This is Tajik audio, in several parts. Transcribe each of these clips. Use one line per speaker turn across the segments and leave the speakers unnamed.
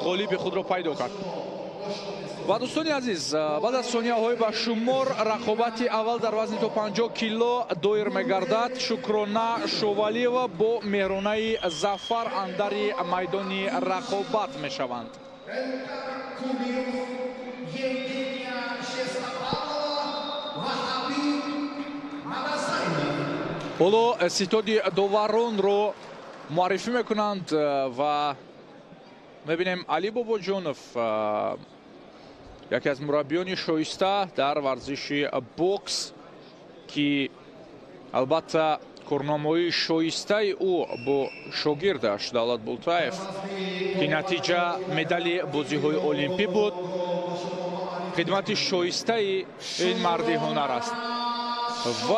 غالب خود را پیدا کرد. و دوستان عزیز، بعد از ثانیه‌های با شمار رقابت اول در وزن تا 50 کیلو دایر می‌گردد. شکرانه شوالیوا با مهرانه ظفر اندر میدان رقابت می‌شوند. حالا ستاد داوران رو معرفی میکنند و میبینیم علی باباجانов یکی از مربیان شایسته در ورزش بوکس که البته کارنامه‌های شایسته او با شاگردش دولت بولتاев که نتیجه مدال بازی‌های المپی بود. خدمت شایسته این مرد هنر است. و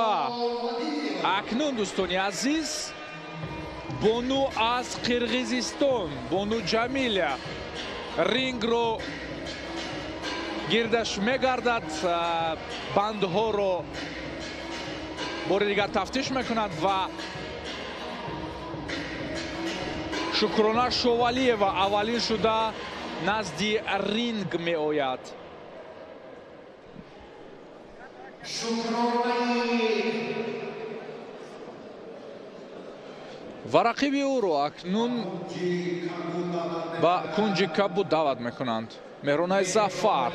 اکنون دوستان عزیز بانو از قرقیزستان بانو جمیل رینگ رو گردش میگردد، بندها رو بار دیگر تفتیش میکند و شکرانه شوالیوا اولین شده نزدی رینگ می آید. و رقیب او رو اکنون با کنجی کبود دعوت میکنند. مهرانه ظفر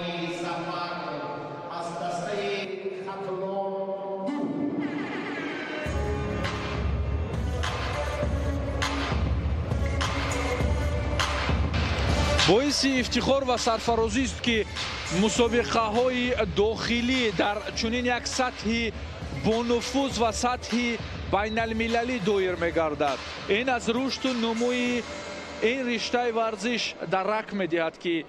باعث افتخار و سرفرازی است که مسابقه های داخلی در چنین یک سطح بانفوذ و سطح بین المللی دایر میگردد. این از رشد و نموی این رشته ورزش درک میدهد که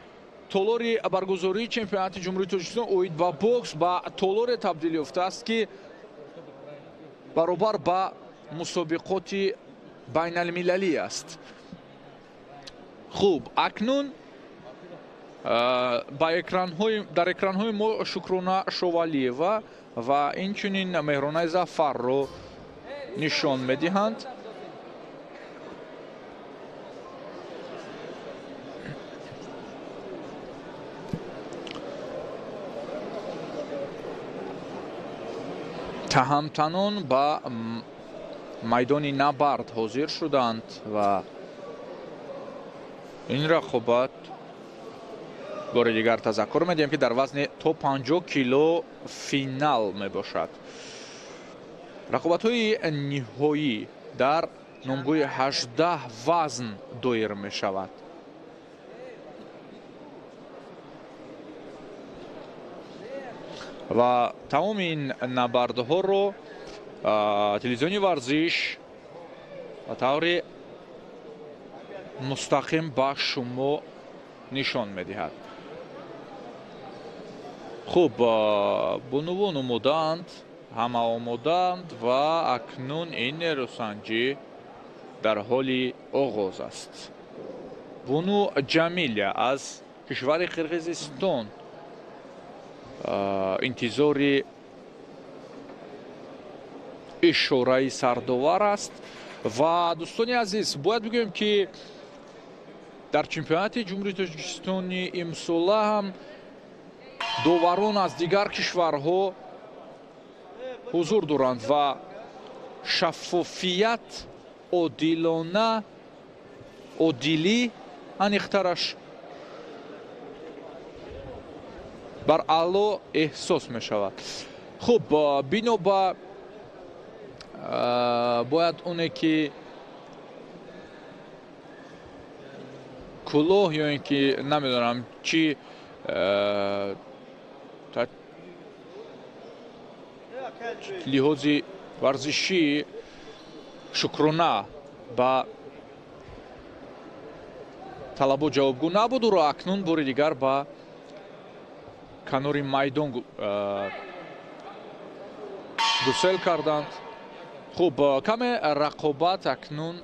تالار برگزاری چمپیونات جمهوری تاجیکستان اوید با بوکس با تالار تبدیل یافته است که برابر با مسابقات بین المللی است. خوب اکنون در اکران های ما شکرانه شوالیوا و اینچنین مهرانه ظفر رو نشان میدهند. تهمتنان با میدان نبرد حاضر شدند و این رقابت بار دیگر تذکر میدیم که در وزن تا 50 کیلو فینال می باشد. رقابت های نهایی در نامگوی 18 وزن دایر می شود. و تمام این نبردها رو تلویزیونی ورزش و طور مستقیم با شما نشان میدهد. خوب بانوان آمدند، همه آمدند و اکنون این نیروسنجی در حال آغاز است. بانو جمیل از کشور قرقیزستان انتظار اشاره سرداور است. و دوستان عزیز باید بگویم که در چمپیونات جمهوری تاجیکستان امسال هم داوران از دیگر کشورها حضور دارند و شفافیت عادلانه عادلی انیخترش بر اعلی احساس می شود. خوب بنا با باید اونه که کلاه یا اینکه نمیدونم چی لحاظ ورزشی شکرانه با طلبها جوابگو نبود و اکنون بار دیگر با کنار میدان گسل کردند. خوب کم رقابت اکنون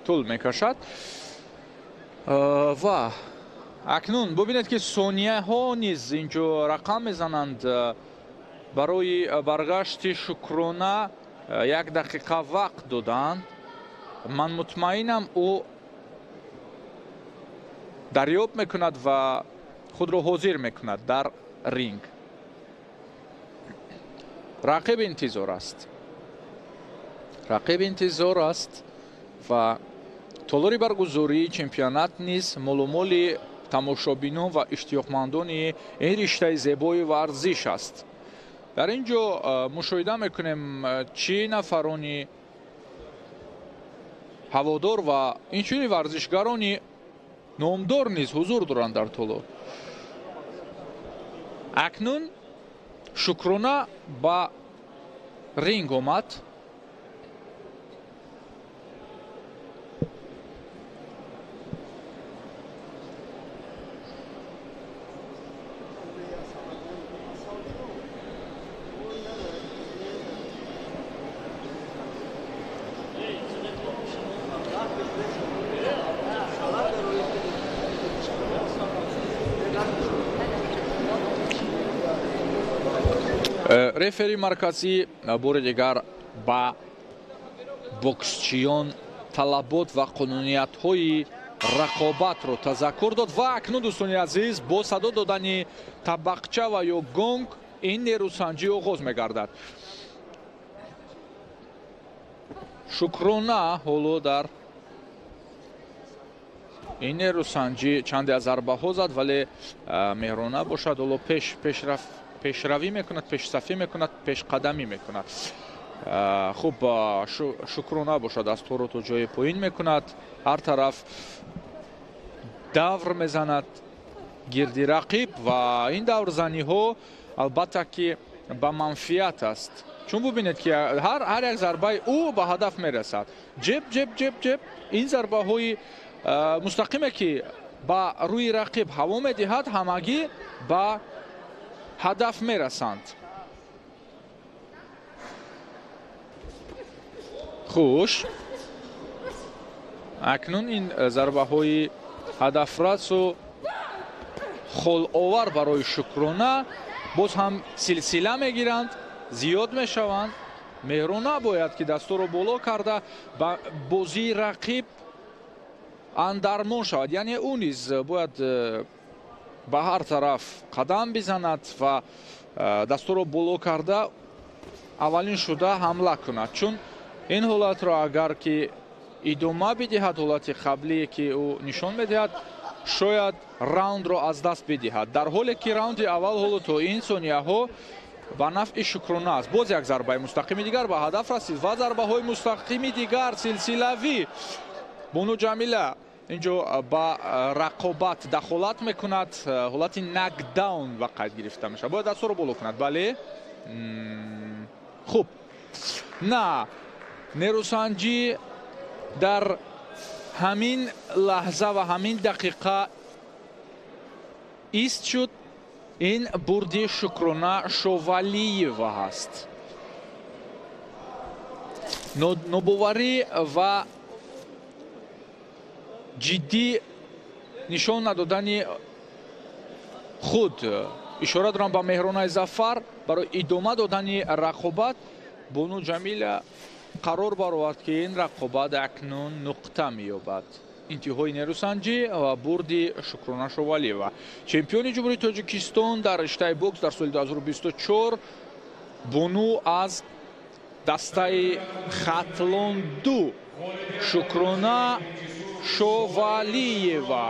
طول میکشد و اکنون ببینید که ثانیه ها نیز اینجا رقم میزنند. برای برگشت شکرانه 1 دقیقه وقت دادند. من مطمئنم او дарёб мекунад ва худро ҳозир мекунад дар ринг. рақиб интизор аст ва толори баргузории чемпионат низ моломоли тамошобинон ва иштиёқмандони ин риштаи зебои варзиш аст. дар ин ҷо мушоҳида мекунем чӣ нафарони ҳаводор ва инчунин варзишгарони номдор низ ҳузур доранд дар толор. акнун Шукрона ба ринг омад. рефери марказӣ бори дигар ба боксчиён талабот ва қонуниятҳои рақобатро тазаккур дод ва акнун дӯстони азиз бо садо додани табақча ва ё гонг ин нерӯсанҷӣ оғоз мегардад. Шукрона ҳоло дар ин нерӯсанҷӣ чанде аз зарбаҳо зад, вале меҳрона бошад. ҳоло пешравӣ мекунад, пешсафӣ мекунад, пешқадамӣ мекунад. хуб, Шукрона бошад, дастҳоро то ҷои поин мекунад, ҳар тараф давр мезанад гирди рақиб ва ин даврзаниҳо албатта ки ба манфиат аст. чун бубинед ки ҳар як зарбаи ӯ ба ҳадаф мерасад. ҷеб ин зарбаҳои мустақиме ки ба рӯи рақиб ҳаво медиҳад, ҳамагӣ ба ҳадаф мерасанд. хуш, акнун ин зарбаҳои ҳадафрасу холовар барои Шукрона боз ҳам силсила мегиранд, зиёд мешаванд. меҳрона бояд ки дастҳоро боло карда ба бозии рақиб андармон шавад, яъне ӯ низ бояд ба ҳар тараф қадам бизанад ва дастҳоро боло карда аввалин шуда ҳамла кунад. чун ин ҳолатро агар ки идома бидиҳад, ҳолати қаблие ки ӯ нишон медиҳад, шояд раундро аз даст бидиҳад. дар ҳоле ки раунди аввал ҳоло то ин сонияҳо ба нафъи Шукрона аст. боз як зарбаи мустақими дигар ба ҳадаф расид ва зарбаҳои мустақими дигар силсилавӣ. Бону Ҷамила инҷо ба рақобат дахолат мекунад, ҳолати накдаун ба қайд гирифта мешавад. бояд дастҳоро боло кунад. бале, хуб, на нерӯсанҷӣ дар ҳамин лаҳза ва ҳамин дақиқа ист шуд. ин бурди Шукрона Шовалиева ҳаст. нобоварӣ ва ҷиддӣ нишон надодани худ ишора дорам ба Меҳронаи Зафар барои идома додани рақобат. Бону Ҷамила қарор баровард ки ин рақобат акнун нуқта меёбад. интиҳои нерӯсанҷӣ ва бурди Шукрона Шовалиева, чемпиони ҷумҳурии Тоҷикистон дар риштаи бокс дар соли 2024. бону аз дастаи хатлон 2 Шукрона Шовалиева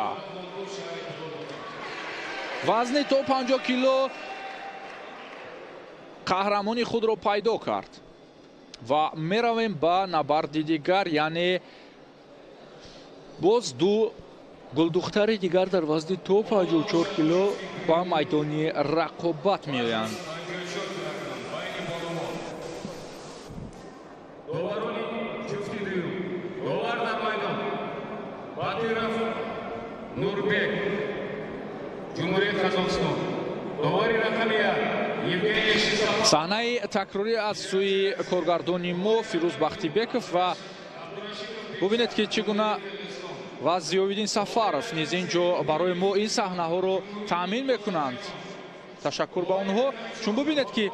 вазни то 50 кило қаҳрамони худро пайдо кард ва меравем ба набарди дигар, яъне боз ду гулдухтари дигар дар вазни то 54 кило ба майдони рақобат меоянд.
Нурбек, Ҷумҳурияти Қозоқистон. Довари рақамия Евгений Шисапов.
саҳнаи такрорӣ аз сӯи коргардони мо Фирӯз Бахтибеков ва бубинед ки чӣ гуна ва Зиёвиддин Сафаров низ ин ҷо барои мо ин саҳнаҳоро таъмин мекунанд. ташаккур ба онҳо, чун бубинед ки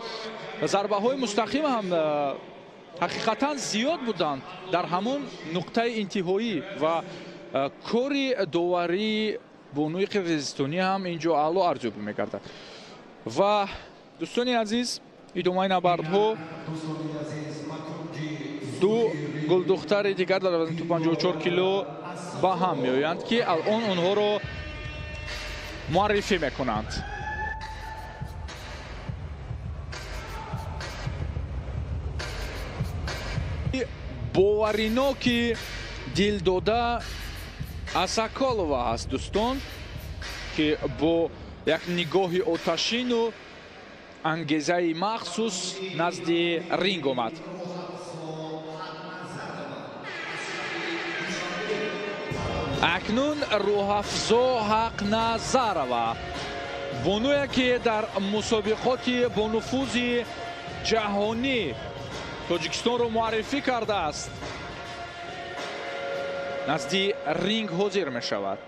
зарбаҳои мустақим ҳам ҳақиқатан зиёд буданд дар ҳамон нуқтаи интиҳоӣ ва кори доварӣ бонуи қирғизистони ҳам инҷо аъло арзёбӣ мегардад. ва дӯстони азиз, идомаи набардҳо ду гулдухтари дигар дар вазни 54 кило ба ҳам меоянд ки алон онҳоро муаррифӣ мекунанд. бовариноки Дилдода Асаколова ҳаст дӯстон, ки бо як нигоҳи оташину ангезаи махсус назди ринг омад. акнун Рӯҳафзо Ҳақназарова бонуе ки дар мусобиқоти бонуфузи ҷаҳонӣ Тоҷикистонро муаррифӣ кардааст, назди ринг ҳозир мешавад.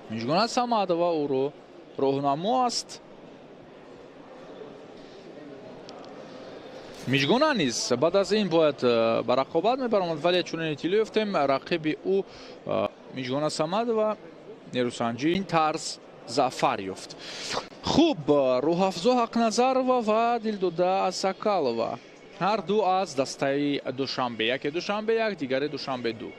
Мижгона Самадова ӯро роҳнамо аст. мижгона низ баъд аз ин бояд ба рақобат мебаромад, вале чунин иттилоъ ёфтем рақиби ӯ Мижгона Самадова нерӯсанҷӣ ин тарз заъфар ёфт. хуб, Рӯҳафзо Ҳақназарова ва Дилдода Асакалова ҳар ду аз дастаи Душанбе, яке Душанбе як, дигаре Душанбе ду.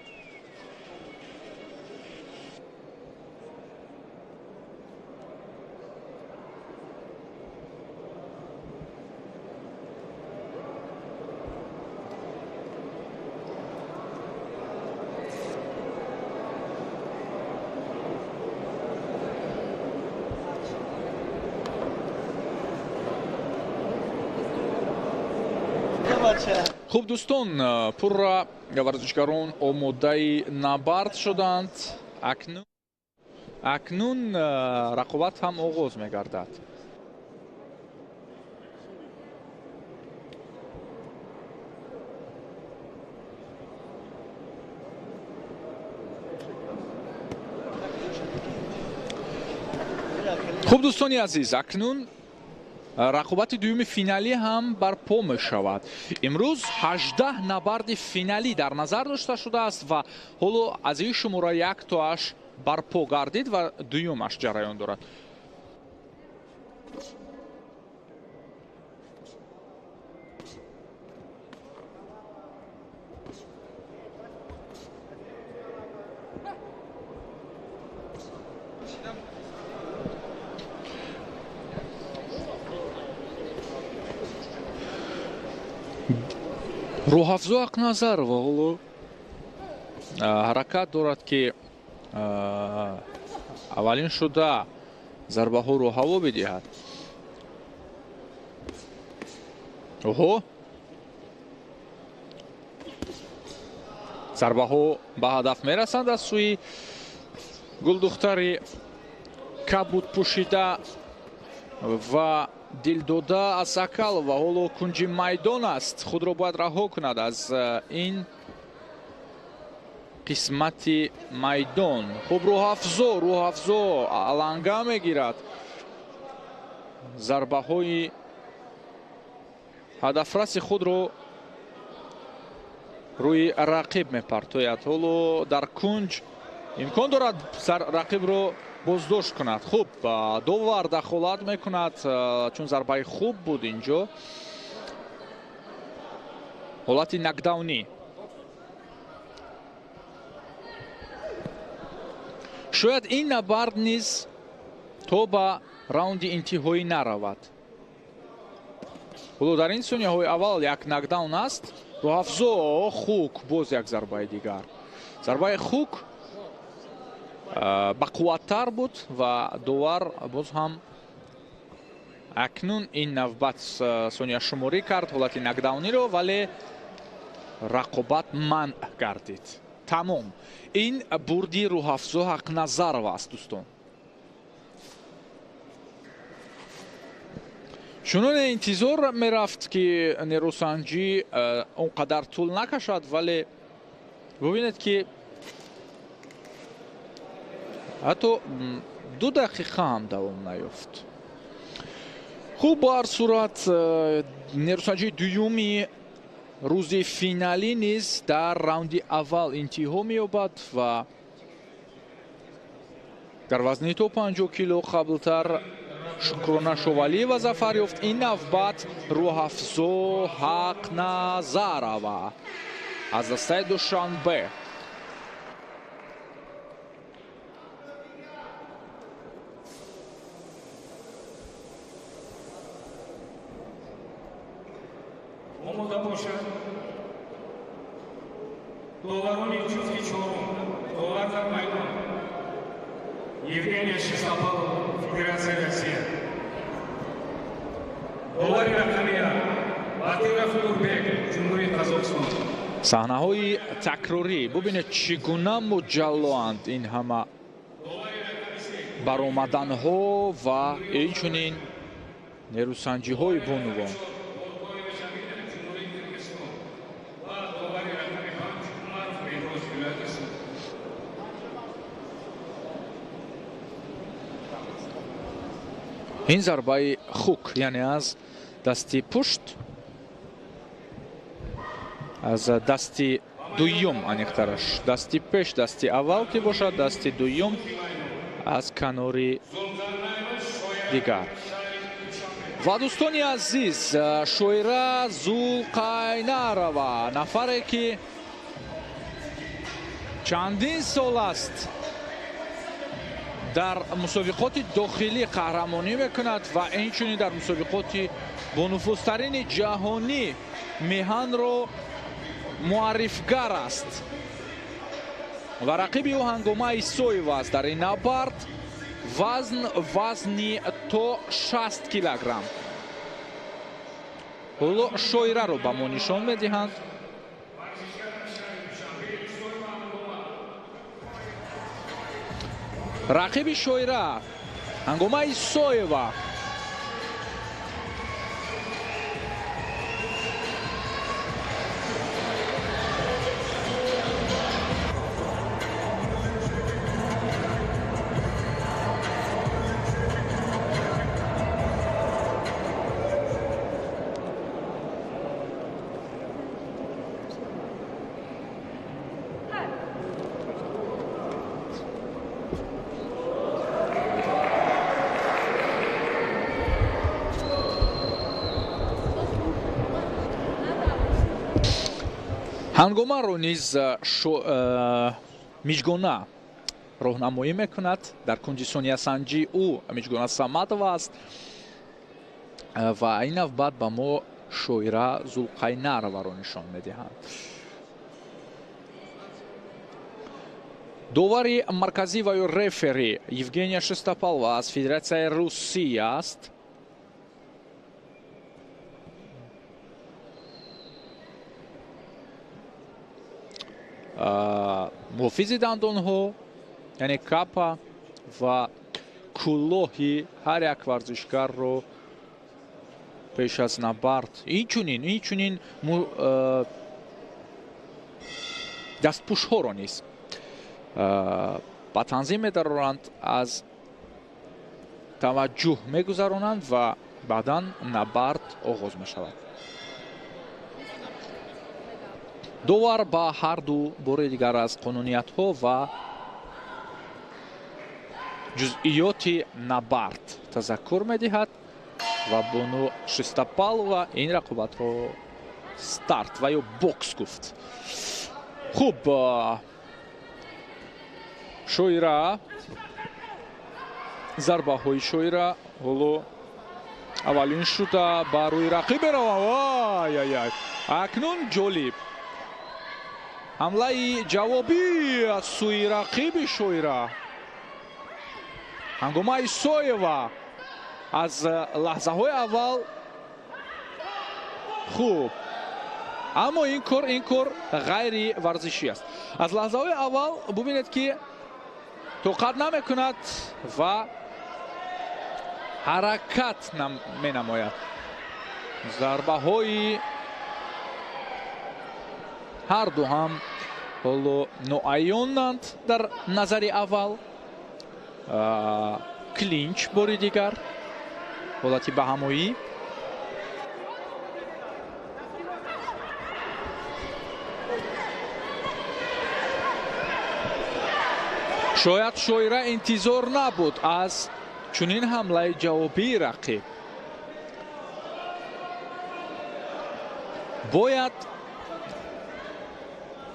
хуб дӯстон, пурра варзишгарон омодаи набард шуданд. акнун рақобат ҳам оғоз мегардад. хуб дӯстони азиз, акнун рақобати дуюми финалӣ ҳам барпо мешавад. имрӯз 18 набарди финалӣ дар назар дошта шудааст ва ҳоло аз ин шумора яктоаш барпо гардид ва дуюмаш ҷараён дорад. Рӯҳафзо Ҳақназарова ҳоло ҳаракат дорад ки аввалин шуда зарбаҳоро ҳаво бидиҳад. оҳо, зарбаҳо ба ҳадаф мерасанд аз сӯи гулдухтари кабудпӯшида ва Дилдода Асакалова ҳоло кунҷи майдон аст, худро бояд раҳо кунад аз ин қисмати майдон. хуб, Рӯҳафзо аланга мегирад, зарбаҳои ҳадафраси худро рӯи рақиб мепартояд. ҳоло дар кунҷ имкон дорад рақибро боздошт кунад. хуб, довар дахолат мекунад, чун зарбаи хуб буд инҷо. ҳолати накдаунӣ. шояд ин набард низ то ба раунди интиҳоӣ наравад. ҳоло дар ин сонияҳои аввал як накдаун аст. Рӯҳафзо хук, боз як зарбаи дигар. Зарбаи хук бақувваттар буд ва довар боз ҳам акнун ин навбат сонияшуморӣ кард ҳолати накдауниро, вале рақобат манъ гардид. тамом. ин бурди Рӯҳафзо Ҳақназарова аст дӯстон. чунон интизор мерафт ки нерӯсанҷӣ он қадар тӯл накашад, вале бубинед ки ҳатто 2 дақиқа ҳам давом наёфт. хуб, ба ҳар сурат нерӯсанҷии дуюми рӯзи финалӣ низ дар раунди аввал интиҳо меёбад ва дар вазни то 50 кило қаблтар Шукрона Шовалиева зафар ёфт. ин навбат Рӯҳафзо Ҳақназарова аз дастаи Душанбе.
омода бошад доварони ҷузъи чорум довар дар майдон Евгения Шестопалова, Федерация Россия. Довари рақамия Батиров Нурбек, Ҷумҳурии Қозоқистон.
саҳнаҳои такрорӣ бубинед чӣ гуна муҷаллоанд ин ҳама баромаданҳо ва инчунин нерӯсанҷиҳои бонувон. ин зарбаи хук, яъне аз дасти пушт, аз дасти дуюм, аниқтараш дасти пеш, дасти аввал ки бошад, дасти дуюм аз канори дигар. ва дӯстони азиз, Шоира Зулқайнарова, нафаре ки чандин сол аст дар мусобиқоти дохилӣ қаҳрамонӣ мекунад ва инчунин дар мусобиқоти бонуфузтарини ҷаҳонӣ меҳанро муаррифгар аст ва рақиби ӯ Ҳангома Исоева аст. Дар ин набард вазни то 60 килограмм. ҳоло Шоираро ба мо нишон медиҳанд. рақиби Шоира Ҳангома Исоева. ҳангомаро низ миҷгона роҳнамоӣ мекунад. Дар кунҷи сониясанҷӣ ӯ Миҷгона Саматова аст ва ин навбат ба мо Шоира Зулқайнароваро нишон медиҳанд. довари марказӣ ва ё рефери Евгения Шестопалова аз Федератсияи Русия аст. муҳофизи дандонҳо, яъне капа ва кӯлоҳи ҳар як варзишгарро пеш аз набард инчунин дастпӯшҳоро низ ба танзим медароранд, аз таваҷҷӯҳ мегузаронанд ва баъдан набард оғоз мешавад. довар ба ҳар ду бори дигар аз қонуниятҳо ва ҷузъиёти набард тазаккур медиҳад ва Бону Шестопалова ин рақобатро старт ва ё бокс гуфт. хуб, Шоира, зарбаҳои Шоира ҳоло аввалин шуда ба рӯи рақиб меравад. акнун ҷолиб ҳамлаи ҷавобӣ аз сӯи рақиби Шоира. Ҳангома Исоева аз лаҳзаҳои аввал хуб, аммо ин кор ғайри варзишӣ аст. аз лаҳзаҳои аввал бубинед ки тоқат намекунад ва ҳаракат менамояд. зарбаҳои ҳар ду ҳам ҳоло ноаёнанд дар назари аввал. клинч бори дигар, ҳолати баҳамоӣ. шояд шоира интизор набуд аз чунин ҳамлаи ҷавобии рақиб. бояд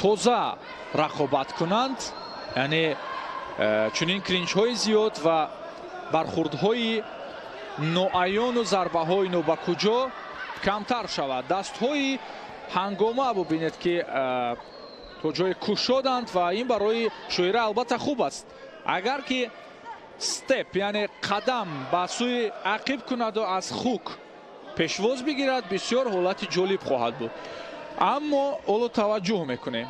тоза рақобат кунанд, яъне чунин клинчҳои зиёд ва бархурдҳои ноаёну зарбаҳои нобакуҷо камтар шавад. Дастҳои ҳангома бубинед ки то ҷои кушоданд ва ин барои шоира албатта хуб аст. агар ки степ яъне қадам ба сӯи ақиб кунаду аз хук пешвоз бигирад, бисёр ҳолати ҷолиб хоҳад буд. аммо ҳоло таваҷҷӯҳ мекунем.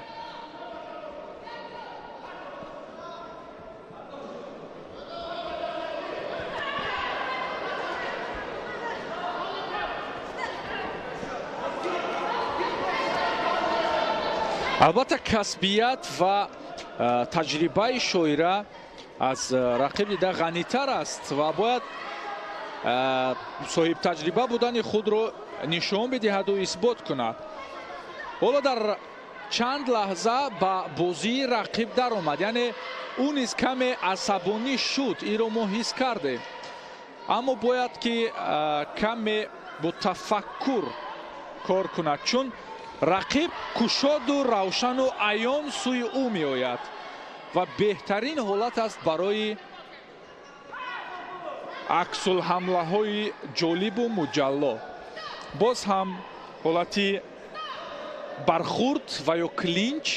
албатта касбият ва таҷрибаи шоира аз рақиб дида ғанитар аст ва бояд соҳибтаҷриба будани худро нишон бидиҳаду исбот кунад. ҳоло дар чанд лаҳза ба бозии рақиб даромад, яъне ӯ низ каме асабонӣ шуд, инро мо ҳис кардем. аммо бояд ки каме бо тафаккур кор кунад, чун рақиб кушоду равшану аён сӯи ӯ меояд ва беҳтарин ҳолат аст барои аксулҳамлаҳои ҷолибу муҷалло. боз ҳам ҳолати бархурд ва ё клинч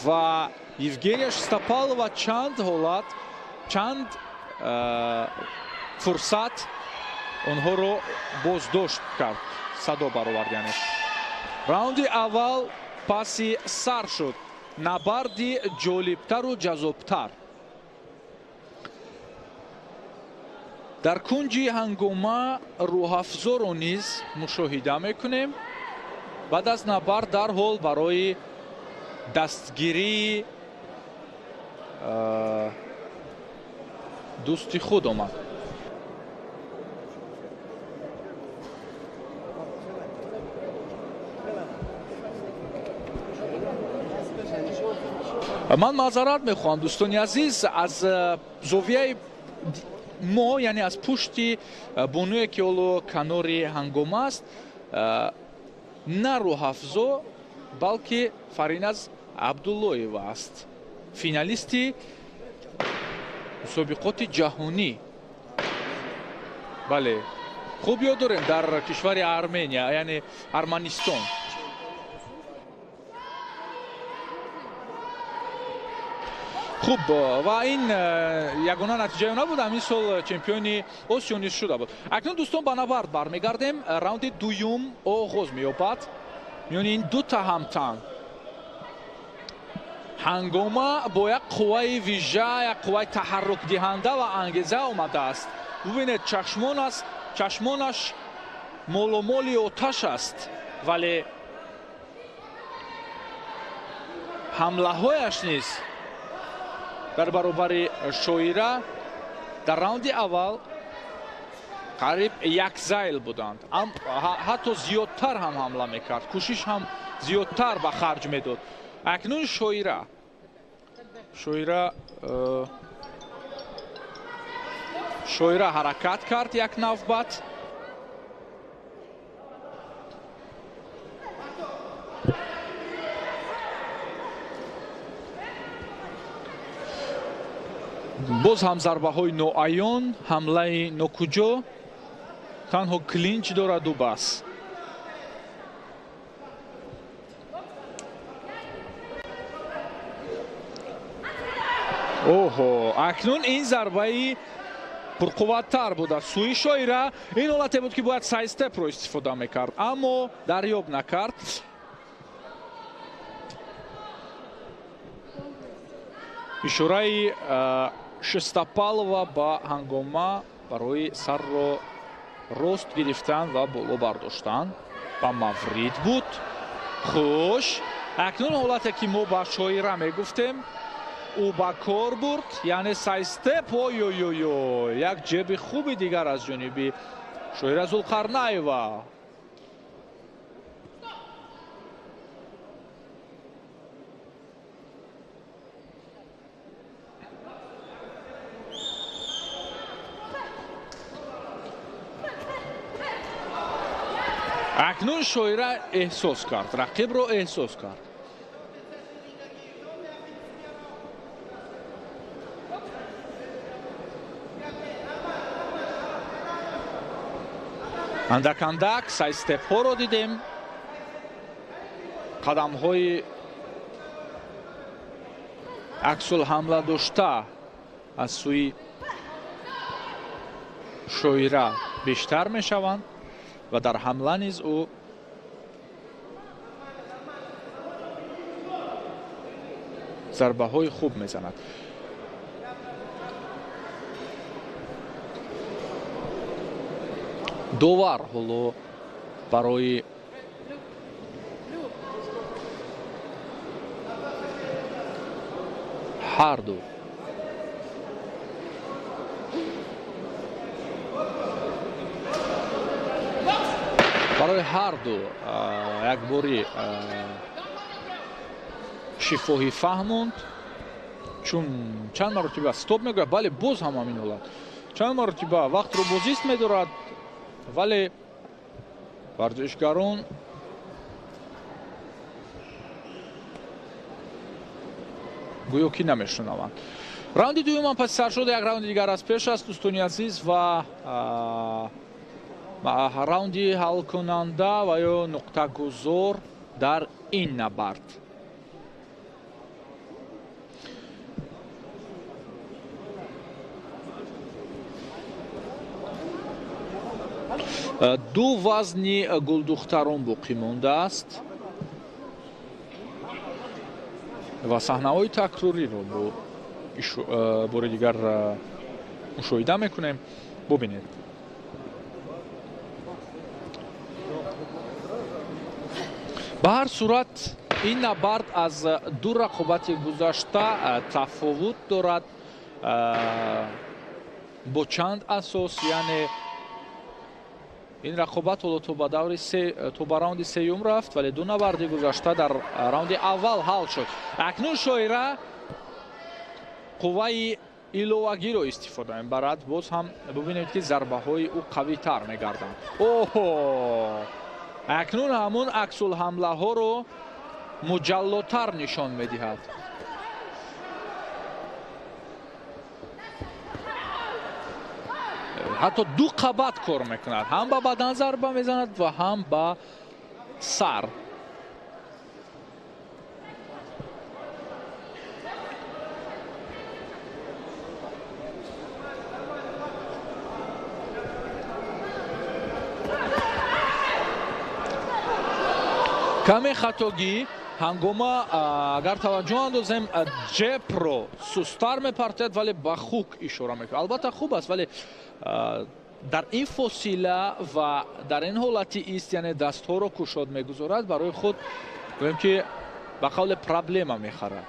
ва Евгения Шестопалова чанд ҳолат, чанд фурсат онҳоро боздошт кард, садо баровард. яъне раунди аввал паси сар шуд, набарди ҷолибтару ҷазобтар. дар кунҷи ҳангома рӯҳафзоро низ мушоҳида мекунем. баъд аз набард дарҳол барои дастгирии дӯсти худ омад. ман маъзарат мехоҳам дӯстони азиз, аз зовияи мо, яъне аз пушти бонуе ки ҳоло канори ҳангома аст, на рӯҳафзо балки Фариназ Абдуллоева аст, финалисти мусобиқоти ҷаҳонӣ. бале, хуб ёд дорем дар кишвари Армения, яъне Арманистон. хуб, ва ин ягона натиҷаё набуд, ҳамин сол чемпиони Осиё низ шуда буд. акнун дӯстон ба навард бармегардем. раунди дуюм оғоз меёбад миёни ин дута ҳамтан. ҳангома бо як қувваи вижа, як қувваи таҳаррукдиҳанда ва ангеза омадааст. бубинед, чашмонаш моломоли оташ аст, вале ҳамлаҳояш низ дар баробари шоира дар раунди аввал қариб як зайл буданд. ҳатто зиёдтар ҳам ҳамла мекард, кӯшиш ҳам зиёдтар ба харҷ медод. акнун шоира ҳаракат кард як навбат. боз ҳам зарбаҳои ноаён, ҳамлаи нокуҷо, танҳо клинч дораду бас. оҳо, акнун ин зарбаи пурқувваттар буд аз сӯи шоира. ин ҳолате буд ки бояд сайдстепро истифода мекард, аммо дарёб накард. ишораи Шестопалова ба ҳангома барои сарро рост гирифтан ва боло бардоштан ба Маврид буд. хуш, акнун ҳолате ки мо ба шоира мегуфтем, ӯ ба кор бурд, яъне сайдстеп. ой, як ҷеби хуби дигар аз ҷониби шоира Зулқарнаева. акнун шоира эҳсос кард, рақибро эҳсос кард. андак сайстепҳоро дидем, қадамҳои аксулҳамла дошта аз сӯи шоира бештар мешаванд ва дар ҳамла низ ӯ зарбаҳои хуб мезанад. довар ҳоло барои ҳарду якбори шифоҳӣ фаҳмонд, чун чанд маротиба стоп мегӯяд, бале боз ҳам ҳамин ҳолат, чанд маротиба вақтро бозист медорад, вале варзишгарон гӯё ки намешунаванд. раунди дуюмам паси саршода як раунди дигар аз пеш аст, дӯстони азиз, ва раунди ҳалкунанда ва ё нуқтагузор дар ин набард. ду вазни гулдухтарон боқӣ мондааст ва саҳнаҳои такрориро бори дигар мушоҳида мекунем. бубинед, ба ҳар сурат ин набард аз ду рақобати гузашта тафовут дорад бо чанд асос, яъне ин рақобат ҳоло то ба раунди сеюм рафт, вале ду набарди гузашта дар раунди аввал ҳал шуд. акнун шоира қувваи иловагиро истифода мебарад. боз ҳам бубинед ки зарбаҳои ӯ қавитар мегарданд. оҳо, акнун ҳамун аксулҳамлаҳоро муҷаллотар нишон медиҳад. ҳатто ду қабат кор мекунад, ҳам ба бадан зарба мезанад ва ҳам ба сар. каме хатогӣ ҳангома агар таваҷҷӯҳ андозем ҷепро сустар мепартояд, вале ба хук ишора мекунад. албатта хуб аст, вале дар ин фосила ва дар ин ҳолати ист, яъне дастҳоро кушод мегузорад, барои худ гӯем ки ба қавле проблема мехарад.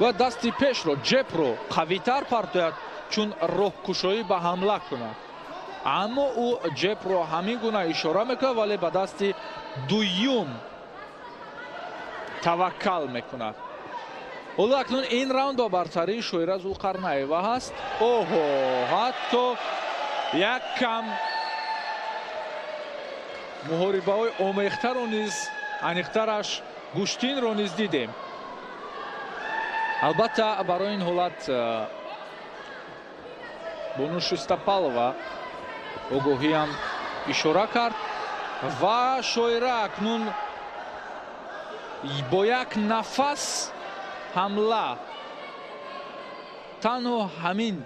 бояд дасти пешро, ҷепро қавитар партояд, чун роҳкушоӣ ба ҳамла кунад. аммо ӯ ҷепро ҳамин гуна ишора мекунад, вале ба дасти дуюм таваккал мекунад. ҳоло акнун ин раунд ба бартарии шоира зулқарнаева ҳаст. оҳо, ҳатто як кам муҳорибаҳои омехтаро низ, аниқтараш гӯштинро низ дидем. албатта барои ин ҳолат Бону Шустапалова огоҳиам ишора кард ва шоира акнун бо як нафас ҳамла, танҳо ҳамин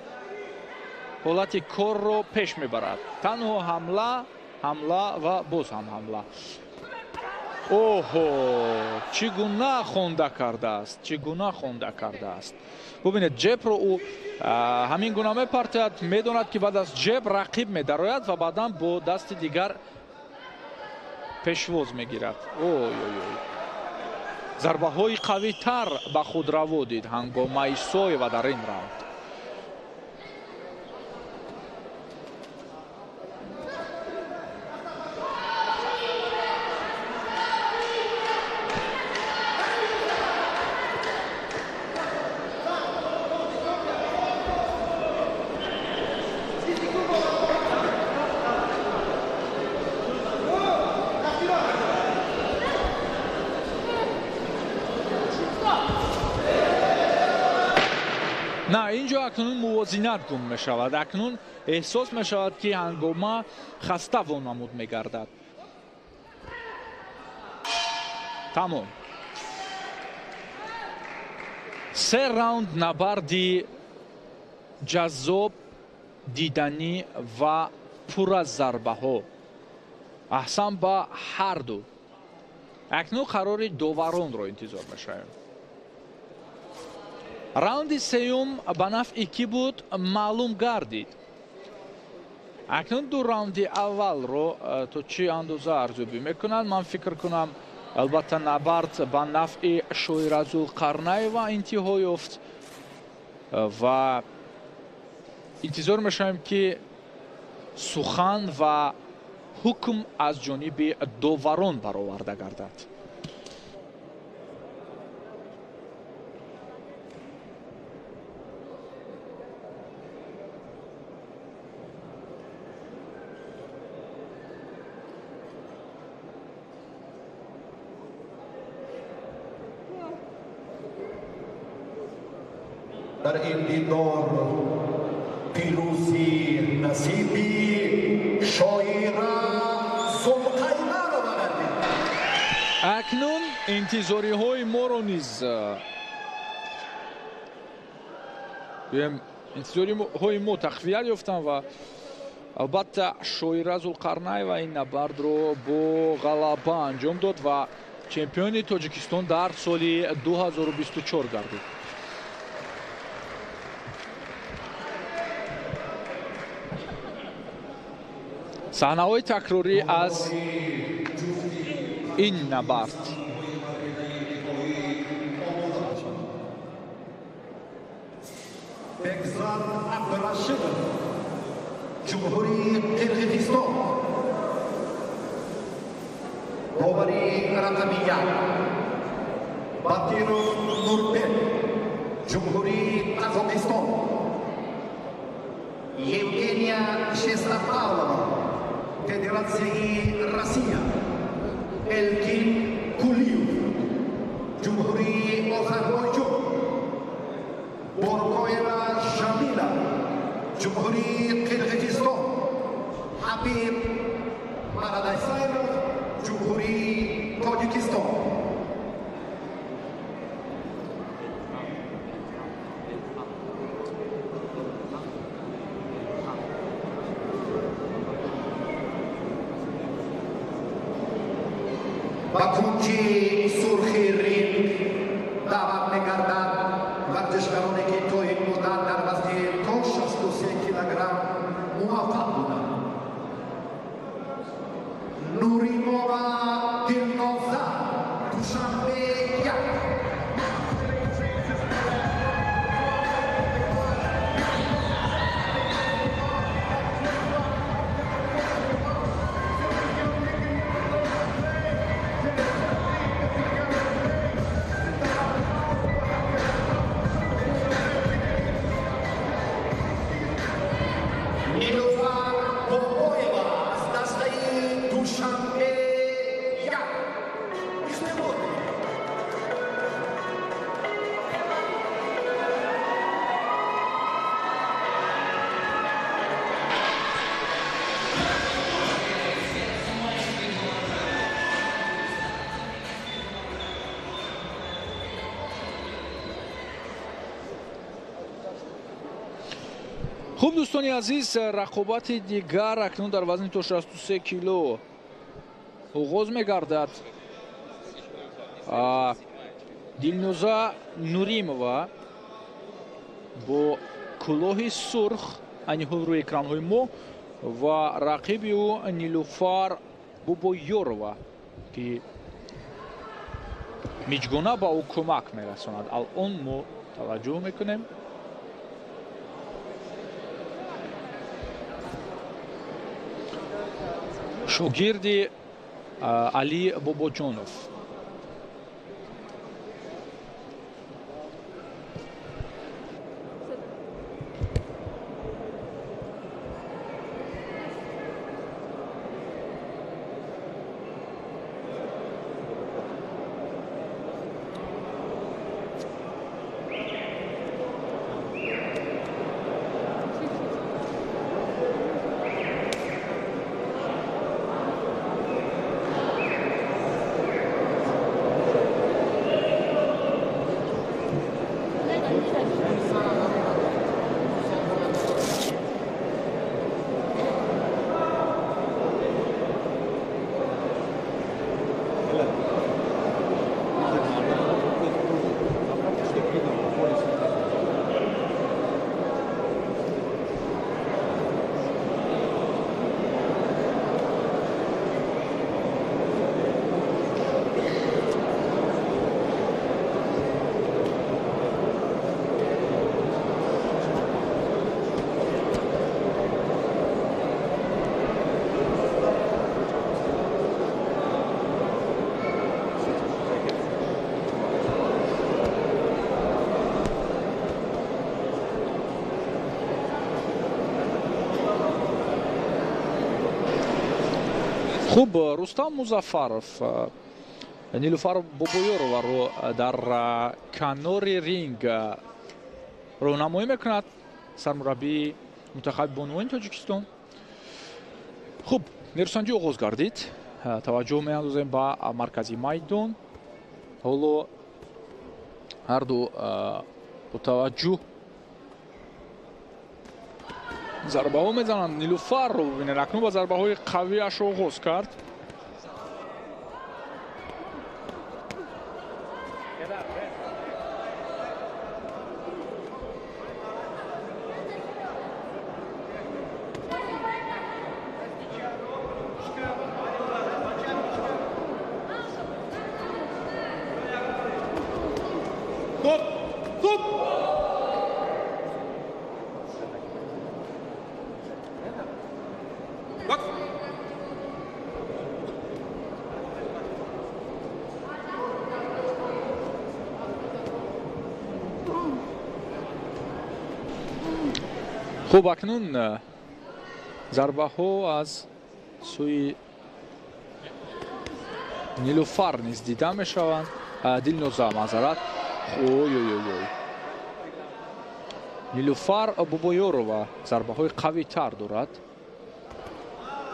ҳолати корро пеш мебарад. танҳо ҳамла ва боз ҳам ҳамла. оҳо, чӣ гуна хонда кардааст. бубинед, ҷебро ӯ ҳамин гуна мепартояд, медонад ки баъд аз ҷеб рақиб медарояд ва баъдан бо дасти дигар пешвоз мегирад. зарбаҳои қавитар ба худ раво дид ҳангомаи Соева дар ин раунд. نه اینجا اکنون موازنت گم می شود. اکنون احساس می شود که هنگاما خسته وانمود می گردد. تمام. 3 راوند نبردی جذاب، دیدنی و پر از ضربه ها. احسن با هر دو. اکنون قرار دووران رو انتظار می‌شویم. راوند سوم به نفع کی بود معلوم گردید. اکنون دو راوند اول رو تا چه اندازه ارزیابی میکنند؟ من فکر کنم البته نبرد به نفع شویرالقرنی و انتها یافت و انتظار می‌شویم که سخن و حکم از جانب دووران برآورده گردد.
در این دیدار پیروزی نصیبی شاعر سلطیمه را برد.
اکنون انتظاری های ما رو نیز انتظاری های ما تقویت یافتن و البته شویرالقرنی و این نبرد رو با غلبه انجام داد و چمپیون تاجیکستان در سال 2024 گردید. صحنه‌های تکراری از این نبرد.
بگذار عبدالرشید جمهوری قرقیزستان داوری رقم 1 باتیروف نوربек جمهوری قزاقستان Евгения Шестопавлова Федерации Россия Элькин Кулиев Джумхурии Азербайджан Боркоева Жамила Джумхурии Кыргызстан Хабиб Марадайсаев Джумхурии Таджикистан. بکوچی سرخی رینگ دعوت می‌گردد ورزشکارانی که تا این مدت در وزن تا 63 کیلوگرم موفق بودند. نوریمووا دلنازا دوشنبه 1
خوب دوستان عزیز، رقابت دیگر اکنون در وزن تا 63 کیلو آغاز می‌گردد. دلنوزا نوریمова با کلاه سرخ انی‌ها روی اکران‌های ما و رقیب او نیلوفر بابایورова که میجگونه با او کمک می‌رساند. الان ما توجه می‌کنیم شاگرد علی باباجانوف хуб, Рустам Музафаров Нилуфар Бобоёрованро дар канори ринг роҳнамоӣ мекунад сармураббии мунтахаби бонувони Тоҷикистон. хуб, нерӯсанҷӣ оғоз гардид. Таваҷҷӯҳ меандозем ба маркази майдон. ҳоло ҳарду бо таваҷҷӯҳ зарбаҳо мезананд. Нилуфарро бибинед, акнун ба зарбаҳои қавияш оғоз кард. хуб, акнун зарбаҳо аз сӯи Нилуфар низ дида мешаванд. Дилноза маъзарат. Ой. Нилуфар Бобоёрова зарбаҳои қавитар дорад.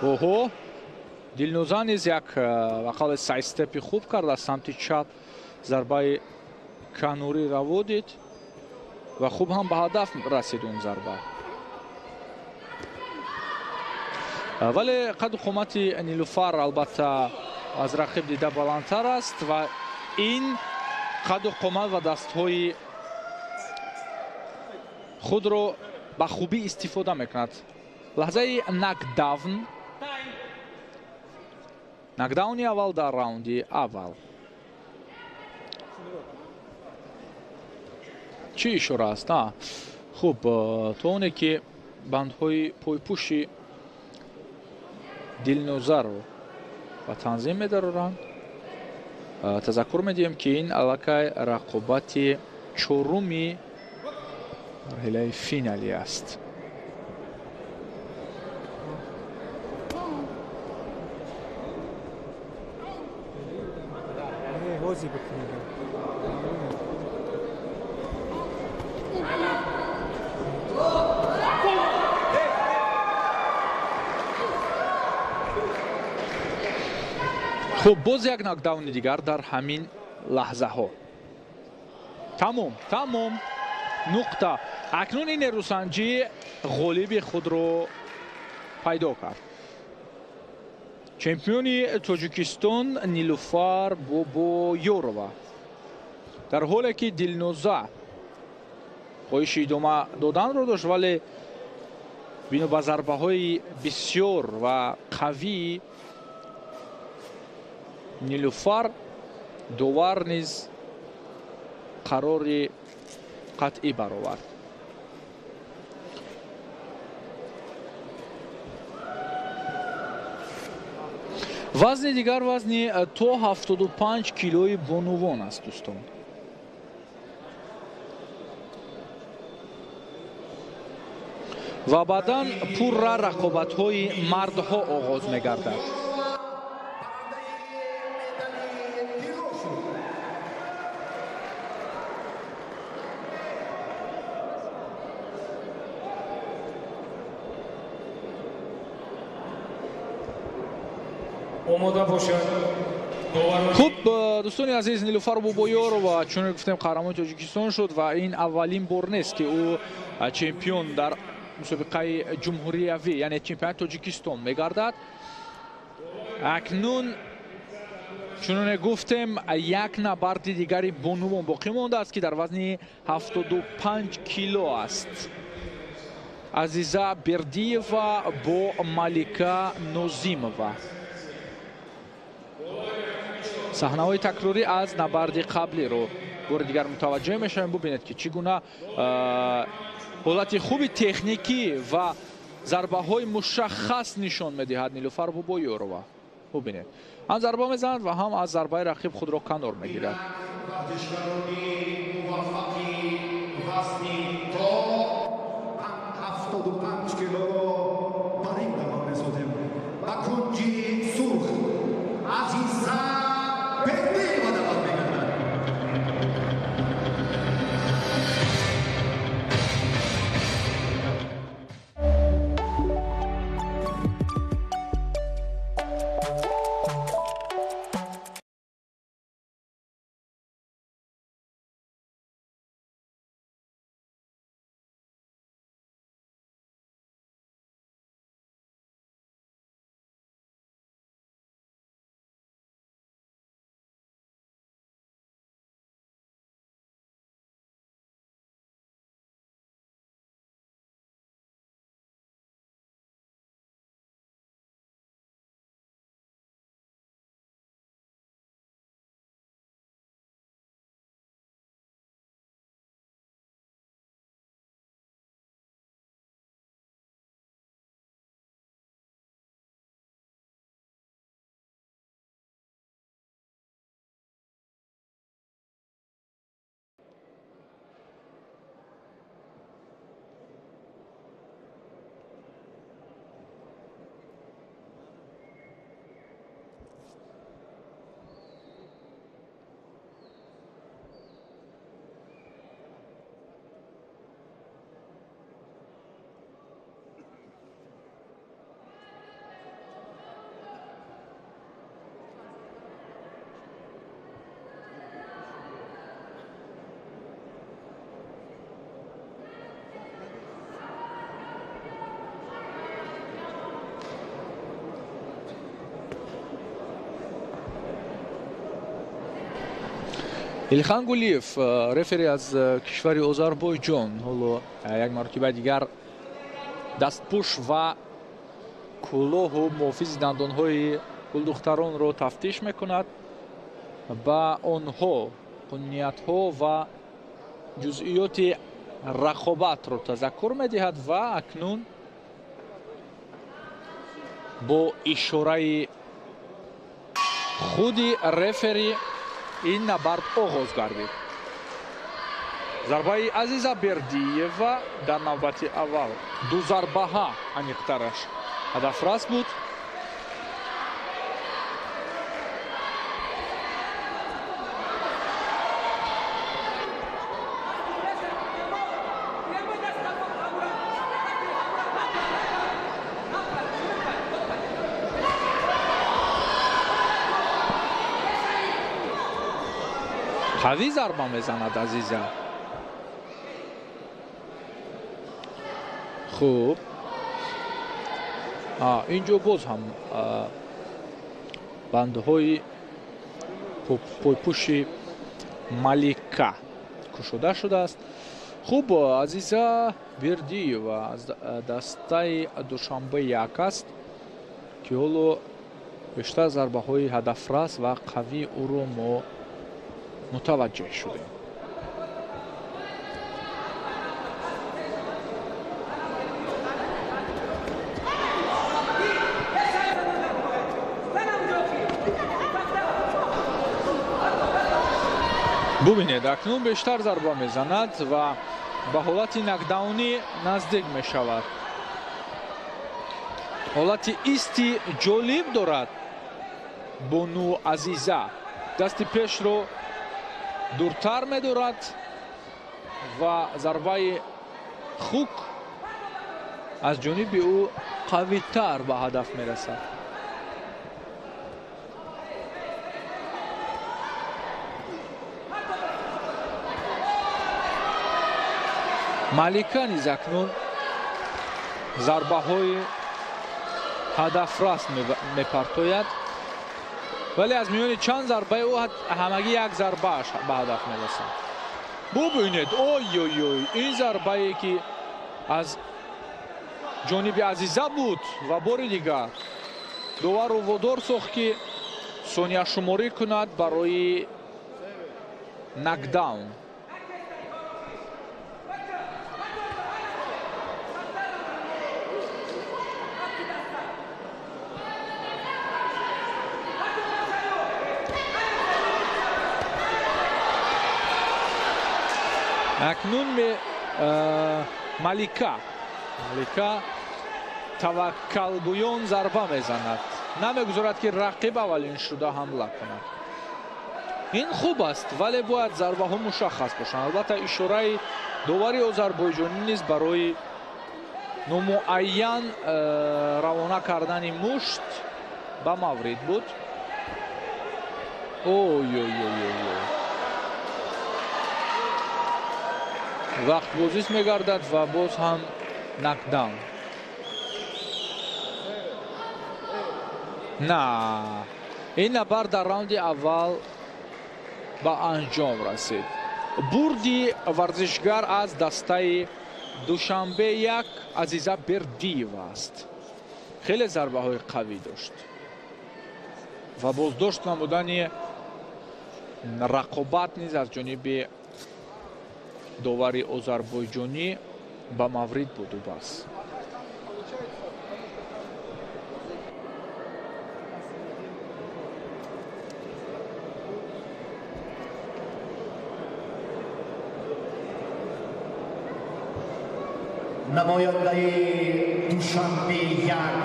Оҳо, Дилноза низ як вақале сайдстепи хуб кард аз самти чап зарбаи канурӣ раво дид ва хуб ҳам ба ҳадаф расид он зарба. вале қадду қомати Нилуфар албатта аз рақиб дида баландтар аст ва ин қадду қомат ва дастҳои худро ба хубӣ истифода мекунад. лаҳзаи нокдауни аввал дар раунди аввал. чӣ ишора аст? хуб, то оне ки бандҳои пойпӯши Дилнозаро ба танзим медароранд, тазаккур медиҳем ки ин аллакай рақобати чоруми марҳилаи финалӣ аст. хуб, боз як нокдауни дигар дар ҳамин лаҳзаҳо. тамом нуқта. акнун ин нерӯсанҷӣ ғолиби худро пайдо кард. чемпиони Тоҷикистон Нилуфар Бобоёрова, дар ҳоле ки Дилноза хоҳиши идома доданро дошт, вале бино ба зарбаҳои бисёр ва қавӣ Нилуфар довар низ қарори қатъӣ баровард. вазни дигар вазни то 75 килои бонувон аст дӯстон. ва баъдан пурра рақобатҳои мардҳо оғоз мегардад. хуб, дӯстони азиз, Нилуфар Бобоёрова чуноне гуфтем қаҳрамони Тоҷикистон шуд ва ин аввалин бор нест ки ӯ чемпион дар мусобиқаи ҷумҳуриявӣ, яъне чемпионати Тоҷикистон мегардад. акнун чуноне гуфтем як набарди дигари бонувон боқӣ мондааст ки дар вазни 75 кило аст. Азиза Бердиева бо Малика Нозимова. саҳнаҳои такрорӣ аз набарди қаблиро бори дигар мутаваҷҷеҳ мешавем. бубинед ки чӣ гуна ҳолати хуби техникӣ ва зарбаҳои мушаххас нишон медиҳад Нилуфар Бобоёрова. бубинед, ҳам зарба мезанад ва ҳам аз зарбаи рақиб худро канор мегирад.
сурх
илхан гулиев рефери аз кишвари озарбойҷон ҳоло як мартиба дигар дастпӯш ва кӯлоҳу муҳофизи дандонҳои гулдухтаронро тафтиш мекунад ба онҳо қонуниятҳо ва ҷузъиёти рақобатро тазаккур медиҳад ва акнун бо ишораи худи рефери ин набард оғоз гардид. зарбаи азиза бердиева дар навбати аввал ду зарбаҳа аниқтараш ҳадафрас буд. қавӣ зарба мезанад азиза. хуб, инҷо боз ҳам бандҳои пойпӯши малика кушода шудааст. хуб, азиза бердиева аз дастаи душанбе як аст ки ҳоло бештар зарбаҳои ҳадафрас ва қавӣ ӯро мо мутаваҷҷеҳ шудем. бубинед, акнун бештар зарба мезанад ва ба ҳолати накдаунӣ наздик мешавад. ҳолати исти ҷолиб дорад бону азиза. дасти пешро дуртар медорад ва зарбаи хук аз ҷониби ӯ қавитар ба ҳадаф мерасад. малика низ акнун зарбаҳои ҳадафрас мепартояд, вале аз миёни чанд зарбаи ӯ ҳамагӣ як зарбааш ба ҳадаф мерасад. бубинед, ой, ин зарбае ки аз ҷониби азиза буд ва бори дигар довару водор сохт ки сонияшуморӣ кунад барои накдаун. акнун малика таваккалгӯён зарба мезанад. намегузорад ки рақиб аввалин шуда ҳамла кунад. ин хуб аст, вале бояд зарбаҳо мушаххас бошанд. албатта ишораи довари озарбойҷонӣ низ барои номуайян равона кардани мушт ба маврид буд. вақтбозӣ мегардад ва боз ҳам накдаун. на, ин набард дар раунди аввал ба анҷом расид. бурди варзишгар аз дастаи душанбе як азиза бердиева аст. хеле зарбаҳои қавӣ дошт ва боздошт намудани рақобат низ аз ҷониби довари озарбойҷонӣ ба маврид буду бас.
намояндаи душанбе як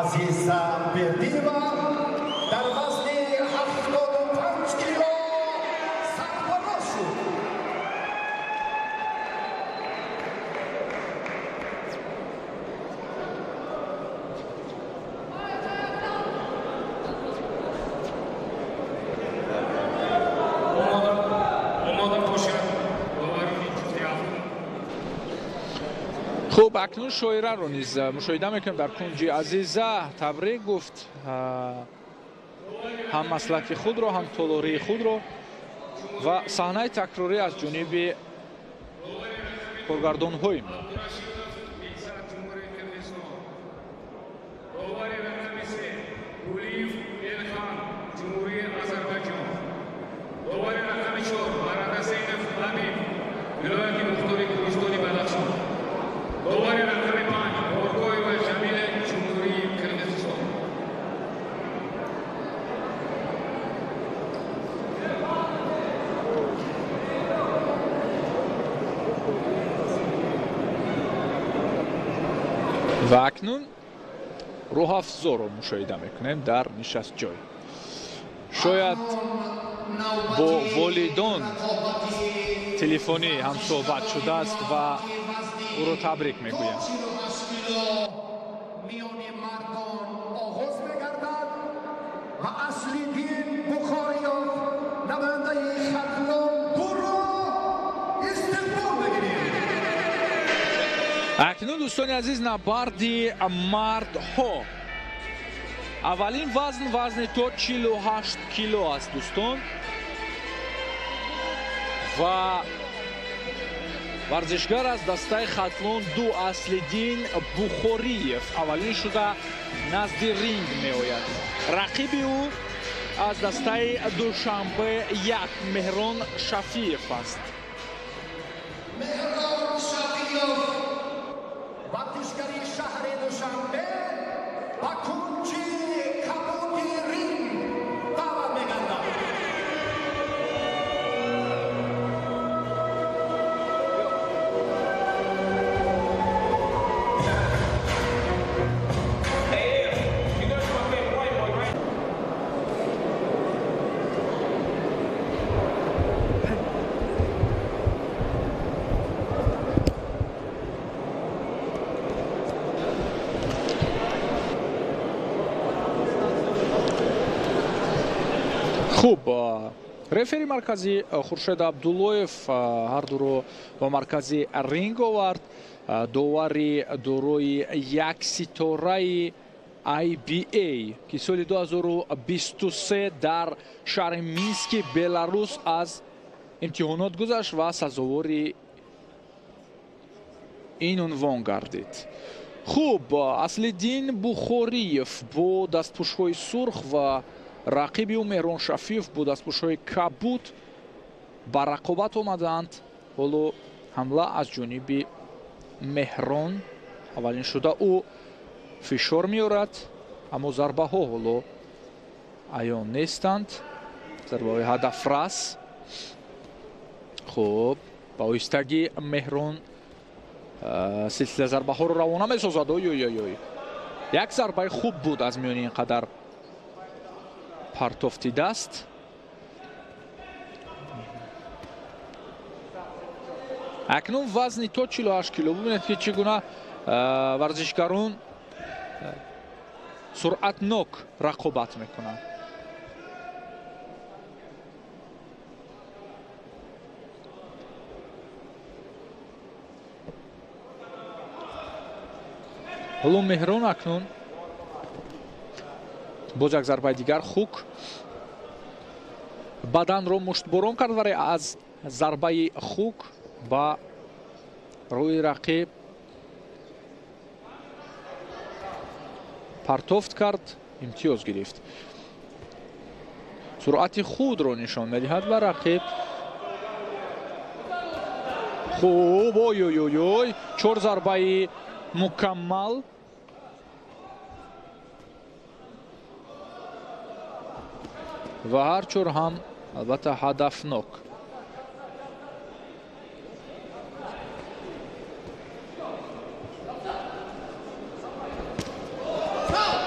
азиза бердиева дар вазни 75 кило сарфароз шуд.
хуб, акнун шоираро низ мушоҳида мекунем дар кунҷи. азиза табрик гуфт ҳам маслаки худро, ҳам толории худро. ва саҳнаи такрорӣ аз ҷониби коргардонҳои ва акнун роҳафзоро мушоҳида мекунем дар нишастҷой. шояд бо волидон телефонӣ ҳамсоҳбат шудааст ва ӯро табрик мегӯяд.
میان مردان آغاز می‌گردد و اصلیدین بخاریان نماینده ختلان برو استقبال بگیرید.
акнун дӯстони азиз набарди мардҳо. аввалин вазни то 48 кило аст дӯстон ва варзишгар аз дастаи хатлон ду Аслиддин Бухориев аввалин шуда назди ринг меояд. рақиби ӯ аз дастаи Душанбе 1 Меҳрон Шафиев аст.
مهران شفیعов ورزشگری شهر دوشنبه و کنج کبود رینگ دعوت می‌گردد.
хуб, рефери маркази Хуршед Абдуллоев ҳардуро ба маркази ринг овард. довари дорои як ситораи IBA ки соли 2023 дар шаҳри Мински Беларус аз имтиҳонот гузашт ва сазовори ин унвон гардид. хуб, Аслиддин Бухориев бо дастпӯшҳои сурх ва рақиби ӯ Меҳрон Шафиев бо дастпӯшҳои кабуд ба рақобат омаданд. ҳоло ҳамла аз ҷониби Меҳрон аввалин шуда ӯ фишор меорад, аммо зарбаҳо ҳоло аён нестанд. зарбаҳои ҳадафрас. хуб, ба оҳистагӣ Меҳрон силсила зарбаҳоро равона месозад. ой як зарбаи хуб буд аз миёни ин қадар партофти даст. акнун вазни то 48 кило. бубинед ки чӣ гуна варзишгарон суръатнок рақобат мекунанд. ҳоло Меҳрон акнун боз як зарбаи дигар хук баданро муштборон кард, вале аз зарбаи хук ба рӯи рақиб партофт кард, имтиёз гирифт. суръати худро нишон медиҳад ба рақиб. хуб, ой 4 зарбаи мукаммал. ва ҳарчор ҳам албатта ҳадафнок.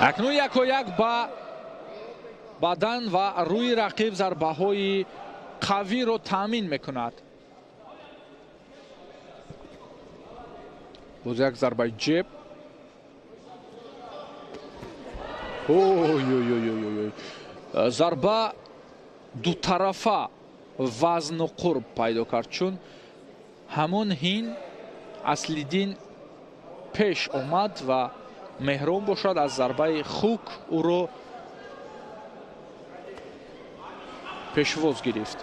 акнун якояк ба бадан ва рӯи рақиб зарбаҳои қавиро таъмин мекунад. боз як зарбаи ҷеб. ой зарба дутарафа вазну қурб пайдо кард, чун ҳамон ҳин Аслиддин пеш омад ва Меҳрон бошад аз зарбаи хук ӯро пешвоз гирифт.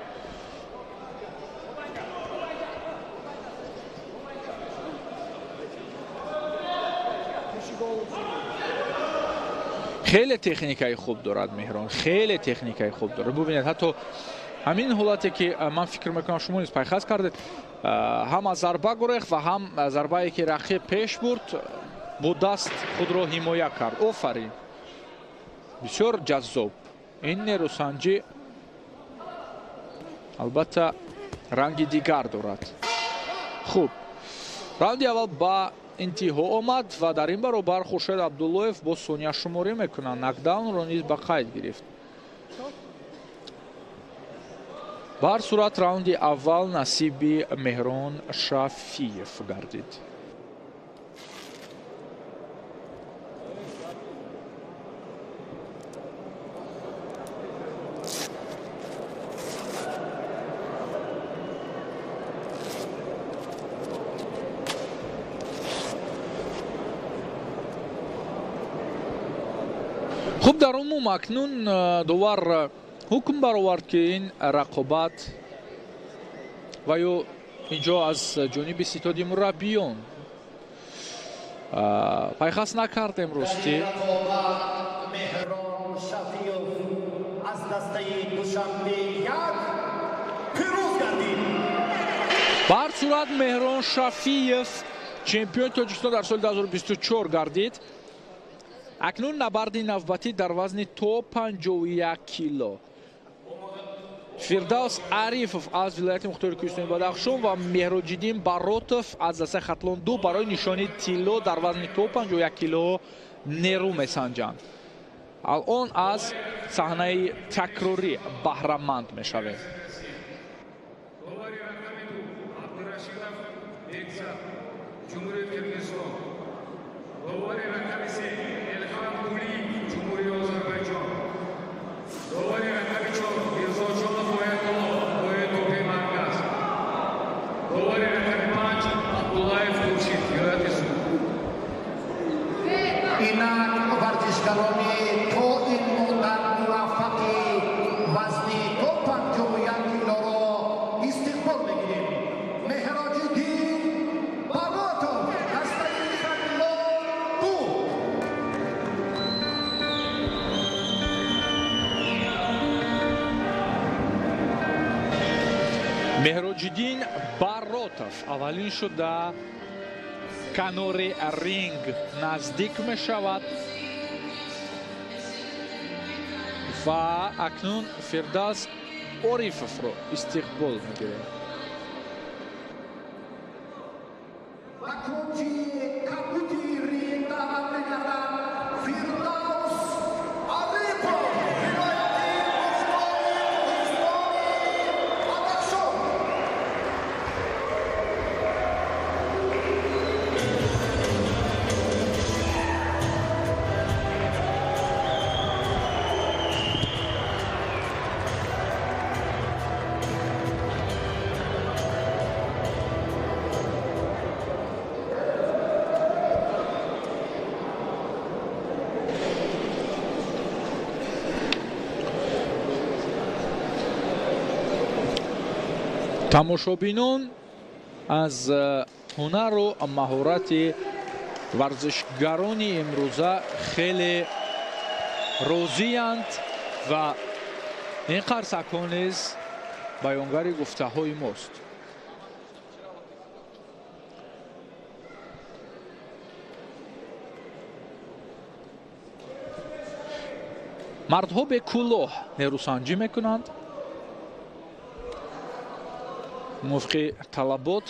خیلی تکنیکای خوب دارد مهران، خیلی تکنیکای خوب دارد. ببینید حتی همین حالتی که من فکر میکنم شما نیز پیخاز کردید، هم از ضربه گریخت و هم ضربه‌ای که رقیب پیش برد با دست خود را حمایت کرد. آفرین، بسیار جذاب. این نیروسنجی البته رنگ دیگر دارد. خوب، راوند اول با انتها آمد و در این برابر خورشید عبداللهیف با ثانیه شماری میکنند. نکداون را نیز به قید گرفت. به هر صورت راوند اول نصیب مهران شفیف گردید. خب در عموم اکنون دوار حکم برآورد که این رقابت و یا اینجا از جانب ستاد مربیان پیخاز نکرد امروز
مهران شفیف از دسته دوشنبه یک پیروز گردید.
به هر صورت مهران شفیف چمپیون تاجیکستان در سال 2024 گردید. اکنون نبرد نوبتی در وزن تا 51 کیلو. فردوس عریفов از ولایت مختار کوهستانی بدخشان و مهراجدین баротов از دسته خطلان 2 برای نشانی طلا در وزن تا 51 کیلو نیرو میسنجند. الان از صحنه تکراری بهره‌مند میشویم.
اینک ورزشکارانی تا این مدت موفقی وزن تا 51 کیلو را استقبال میگیریم. مهراجدین баротов دسته خطلان 2.
مهراجدین баротов اولین شده کنار رینگ نزدیک می شود و اکنون فردوس عریفov را استقبال می گیرد. тамошобинон аз ҳунару маҳорати варзишгарони имрӯза хеле розиянд ва ин қарсакон низ баёнгари гуфтаҳои мост. мардҳо бе кӯлоҳ нерӯсанҷӣ мекунанд мувофиқи талабот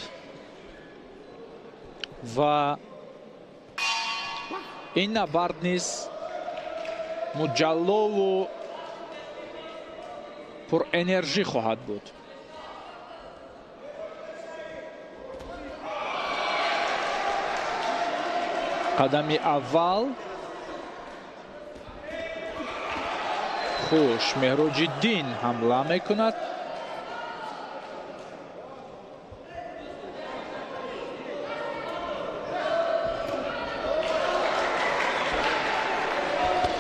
ва ин набард низ муҷаллову пурэнержӣ хоҳад буд. қадами аввал хуш, меҳроҷиддин ҳамла мекунад.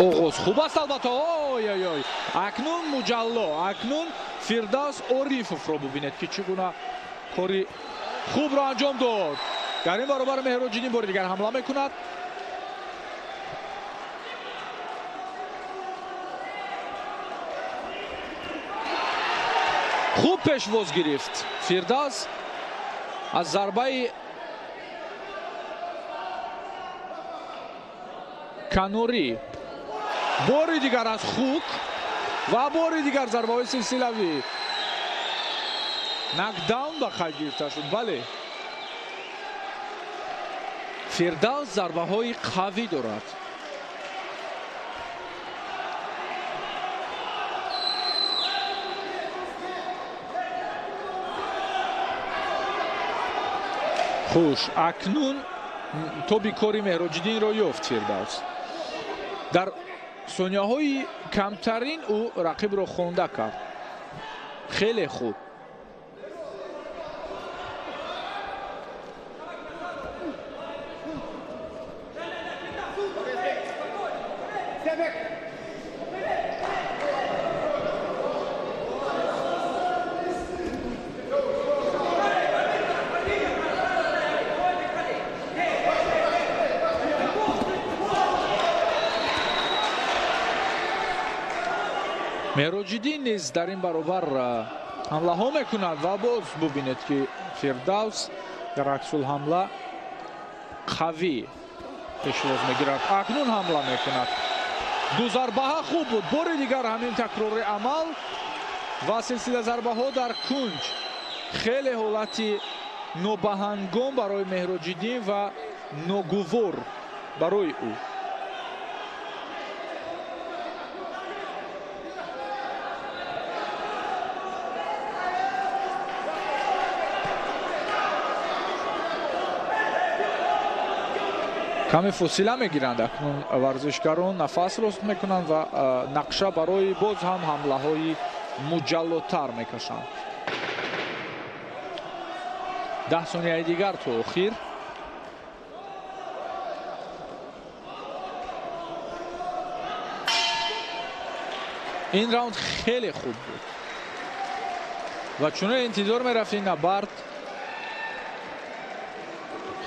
оғоз хуб аст албатта. ой акнун муҷалло, акнун фирдавс орифовро бубинед ки чӣ гуна кори хубро анҷом дод. дар ин баробар меҳроҷиддин бори дигар ҳамла мекунад. хуб пешвоз гирифт Фирдавс аз зарбаи Канори. Бори дигар аз Хук ва бори дигар зарбаҳои силсилавӣ. Нокдаун ба хай гирифта шуд. Бале. Фирдавс зарбаҳои қавӣ дорад. хуш, акнун тоби кори Меҳроҷиддинро ёфт Фирдавс. дар сонияҳои камтарин ӯ рақибро хонда кард. хеле хуб. Меҳроҷиддин низ дар ин баробар ҳамлаҳо мекунад ва боз бубинед ки Фирдавс дар аксулҳамла қавӣ пешвоз мегирад. акнун ҳамла мекунад. ду зарбаҳа хуб буд. бори дигар ҳамин такрори амал ва силсила зарбаҳо дар кунҷ. хеле ҳолати нобаҳангом барои Меҳроҷиддин ва ногувор барои ӯ. каме фосила мегиранд акнун варзишгарон, нафасро мекунанд ва нақша барои боз ҳам ҳамлаҳои муҷаллотар мекашанд. 10 сонияи дигар то охир. ин раунд хеле хуб буд ва чунон интизор мерафт ин набард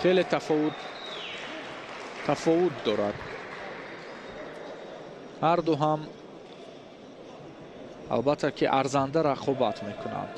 хеле тафовут дорад. ҳар ду ҳам албатта ки арзанда рақобат мекунанд.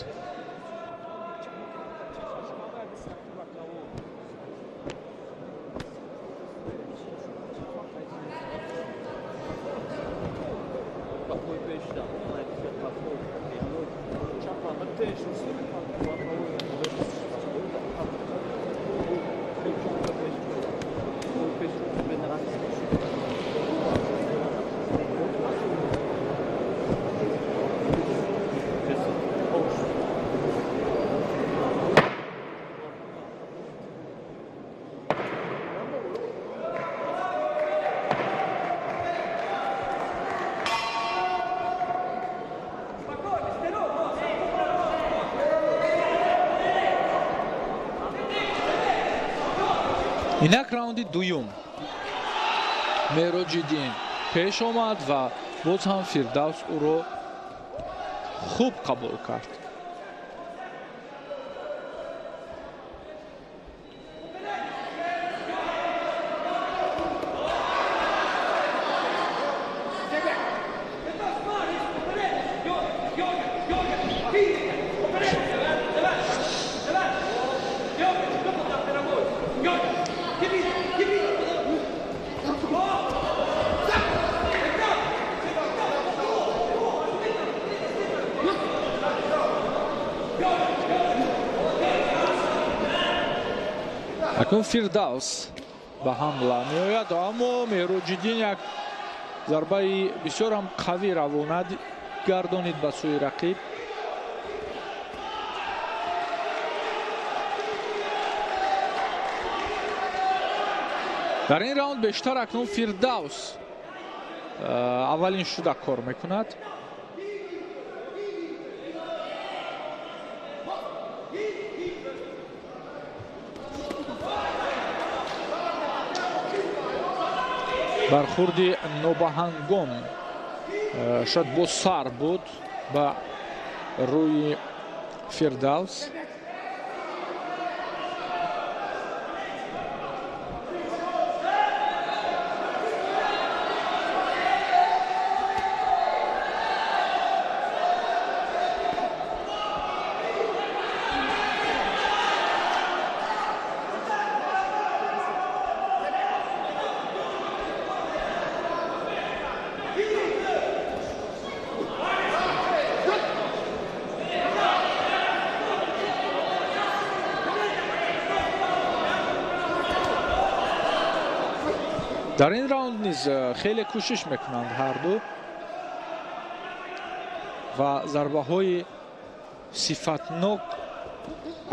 инак раунди дуюм. Меҳроҷиддин пеш омад ва боз ҳам Фирдавс ӯро хуб қабул кард. акнун Фирдавс ба ҳамла меояд, аммо Меҳроҷиддин як зарбаи бисёр ҳам қавӣ равона гардонид ба сӯи рақиб. дар ин раунд бештар акнун Фирдавс аввалин шуда кор мекунад. бархурди нобаҳангом шояд бо сар буд ба рӯи Фирдавс. дар ин раунд низ хеле кӯшиш мекунанд ҳарду ва зарбаҳои сифатнок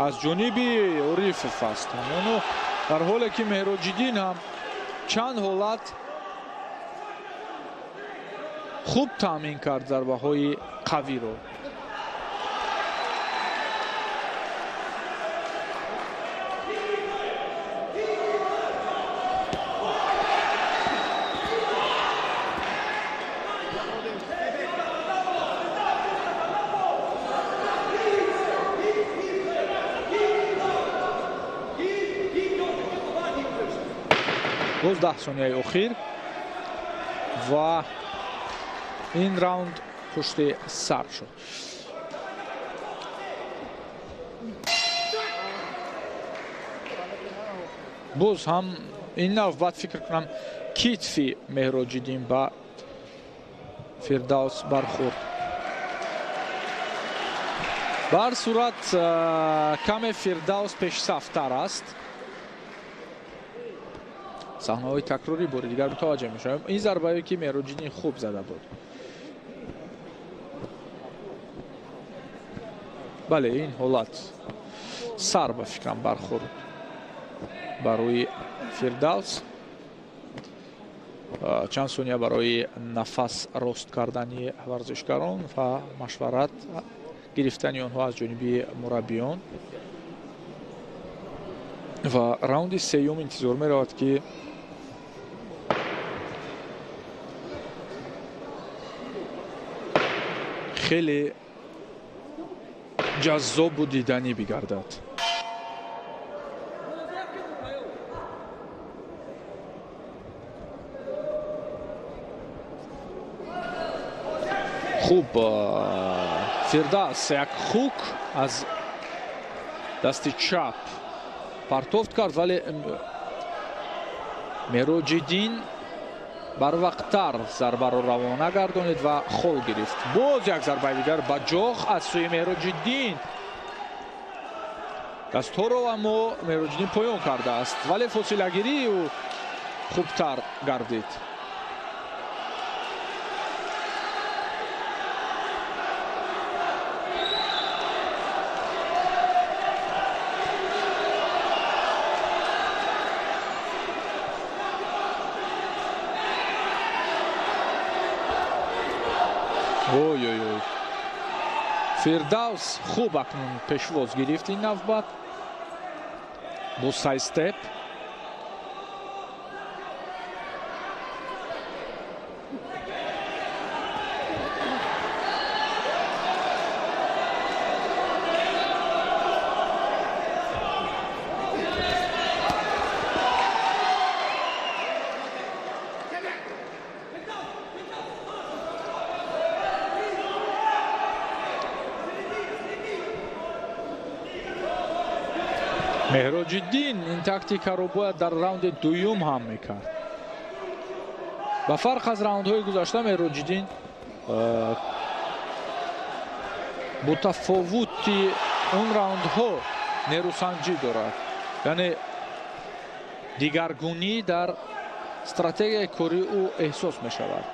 аз ҷониби Орифов аст. Ҳамоно дар ҳоле ки Меҳроҷиддин ҳам чанд ҳолат хуб таъмин кард зарбаҳои қавиро. боз 10 сонияи охир ва ин раунд пушти сар шуд. боз ҳам ин навбат фикр кунам китфи Меҳроҷиддин ба Фирдавс бархӯрд. ба ҳар сурат каме Фирдавс пешсафтар аст. саҳнаҳои такрори бори дигар мутаваҷҷеҳ мешавем. ин зарбае ки Меҳроҷиддин хуб зада буд. бале ин ҳолат сар ба фикрам бархӯрд барои Фирдавс. чанд сония барои нафас рост кардани варзишгарон ва машварат гирифтани онҳо аз ҷониби мураббиён. ва раунди сеюм интизор меравад ки хеле ҷаззобу диданӣ бигардад. хуб Фирдавс як хук аз дасти чап партофт кард, вале Меҳроҷиддин барвақттар зарбаро равона гардонид ва хол гирифт. боз як зарбаи дигар ба ҷоғ аз сӯи Меҳроҷиддин. дастҳоро аммо Меҳроҷиддин поён кардааст, вале фосилагирии ӯ хубтар гардид. ой Фирдавс хуб акнун пешвоз гирифт ин навбат бо сайстеп. Меҳроҷиддин ин тактикаро бояд дар раунди дуюм ҳам мекард. ба фарқ аз раундҳои гузашта Меҳроҷиддин бо тафовути он раундҳо нерӯсанҷӣ дорад. яъне дигаргунӣ дар стратегияи кори ӯ эҳсос мешавад.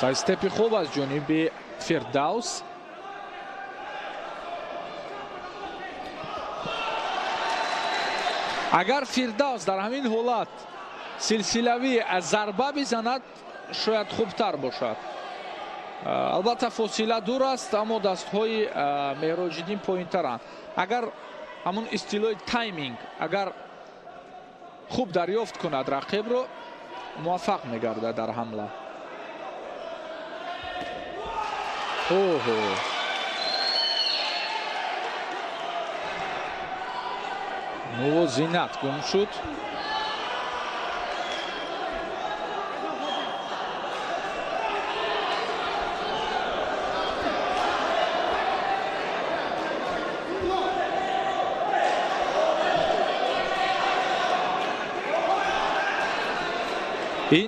сайстепи хуб аз ҷониби Фирдавс. агар Фирдавс дар ҳамин ҳолат силсилавӣ зарба бизанад, шояд хубтар бошад. албатта фосила дур аст, аммо дастҳои Меҳроҷиддин поинтаранд. агар ҳамун истилои тайминг агар хуб дарёфт кунад рақибро, муваффақ мегардад дар ҳамла. мувозинат гум шуд.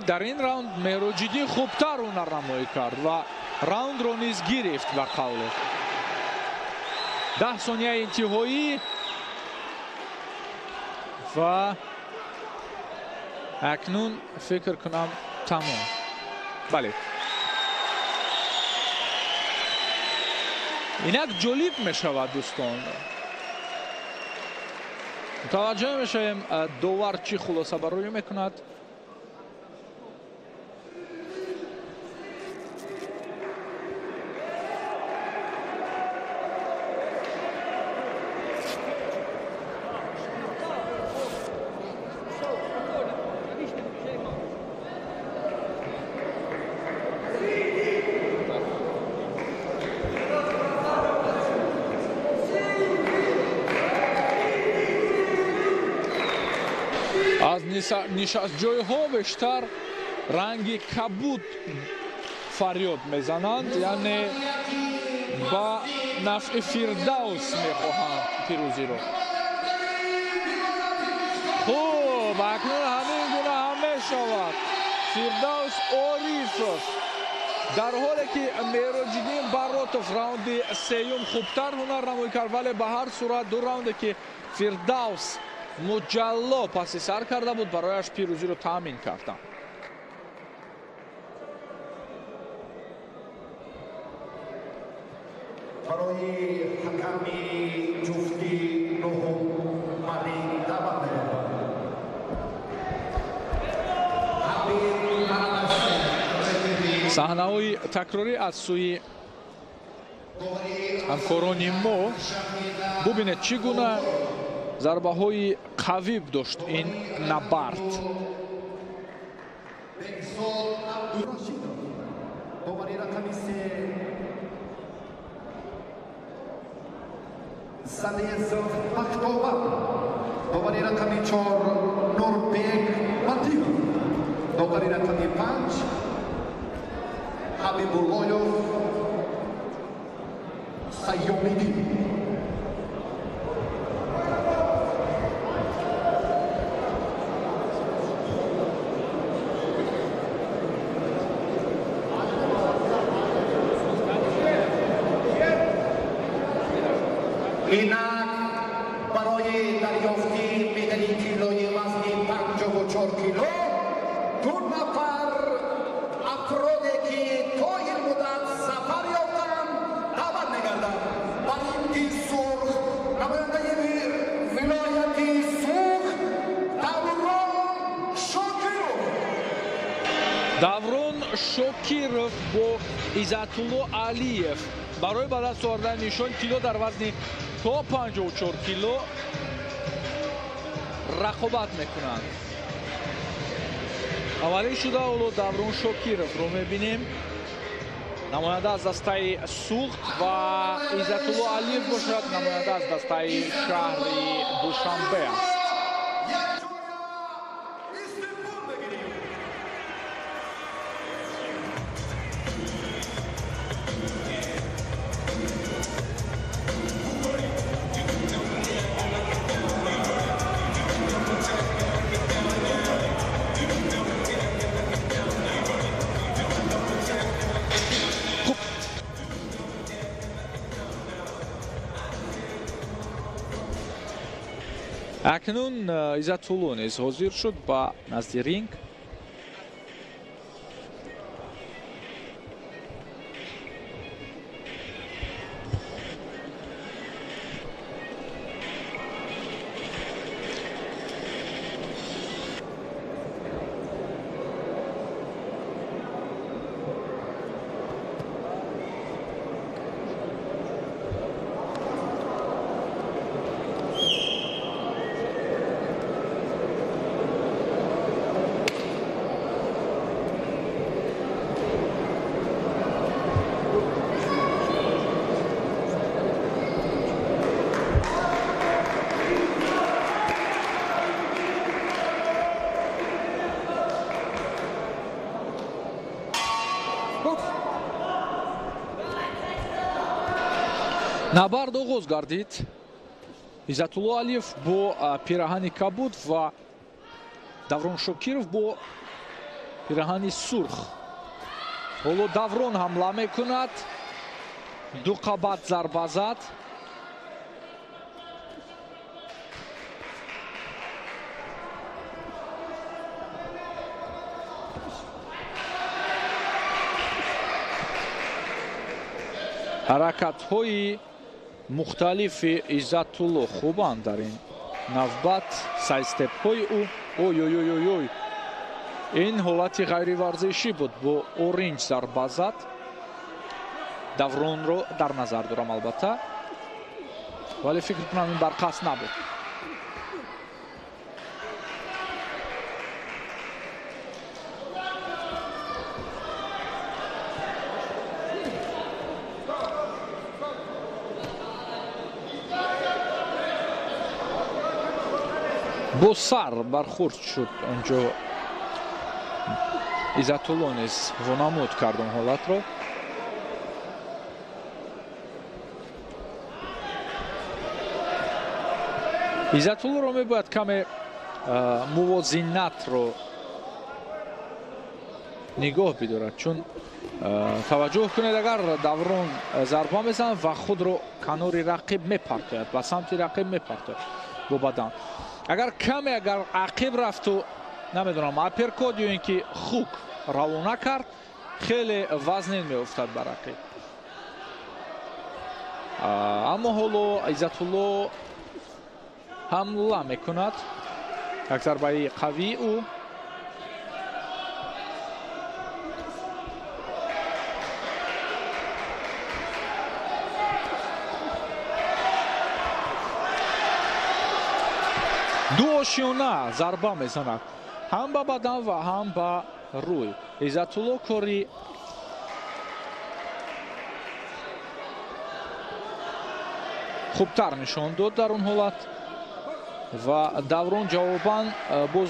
дар ин раунд Меҳроҷиддин хубтар ҳунарнамоӣ кард ва раундро низ гирифт ба қавле. 10 сонияи интиҳоӣ ва акнун фикр кунам тамом. бале, инак ҷолиб мешавад дӯстон. мутаваҷҷеҳ мешавем довар чӣ хулосабарорӣ мекунад. аз нишастҷойҳо бештар ранги кабуд фарёд мезананд, яъне ба нафъи фирдавс мехоҳанд пирӯзиро. хуб, акнун ҳамин гуна ҳам мешавад. фирдавс орифов дар ҳоле ки меҳроҷиддин баротов раунди сеюм хубтар ҳунар намоӣ кард, вале ба ҳар сурат ду раунде ки фирдавс муҷалло паси сар карда буд, барояш пирӯзиро таъмин карданд.
барои ҳаками ҷуфти нӯҳум марин даъват мекунам.
саҳнаҳои такрорӣ аз сӯи ҳамкорони мо. бубинед чӣ гуна зарбаҳои қавӣ дошт ин набард.
довари рақами се Залезов Махтова, довари рақами 4 Нурбек Матиев, довари рақами 5 Ҳабибуллоев Сайёмиддин. инак барои дарёфти медали килои вазни 54 кило ду нафар афроде ки то ин муддат зафар ёфтанд даъват мегарданд. баринди сурх намояндаи вилояти сурх
даврон шокиров бо иззатулло алиев барои ба даст овардани нишон кило дар вазни то 54 кило рақобат мекунанд. аввалин шуда ҳоло даврон шокировро мебинем. намоянда аз дастаи сухт ва иззатулло алиев бошад, намоянда аз дастаи шаҳри душанбе аст. акнун иззатулло низ ҳозир шуд ба назди ринг. набард оғоз гардид. иззатулло алиев бо пираҳани кабуд ва даврон шокиров бо пираҳани сурх. ҳоло даврон ҳамла мекунад, ду қабат зарба зад. ҳаракатҳои мухталифи Иззатулло хубанд дар ин навбат. сайстепҳои ӯ ой ин ҳолати ғайриварзишӣ буд. бо оринҷ зарба зад. Давронро дар назар дорам албатта, вале фикр кунам ин бар қасд набуд. бо сар бархурд шуд онҷо. Иззатулло низ вонамуд кард он ҳолатро. Иззатуллоро мебояд каме мувозинатро нигоҳ бидорад, чун таваҷҷӯҳ кунед, агар Даврон зарба мезанад ва худро канори рақиб мепартояд, ба самти рақиб мепартояд бо бадан. агар ақиб рафту намедонам аперкот ё ин ки хук равона кард, хеле вазнин меофтад ба рақиб. аммо ҳоло Иззатулло ҳамла мекунад. як зарбаи қавӣ ӯ. ду ошёна зарба мезанад, ҳам ба бадан ва ҳам ба рӯй. Иззатулло кори хубтар нишон дод дар он ҳолат ва Даврон ҷавобан боз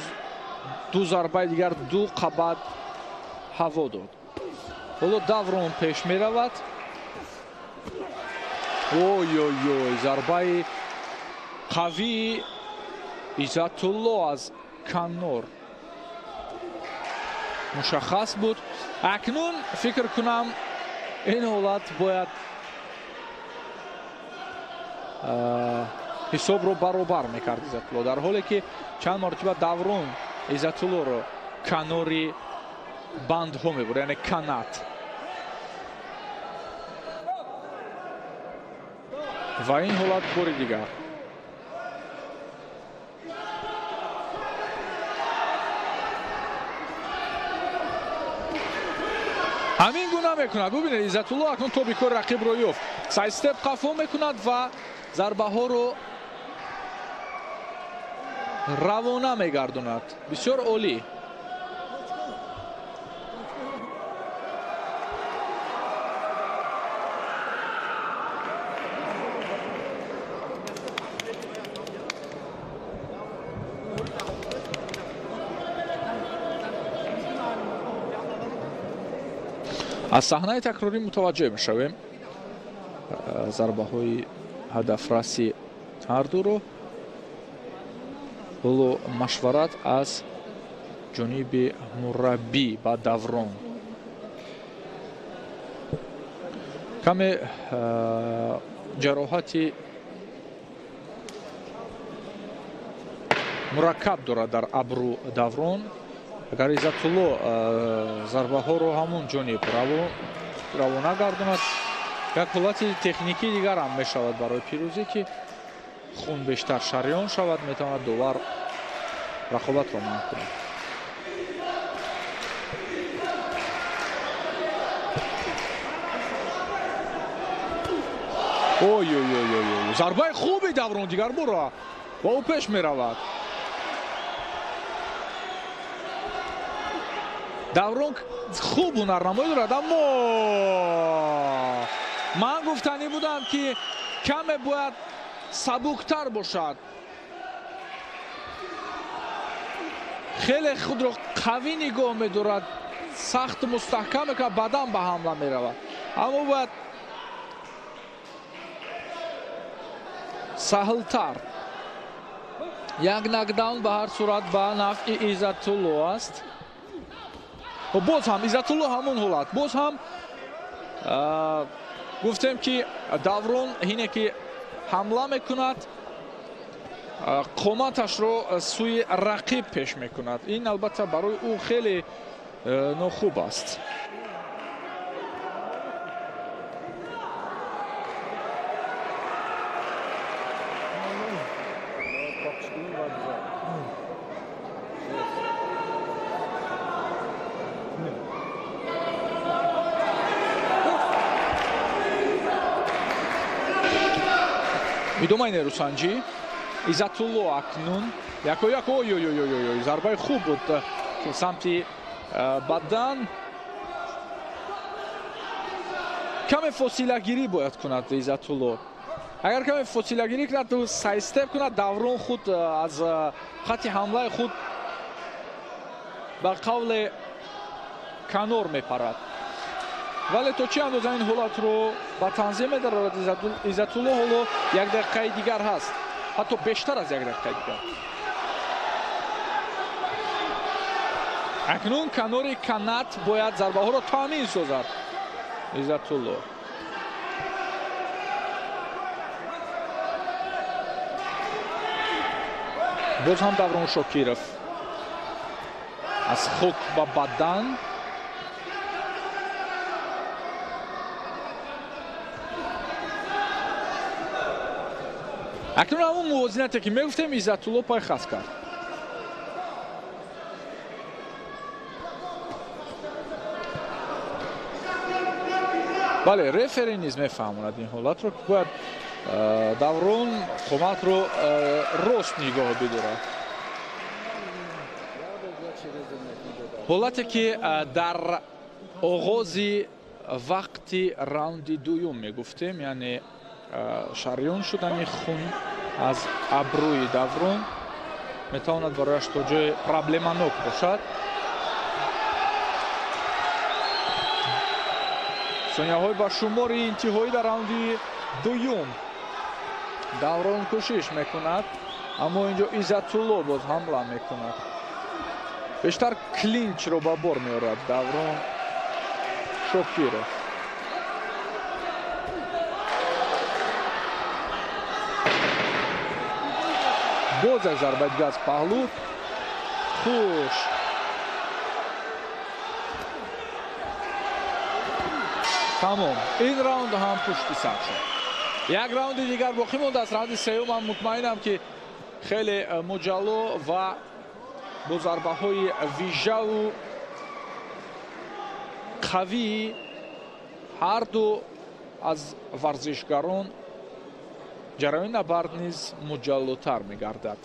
ду зарбаи дигар ду қабат ҳаво дод. ҳоло Даврон пеш меравад. ой зарбаи қавии Иззатулло аз канор мушаххас буд. акнун фикр кунам ин ҳолат бояд ҳисобро баробар мекард Иззатулло, дар ҳоле ки чанд мартиба Даврон Иззатуллоро канори бандҳо мебурд, яъне канат. ва ин ҳолат бори дигар ҳамин гуна мекунад. бубинед, Иззатулло акнун тоби кори рақибро ёфт. сайстеп қафо мекунад ва зарбаҳоро равона мегардонад. бисёр олӣ. аз саҳнаи такрорӣ мутаваҷҷӯҳ мешавем зарбаҳои ҳадафраси ҳардуро. ҳоло машварат аз ҷониби мураббӣ ба Даврон. каме ҷароҳати мураккаб дорад дар абру Даврон. агар Иззатулло зарбаҳоро ҳамон ҷониб равона гардонад, як ҳолати техникӣ дигар ҳам мешавад барои пирӯзӣ, ки хун бештар шариён шавад, метавонад довар рақобатро манъ кунад. ой зарбаи хуби Даврон дигарбора ба ӯ пеш меравад. Даврон хуб ҳунарнамоӣ дорад, аммо ман гуфтанӣ будам, ки каме бояд сабуктар бошад. хеле худро қавӣ нигоҳ медорад, сахту мустаҳкам мекунад, бадан ба ҳамла меравад. аммо бояд саҳлтар. як нокдаун ба ҳар сурат ба нафъи Иззатулло аст. боз ҳам Иззатулло ҳамон ҳолат, боз ҳам гуфтем, ки Даврон ине ки ҳамла мекунад, қоматашро сӯи рақиб пеш мекунад. ин албатта барои ӯ хеле нохуб аст. میدوماینه روسانجی ایزاتولو اکنون یک اوی ضربه خوب بود که سمت بدن کم فاصله گیری باید کند ایزاتولو اگر کم فاصله گیری کند تو سه استپ کند دوران خود از خط حمله خود به قول کنار میپرد ولی تو چی اندازه این حالت رو با تنظیم می‌دارد ایزاتولو حالا یک دقیقه دیگر هست حتی بیشتر از یک دقیقه دیگر اکنون کنار کنات باید ضربه ها رو تامین سازد ایزاتولو باز هم دوران شوکیرов از خوک با بدن اکنون همون موازنته که میگفتیم ایزاتولو پای خاص کرد بله رفری نیز میفهموند این حالت رو که باید دوران قامت رو راست نگاه بدارد حالتی که در آغاز وقتی راوند دوم میگفتیم یعنی شریان شدن خون از ابروی دوران میتواند برایش تا جای پرابلمانوک باشد ثانیه‌های با شمار انتهایی در راوند دوم دوران کوشش میکند اما اینجا ایزاتولو باز حمله میکند بیشتر کلینچ رو با بار میارد دوران شوکیرov باز یک ضربه دیگه از پهلو خوش تمام این راوند هم پشت سر شد یک راوند دیگر باقی مونده است راوند سوم هم مطمئنم که خیلی مجلو و با ضربه های ویژه و قوی هر دو از ورزشکاران جریان نبرد نیز مجلوتر می‌گردد.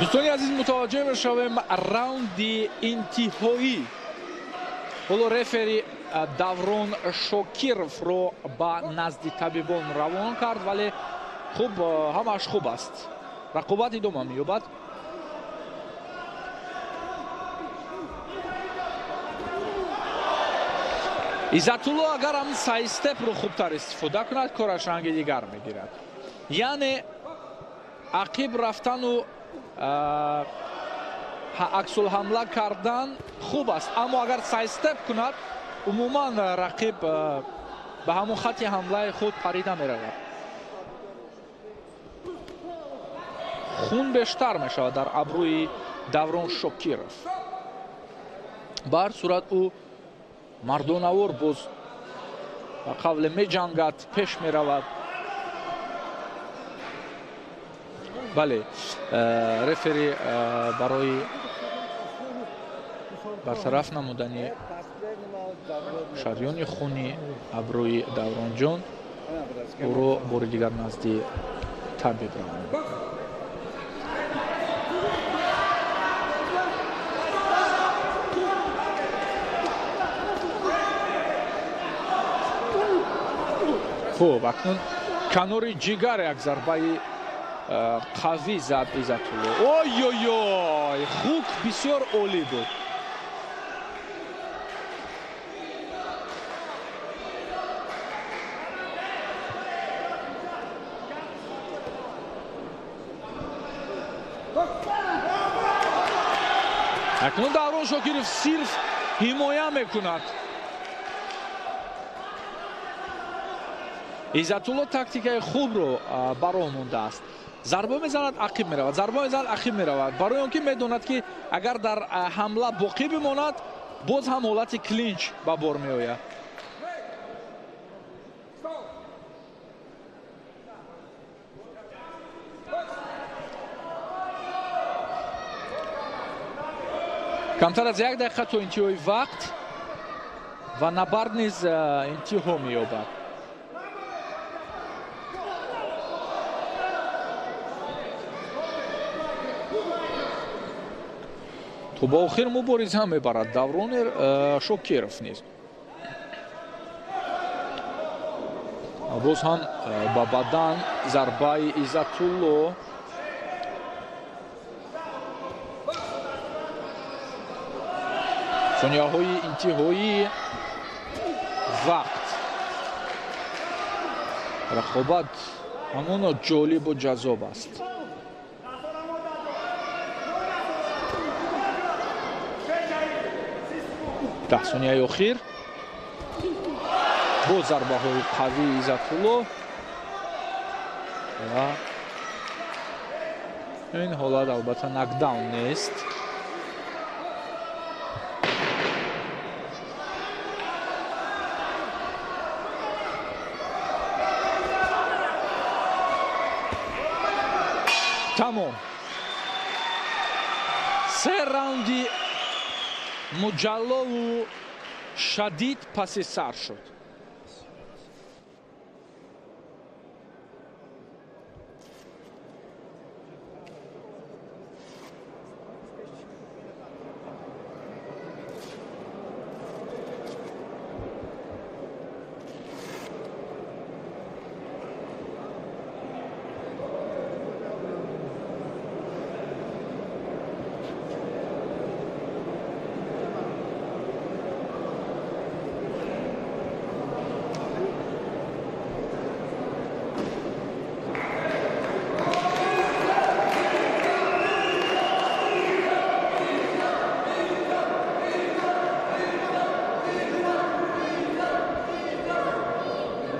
دوستانی عزیز متوجه میشویم راوند انتهایی حالا رفری دوران شوکیرov رو با نزد طبیبان روان کرد ولی خوب همش خوب است رقابت ادامه می‌یابد ایزاتولو اگر هم سه استپ رو خوبتر استفاده کند کارش رنگ دیگر میگیرد یعنی عقب رفتن و عکس الحمله کردن خوب است اما اگر سه استپ کند عموما رقیب به همون خط حمله خود پریده میرود خون بیشتر میشود در ابروی دوران شوکیرov به هر صورت او مردانوار باز به قول میجنگد پیش میرود بله رفری برای برطرف نمودن شریان خونی ابروی دوران جان او رو بار دیگر نزد طبیب روان خوب اکنون کنار جگر یک ضربه қавӣ зад Изатулло. Ой, хук бисёр олӣ буд. акнун Даврон Шокиров сирф ҳимоя мекунад. Изатулло тактикаи хубро бароҳ мондааст. зарба мезанад, ақиб меравад, зарба мезанад, ақиб меравад. барои он ки медонад ки агар дар ҳамла боқӣ бимонад, боз ҳам ҳолати клинч ба бор меояд. камтар аз 1 дақиқа то интиҳои вақт ва набард низ интиҳо меёбад. то ба охир мубориза мебарад Давронер Шокиров низ. боз ҳам ба бадан зарбаи Изатулло. сонияҳои интиҳои вақт. рақобат ҳамон ҷолибу ҷазоб аст. даҳ сонияи охир. бо зарбаҳои қавии Изатулло ва ин ҳолат албатта нокдаун нест. тамом. 3 раунди муҷаллову шадид паси сар шуд.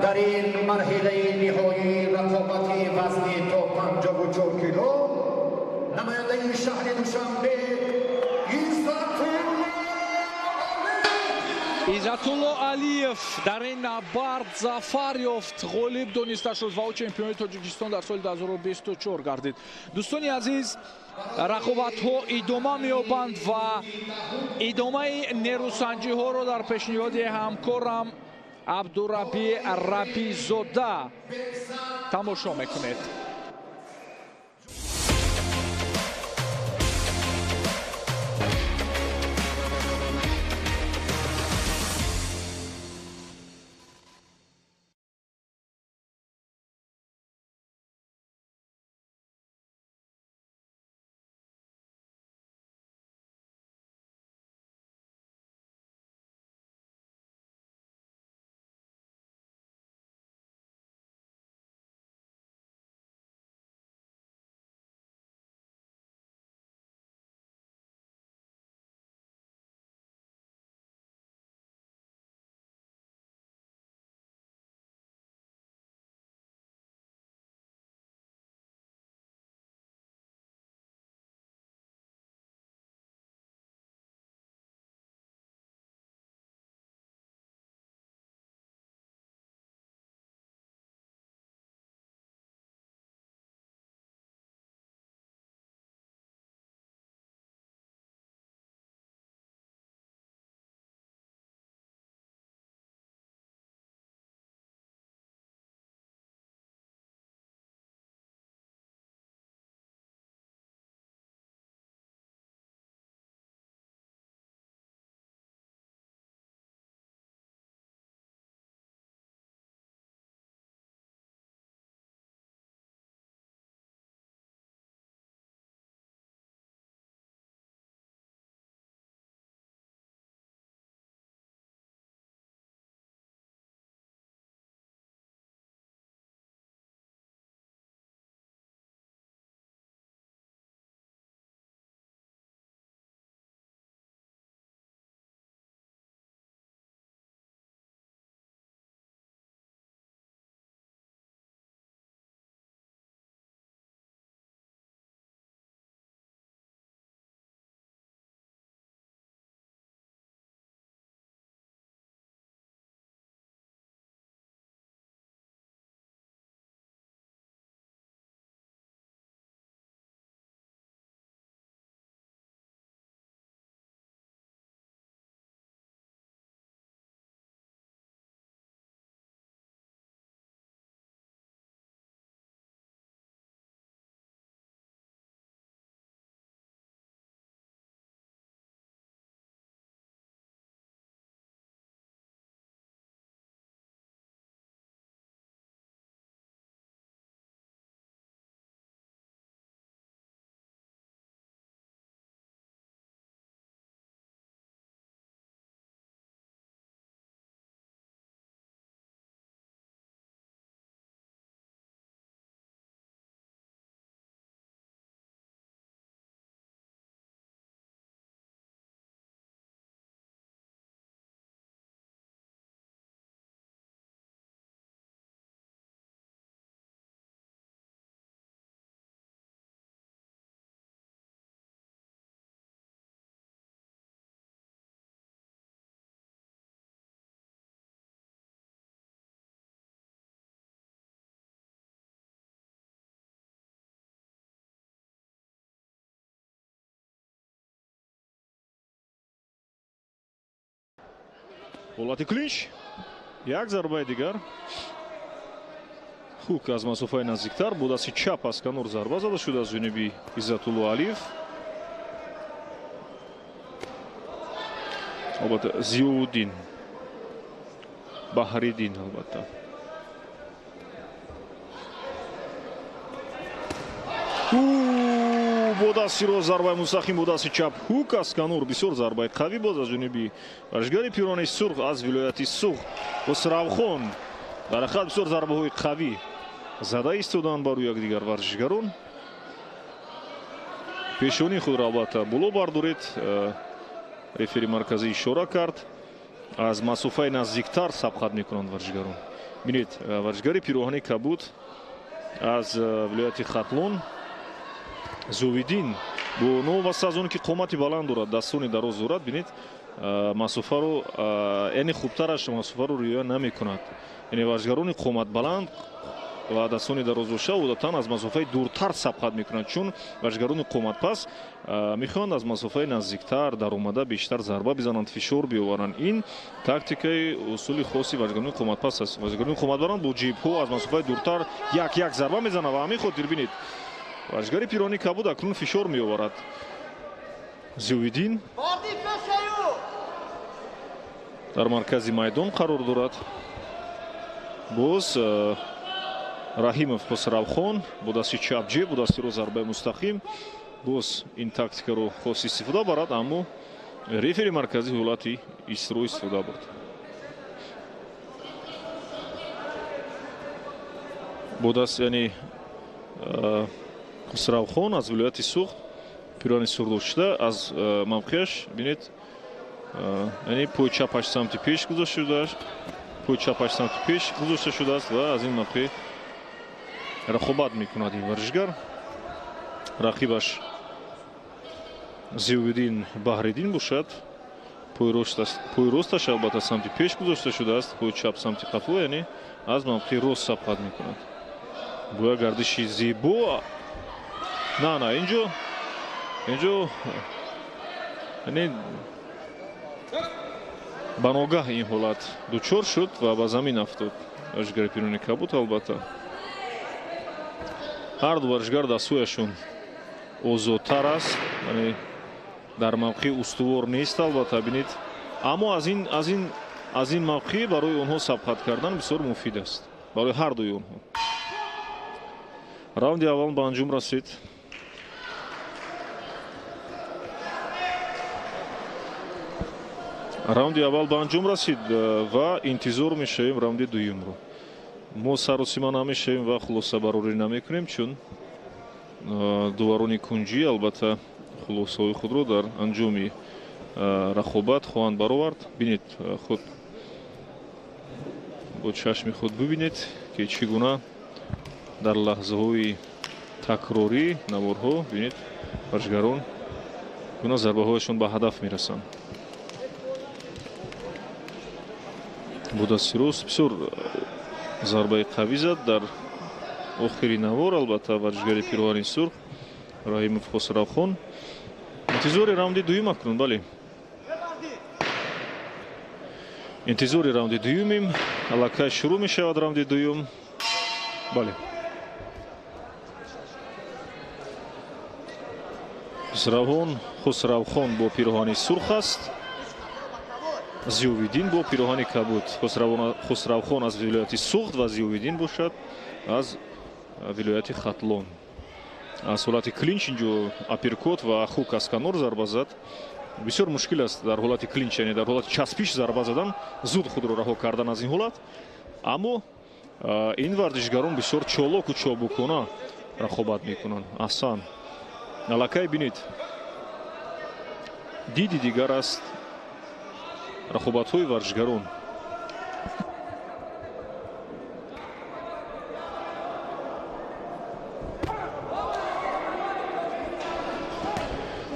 در این مرحله نهایی رقابتی وزنی تا 54 کیلو نماینده شهر دوشنبه
Изатулло Алиев дар ин набард зафар ёфт, ғолиб дониста шуд ва чемпиони Тоҷикистон дар соли 2024 гардид. дӯстони азиз, рақобатҳо идома меёбанд ва идомаи нерӯсанҷиҳоро дар пешниҳоди ҳамкорам Абдураби Рабизода тамошо мекунед.
ҳолати клинч. Як зарбаи дигар. Хук аз масофаи наздиктар бо дасти чап аз канор зарба зада шуда аз ҷониби Иззатулло Алиев. албатта Зиёуддин Баҳриддин албатта. бо дасти рост зарбаи мустақим бо дасти чап ҳук аз канор бисёр зарбаи қавӣ боз аз ҷониби варзишгари пирвони сурх аз вилояти Суғ Хусравхон. дар ҳақиқат бисёр зарбаҳои қавӣ зада истоданд барои якдигар варзишгарон. пешонии худро албатта боло бардоред. рефери марказӣ ишора кард. аз масофаи наздиктар сабқат мекунанд варзишгарон. бинед варзишгари пироҳани кабуд аз вилояти Хатлон Зовиддин бо новаста аз оне ки қомати баланд дорад, дастони дароз дорад, бинед масофаро яъне хубтараш масофаро риоя намекунад. яъне варзишгарони қомат баланд ва дастони дароз боша одатан аз масофаи дуртар сабқат мекунанд, чун варзишгарони қоматпас мехоҳанд аз масофаи наздиктар даромада бештар зарба бизананд, фишор биоваранд. ин тактикаи усули хоси варзишгарони қоматпас аст. варзишгарони қоматбаланд бо ҷибҳо аз масофаи дуртар як зарба мезананд ва ҳамин хотир бинед варзишгари пироҳани кабуд акнун фишор меоварад. Зиёуддин дар маркази майдон қарор дорад. боз Раҳимов Хусравхон бо дасти чапҷеб бо дасти рост зарбаи мустақим боз ин тактикаро хос истифода барад, аммо рефери марказӣ ҳолати истро истифода бурд. бо даст яъне Хусравхон аз вилояти Суғ пироҳани сурдор шуда аз мавқеаш бинед яъне пои чапаш самти пеш гузошта шудааст. пои чапаш самти пеш гузошта шудааст ва аз ин мавқеъ рақобат мекунад ин варзишгар. рақибаш Зиёуддин Баҳриддин бошад. пои росташ албатта самти пеш гузошта шудааст. пои чап самти қафо, яъне аз мавқеъи рост сабқат мекунад. бо як гардиши зебо на инҷо яъне ба ногаҳ ин ҳолат дучор шуд ва ба замин афтод варзишгари пироҳани кабуд. албатта ҳар ду варзишгар дастҳояшон озодтар аст, яъне дар мавқеъ устувор нест. албатта бинед, аммо аз ин мавқеъ барои онҳо сабқат кардан бисёр муфид аст, барои ҳар дуи онҳо. раунди аввал ба анҷом расид. раунди аввал ба анҷом расид ва интизор мешавем раунди дуюмро. мо саросима намешавем ва хулосабарорӣ намекунем, чун дуварони кунҷӣ албатта хулосаҳои худро дар анҷоми рақобат хоҳанд баровард. бинед худ бо чашми худ бибинед ки чӣ гуна дар лаҳзаҳои такрорӣ наворҳо бинед варзишгарон гуна зарбаҳояшон ба ҳадаф мерасанд. бо дасти рост бисёр зарбаи қавӣ зад дар охири навор. албатта варзишгари пироҳани сурх Раҳимов Хусравхон. интизори раунди дуюм акнун. бале, интизори раунди дуюмим. аллакай шурӯъ мешавад раунди дуюм. бале, Хусравхон бо пироҳани сурх аст. Зиёуддин бо пироҳани кабуд. Хусравхон аз вилояти Суғд ва Зиёуддин бошад аз вилояти Хатлон. аз ҳолати клинч инҷо аперкот ва хук аз канор зарба зад. бисёр мушкил аст дар ҳолати клинч, яъне дар ҳолати часпиш зарба задан, зуд худро раҳо кардан аз ин ҳолат. аммо ин варзишгарон бисёр чолоку чобукона рақобат мекунанд. аҳсан, аллакай бинед диди дигар аст рақобатҳои варзишгарон.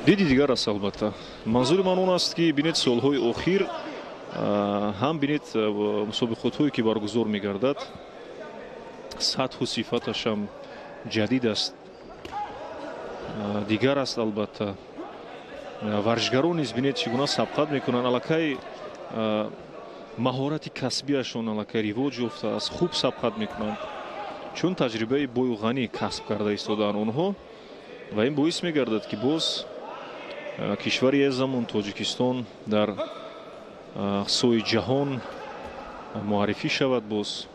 диди дигар аст. албатта манзури ман он аст ки бинед солҳои охир ҳам бинед мусобиқотҳое ки баргузор мегардад сатҳу сифаташам ҷадид аст, дигар аст. албатта варзишгарон низ бинед чӣ гуна сабқат мекунанд. аллакай маҳорати касбиашон аллакай ривоҷ ёфтааст, хуб сабқат мекунанд, чун таҷрибаи бою ғанӣ касб карда истодаанд онҳо ва ин боис мегардад ки боз кишвари замон Тоҷикистон дар соҳаи ҷаҳон муаррифӣ шавад, боз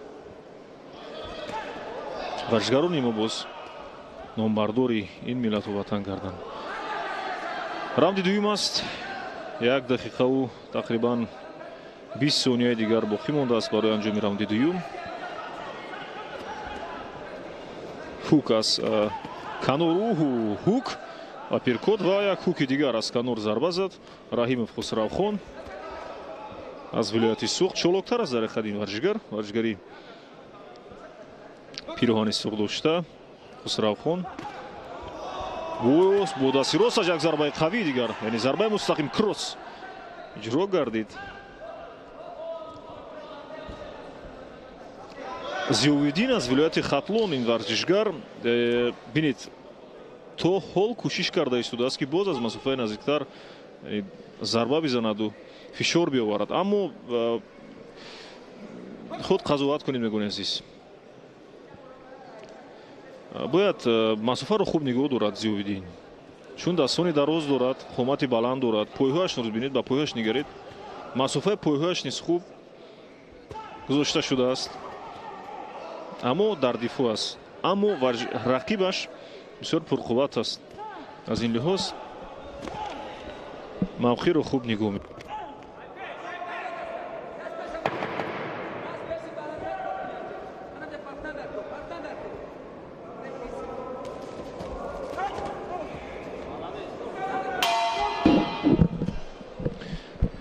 варзишгарони мо боз номбардори ин миллату ватан гарданд. раунди дуюм аст. 1 дақиқаву тақрибан 20 сонияи дигар боқӣ мондааст барои анҷоми раунди дуюм. ҳук аз Канор, ҳук аперкот ва як ҳуки дигар аз Канор зарба зад. Раҳимов Хусравхон аз вилояти Суғд чолоктар аз дарехат ин варзишгар, варзишгари пироҳани суғ дошта. Хусравхон бо дасти росташ як зарбаи қавӣ дигар, яъне зарбаи мустақим кросс иҷро гардид. Зиёвиддин аз вилояти Хатлон ин варзишгар бинед то ҳол кӯшиш карда истодааст ки боз аз масофаи наздиктар зарба бизанаду фишор биоварад, аммо худ қазоват кунед мегӯни азиз. бояд масофаро хуб нигоҳ дорад Зиёвиддин, чун дастони дароз дорад, қомати баланд дорад, пойҳояш бинед, ба пойҳояш нигаред, масофаи пойҳояш низ хуб гузошта шудааст, аммо дар дифоъ аст, аммо рақибаш бисёр пурқувват аст. аз ин лиҳоз мавқеъро хуб нигоҳ мекунад.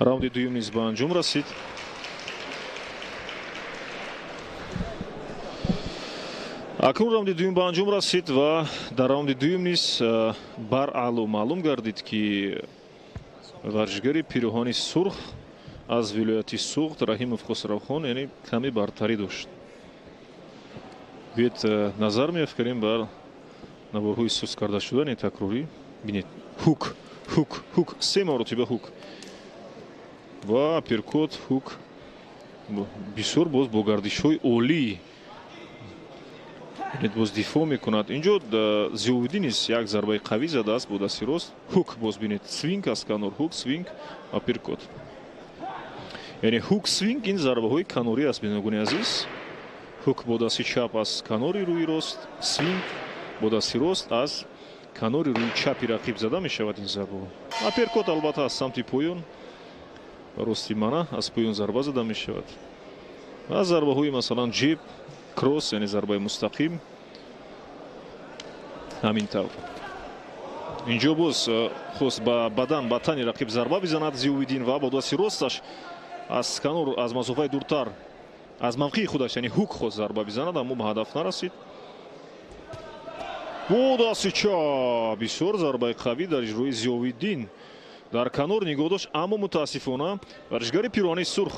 раунди дуюм низ ба анҷом расид. акнун раунди дуюм ба анҷом расид ва дар раунди дуюм низ бар аъло маълум гардид ки варзишгари пироҳани сурх аз вилояти Суғд Раҳимов Хусравхон яъне каме бартарӣ дошт. биед назар меафканем бар наборҳои сус карда шудани такрорӣ. бинед ҳук се маротиба ҳук ва аперкот ҳук бисёр боз бо гардишҳои олӣ боз дифоъ мекунад. инҷо Зиёвиддин низ як зарбаи қавӣ задааст бо дасти рост. ҳук боз бинед свинг аз Канор, ҳук свинг аперкот, яъне ҳук свинг ин зарбаҳои канорӣ аст биногуни азиз. ҳук бо дасти чап аз Канори рӯи рост, свинг бо дасти рост аз Канори рӯи чапи рақиб зада мешавад ин зарбаҳо. аперкот албатта аз самти поён рости мана аз поён зарба зада мешавад. аз зарбаҳои масалан ҷеб, кросс яъне зарбаи мустақим ҳамин тавр. инҷо боз хост ба бадан ба тани рақиб зарба бизанад Зиёвиддин ва бо дасти росташ аз Канор аз масофаи дуртар аз мавқеи худаш яъне ҳук хост зарба бизанад, аммо ба ҳадаф нарасид. бо дасти чап бисёр зарбаи қавӣ дар иҷрои Зиёвиддин дар Канор нигоҳ дошт, аммо мутаассифона варзишгари пироҳани сурх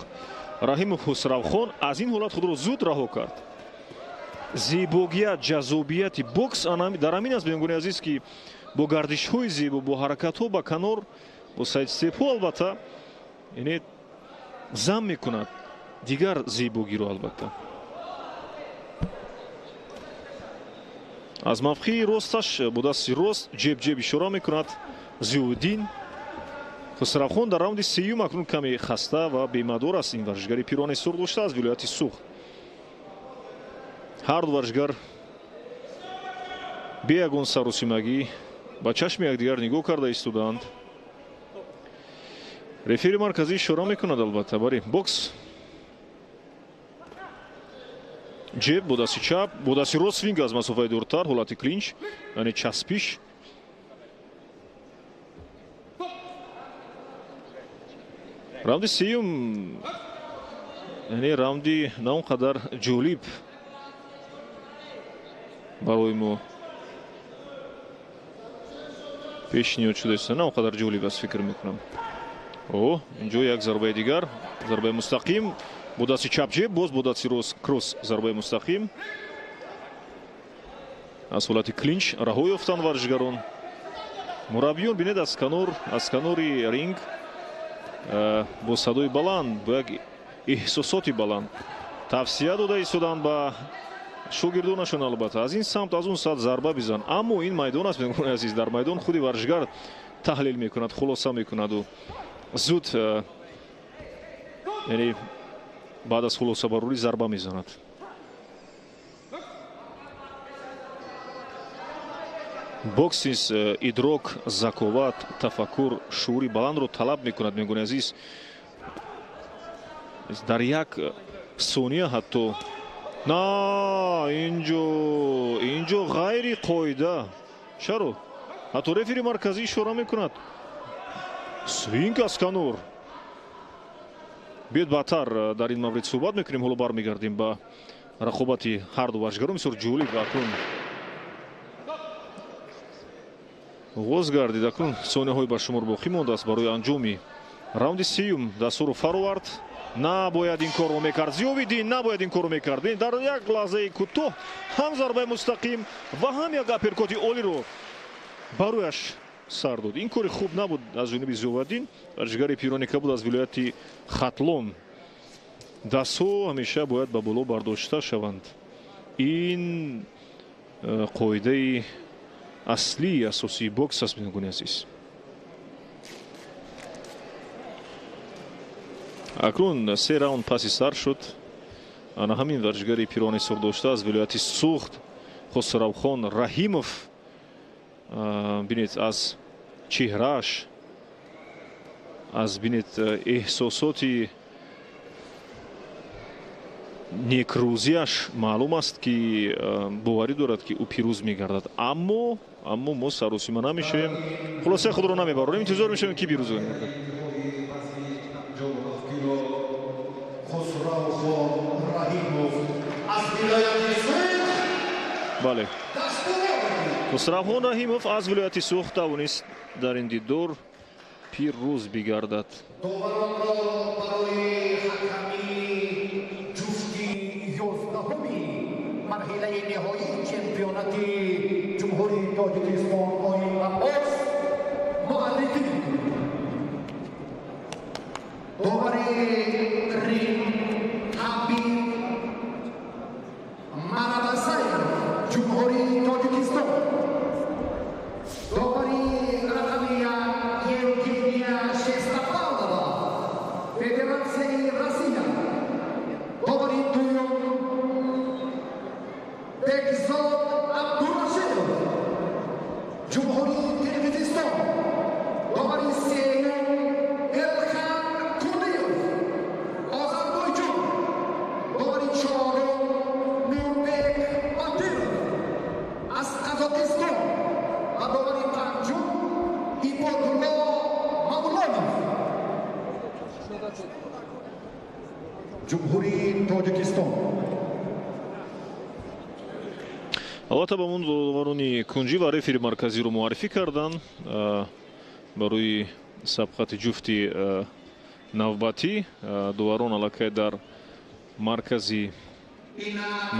Раҳимов Хусравхон аз ин ҳолат худро зуд раҳо кард. зебогият, ҷаззобияти бокс дар ҳамин аст биногуни азиз ки бо гардишҳои зебо, бо ҳаракатҳо ба Канор, бо сайдстепҳо албатта яъне зам мекунад дигар зебогиро албатта. аз мавқеи росташ бо дасти рост ҷеб ишора мекунад Зиёвиддин. Хусравхон дар раунди сеюм акнун каме хаста ва бемадор аст ин варзишгари пироҳани сурх дошта аз вилояти Суғд. ҳар ду варзишгар бе ягон саросимагӣ ба чашми якдигар нигоҳ карда истодаанд. рефери марказӣ ишора мекунад албатта бари бокс. ҷеб бо дасти чап, бо дасти рост свинг аз масофаи дуртар, ҳолати клинч яъне часпиш. раунди сеюм яъне раунди на он қадар ҷолиб барои мо пешниҳод шуда ист, на он қадар ҷолиб аст фикр мекунам. инҷо як зарбаи дигар, зарбаи мустақим бо дасти чап ҷеб, боз бо дасти рост кросс зарбаи мустақим. аз ҳолати клинч раҳо ёфтанд варзишгарон. мураббиён бинед аз Канори ринг бо садои баланд бо як эҳсосоти баланд тавсия дода истоданд ба шогирдонашон. албатта аз ин самт аз он сад зарба бизан, аммо ин майдон аст мегӯяд азиз, дар майдон худи варзишгар таҳлил мекунад, хулоса мекунаду зуд яъне баъд аз хулосабарорӣ зарба мезанад. бокс низ идрок, заковат, тафаккур, шуури баландро талаб мекунад мегӯяд азиз. дар як сония ҳатто на инҷо ғайри қоида. чаро ҳатто рефери марказӣ ишора мекунад. свинг аз канор. биёед баъдтар дар ин маврид суҳбат мекунем. ҳоло бармегардем ба рақобати ҳарду варзишгарон. бисёр ҷолиб акнун оғоз гардид. акнун сонияҳои ба шумор боқӣ мондааст барои анҷоми раунди сеюм. дастуру фаровард набояд ин корро мекард. зиёвиддин набояд ин корро мекард. дар як лаҳзаи кӯтоҳ ҳам зарбаи мустақим ва ҳам як аперкоти олиро барояш сар дод. ин кори хуб набуд аз ҷониби зиёвиддин. варзишгари пиёни кабуд аз вилояти хатлон. дастҳо ҳамеша бояд ба боло бардошта шаванд. ин қоидаи аслии асосии бокс аст мегӯни азиз. акнун се раунд паси сар шуд. ана ҳамин варзишгари пирони сордошта аз вилояти суғд хосравхон раҳимов. бинед аз чеҳрааш, аз бинед эҳсосоти некрӯзияш маълум аст ки боварӣ дорад ки ӯ пирӯз мегардад. аммо мо саросима намешавем. хулосаи худро намебарорем. интизор мешавем ки пирӯз мегардад. бале, хосравхон раҳимов аз вилояти суғд тавонист дар ин дидор пирӯз бигардад.
марҳилаи ниҳоии чемпионати ҷумҳурии Тоҷикистон оин ва бокс муаллифӣ довари ринг ҳабиб Манабасаев ҷумҳурии Тоҷикистон, довари рақами Евгения Шестопалова Федератсияи Россия, довари дуюм Бекзод Абдурашидов ҷумҳурии Қирғизистон, довари сеюм Элхан Кулиев Озарбойҷон, довари чорум Нурбек Батиров аз Қазоқистон ва довари панҷум Ибодулло Мавлонов ҷумҳурии Тоҷикистон.
албатта ба мон доварони кунҷӣ ва рефери марказиро муаррифӣ кардан барои сабқати ҷуфти навбатӣ. доварон аллакай дар маркази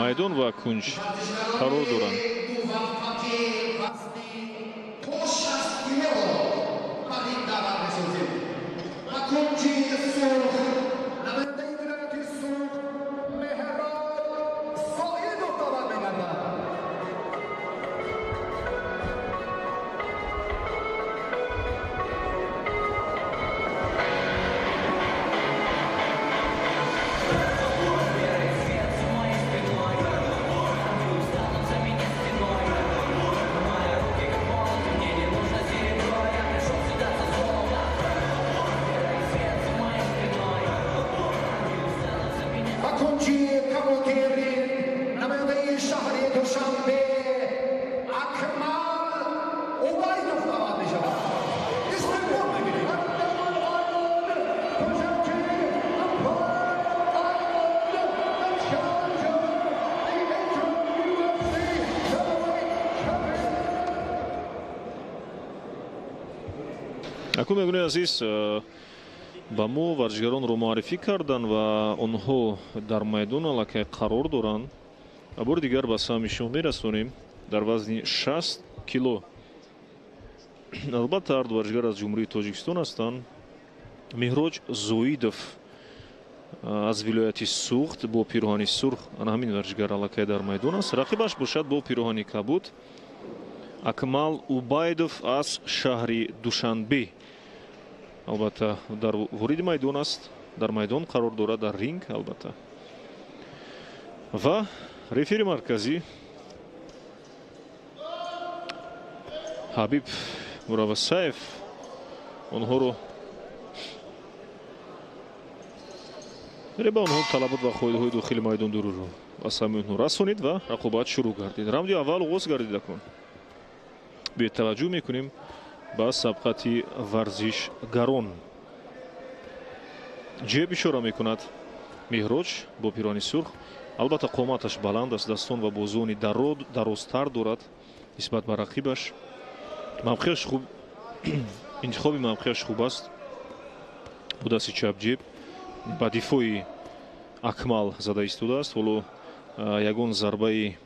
майдон ва кунҷ қарор доранд. акун мегӯяд азиз, ба мо варзишгаронро муаррифӣ кардан ва онҳо дар майдон аллакай қарор доранд. бори дигар ба саҳми шумо мерасонем дар вазни 60 кило. албатта ҳарду варзишгар аз ҷумҳурии Тоҷикистон ҳастанд. меҳроҷ зоидов аз вилояти Суғд бо пироҳани сурх ана ҳамин варзишгар аллакай дар майдон аст. Рақибаш бошад бо пироҳани кабуд Акмал Убайдов аз шаҳри Душанбе. Албатта дар вориди майдон аст, дар майдон қарор дорад, дар ринг албатта. Ва рефери марказӣ Ҳабиб Мураввасаев онҳоро ба онҳо талабот ва қоидаҳои дохили майдон дуруро аз ҳамаи онҳо расонид ва рақобат шурӯъ гардид. Раунди аввал оғоз гардид акнун. Бетаваҷҷӯҳ мекунем ба сабқати варзишгарон. ҷеб ишора мекунад Меҳроҷ бо пироҳани сурх. Албатта қоматаш баланд аст, дастон ва бозуни дарозтар дорад нисбат ба рақибаш. Мавқеаш хуб, интихоби мавқеаш хуб аст. бо дасти чап ҷеб ба дифои Акмал зада истодааст. ҳоло ягон зарбаи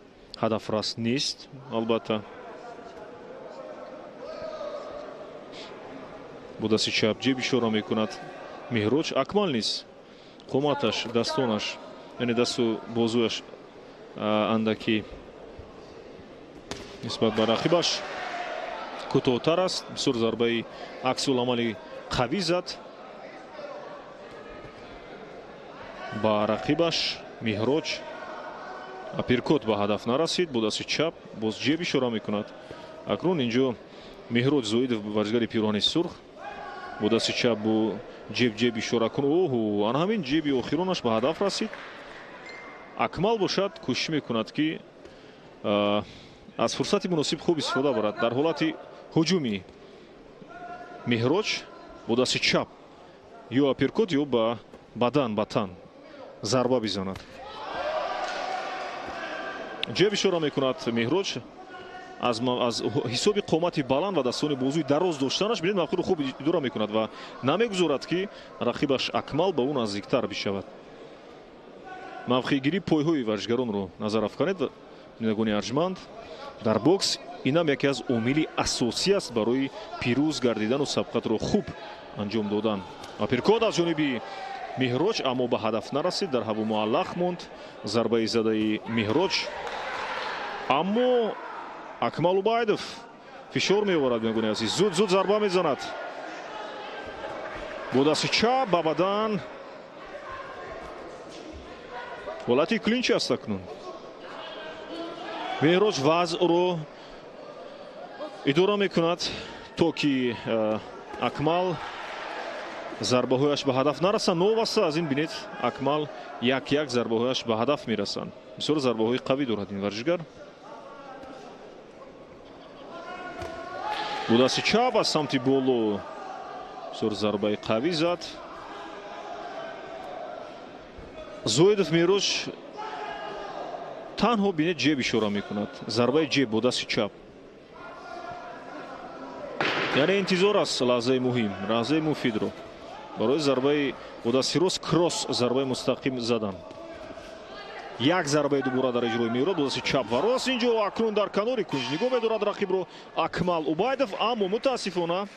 ҳадафрас нест. Албатта бо дасти чап ҷеб ишора мекунад Меҳроҷ. Акмал низ қоматаш, дастонаш, яъне дасту бозуяш андаки нисбат ба рақибаш кӯтоҳтар аст. бисёр зарбаи аксуламали қавӣ зад ба рақибаш. Меҳроҷ аперкот ба ҳадаф нарасид. бо дасти чап боз ҷеб ишора мекунад. акнун инҷо Меҳроҷ Зоидов варзишгари пироҳани сурх бо дасти чап бо ҷеб ишора кун. оҳу ана ҳамин ҷеби охиронаш ба ҳадаф расид. Акмал бошад кӯшиш мекунад ки аз фурсати муносиб хуб истифода барад. дар ҳолати ҳуҷуми Меҳроҷ бо дасти чап ё аперкот ё ба бадан ба тан зарба бизанад. ҷеб ишора мекунад Меҳроҷ. аз ҳисоби қомати баланд ва дастони бозуи дароз доштанаш бинед мавқеро хуб идора мекунад ва намегузорад ки рақибаш Акмал ба ӯ наздиктар бишавад. мавқеъгирии пойҳои варзишгаронро назарафканед бинандагони арҷманд дар бокс инам яке аз омили асосӣ аст барои пирӯз гардидану сабқатро хуб анҷом додан. аперкот аз ҷониби Меҳроҷ аммо ба ҳадаф нарасид. дар ҳаво муаллақ монд зарбаи задаи Меҳроҷ. аммо Акмал Убайдов фишор меоварад. бинагони азиз зуд зарба мезанад бо дасти чап ба бадан. ҳолати клинч аст акнун. Меҳроҷ вазъро идора мекунад то ки Акмал зарбаҳояш ба ҳадаф нарасанд. новаста аз ин бинед Акмал як зарбаҳояш ба ҳадаф мерасанд. бисёр зарбаҳои қавӣ дорад ин варзишгар. бо дасти чап аз самти боло бисёр зарбаи қавӣ зад. Зоидов Меҳроҷ танҳо бинед ҷеб ишора мекунад. зарбаи ҷеб бо дасти чап. яъне интизор аст лаҳзаи муҳим, лаҳзаи муфидро барои зарбаи бо дасти рост кросс зарбаи мустақим задан. як зарбаи дубора дар иҷрои Меҳроҷ бо дасти чап ва рост. инҷо акнун дар канори кунҷ нигоҳ медорад рақибро Акмал Убайдов. аммо мутаассифона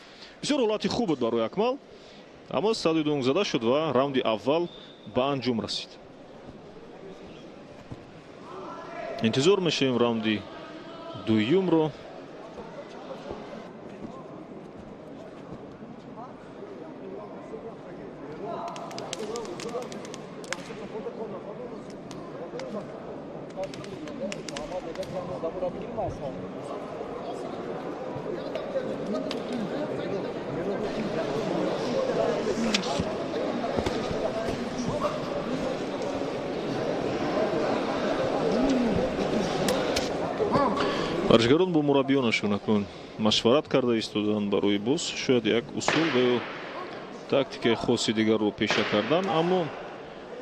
бисёр ҳолати хуб буд барои Акмал. аммо садои донг зада шуд ва раунди аввал ба анҷом расид. интизор мешавем раунди дуюмро. варзишгарон бо мураббиёнашон акнун машварат карда истоданд барои боз шояд як усул ва ё тактикаи хоси дигарро пеша кардан. аммо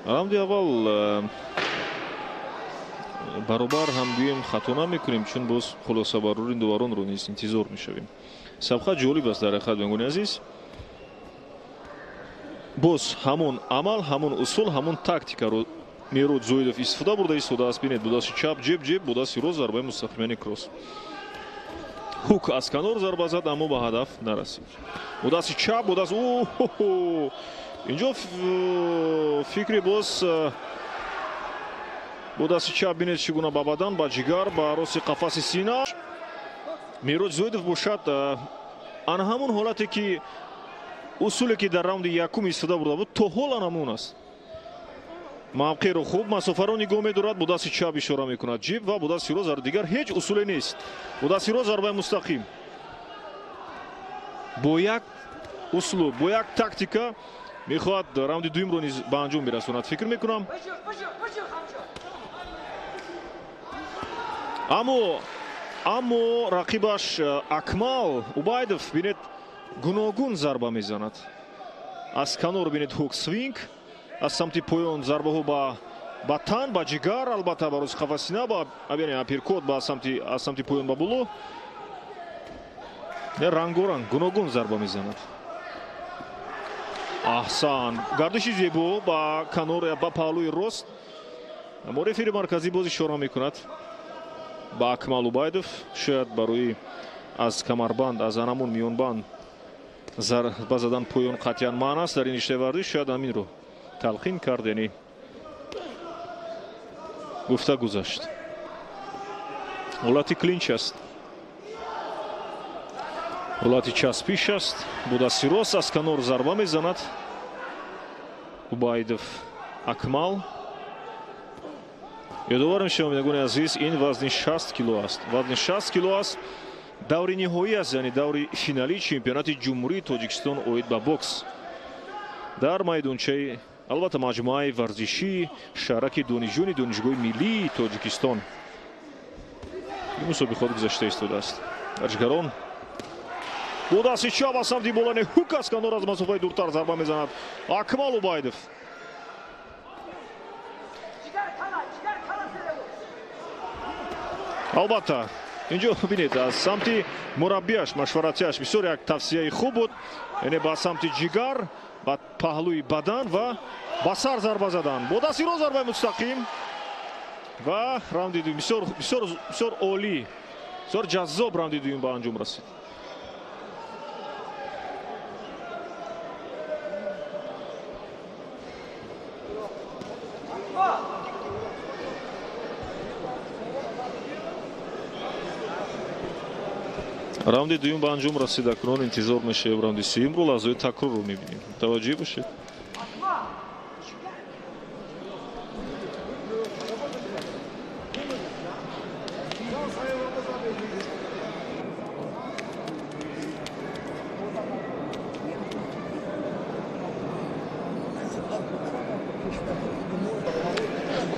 раунди аввал баробар ҳамгӯем хато намекунем, чун боз хулосабарори дуваронро низ интизор мешавем. сабқа ҷолиб аст дар ҳақиқат бинагони азиз. боз ҳамон амал, ҳамон усул, ҳамон тактикаро Меҳроҷ Зоидов истифода бурда истодааст. бинед бо дасти чап ҷеб бо дасти рост зарбаи мустақимани кросс. ҳук аз канор зарба зад, аммо ба ҳадаф нарасид. бо дасти чап бо даст اینجا فکری باز با دست چپ بینید چگونه با بدن با جگر با راست قفس سینه میروج زویدوف باشد آن همون حالتی که اصولی که در راوند یکم استفاده برده بود تا حال همون است. موقع رو خوب مسافه رو نگاه می‌دارد، با دست چپ اشاره میکند جیب و با دست راست دیگر هیچ اصولی نیست. با دست راست ضربه مستقیم با یک اصول با یک تاکتیکا میخواد راوند دوم رو نیز به انجام برساند. فکر میکنم اما رقیبش اکمال اوبایدوف بینید گوناگون ضربه میزند. از کنار بینید هوک سوینگ، از سمت پایان ضربه ها با تن با جگر، البته با روز قفس سینه با اپیرکوت با از سمت پایان با بلو رنگارنگ گوناگون ضربه میزند. احسان گردشی زیبا با کنار با پالوی راست. رفری مرکزی باز اشاره میکند با اکمال اوبایدوف. شاید برای از کمربند از همون میانبند ضربه زدن پایان قطعا معنی است در این رشته ورزش. شاید همین رو تلقین کرد، یعنی گفته گذاشت. حالت کلینچ است، حالت چسبیش است. با دست راست از کنار ضربه میزند اوبایدوف اکمال. یادآور میشم میگویم عزیز این وزن 60 کیلو است. وزن 60 کیلو است. دوری نهایی است، یعنی دوری فینالی چمپیونات جمهوری تاجیکستان اوید با بوکس در میدانچه البته مجموعه ورزشی شهرک دانشجوی ملی تاجیکستان این مسابقه خود گذشته ایستاده است. ورزشکاران با دست چپ از سمت بالای هوک از کنار از مسافه دورتر ضربه میزند اکمال اوبایدوف. البته اینجا ببینید از سمت مربیش مشورتیش بسیار یک توصیه خوب بود، یعنی با سمت جگر با پهلوی بدن و با سر ضربه زدن. با دست راست ضربه مستقیم و راوند دوم بسیار عالی، بسیار جذاب راوند دوم به انجام رسید. راوند دوم به انجام رسید. اکنون انتظار میشه راوند سوم رو لحظه تکرار رو میبینیم. توجه باشید.